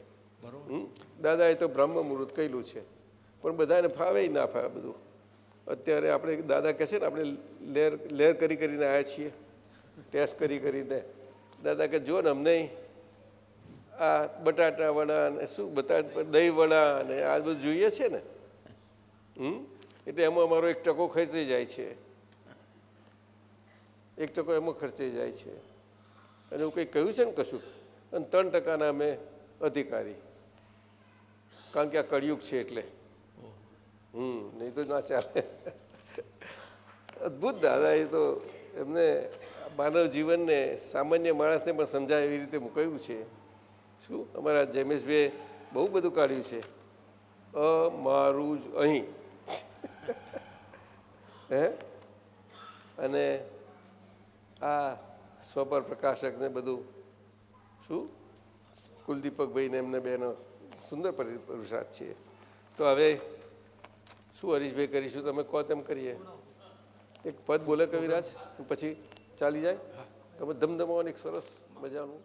દાદાએ તો બ્રહ્મ મુહૂર્ત કહેલું છે, પણ બધાને ફાવે ના ફાવે બધું. અત્યારે આપણે દાદા કહે છે ને આપણે લેર કરીને આવ્યા છીએ, ટેસ્ટ કરીને. દાદા કે જો ને અમને આ બટાટા વડા ને શું દહીં વડા ને આ બધું જોઈએ છે ને, એટલે એમાં અમારો 1% ખર્ચાઈ જાય છે. 1% એમાં ખર્ચાઈ જાય છે. અને એવું કંઈ કહ્યું છે ને કશું, અને 3%ના અમે અધિકારી, કારણ કે આ કળિયુગ છે એટલે. નહીં તો ના ચાલે. અદ્ભુત દાદા, એ તો એમને માનવ જીવનને સામાન્ય માણસને પણ સમજાય એવી રીતે કહ્યું છે. શું અમારા જૈમેશભાઈએ બહુ બધું કાઢ્યું છે. મારું જ અહીં હે, અને આ સ્વપર પ્રકાશકને બધું શું કુલદીપકભાઈને એમને બેનો સુંદર પુરુષાર્થ છે. તો હવે શું હરીશભાઈ કરીશું? તમે કહો તેમ કરીએ. એક પદ બોલે કવિરાજ, પછી ચાલી જાય. તમે ધમધમાવાનું એક સરસ મજાનું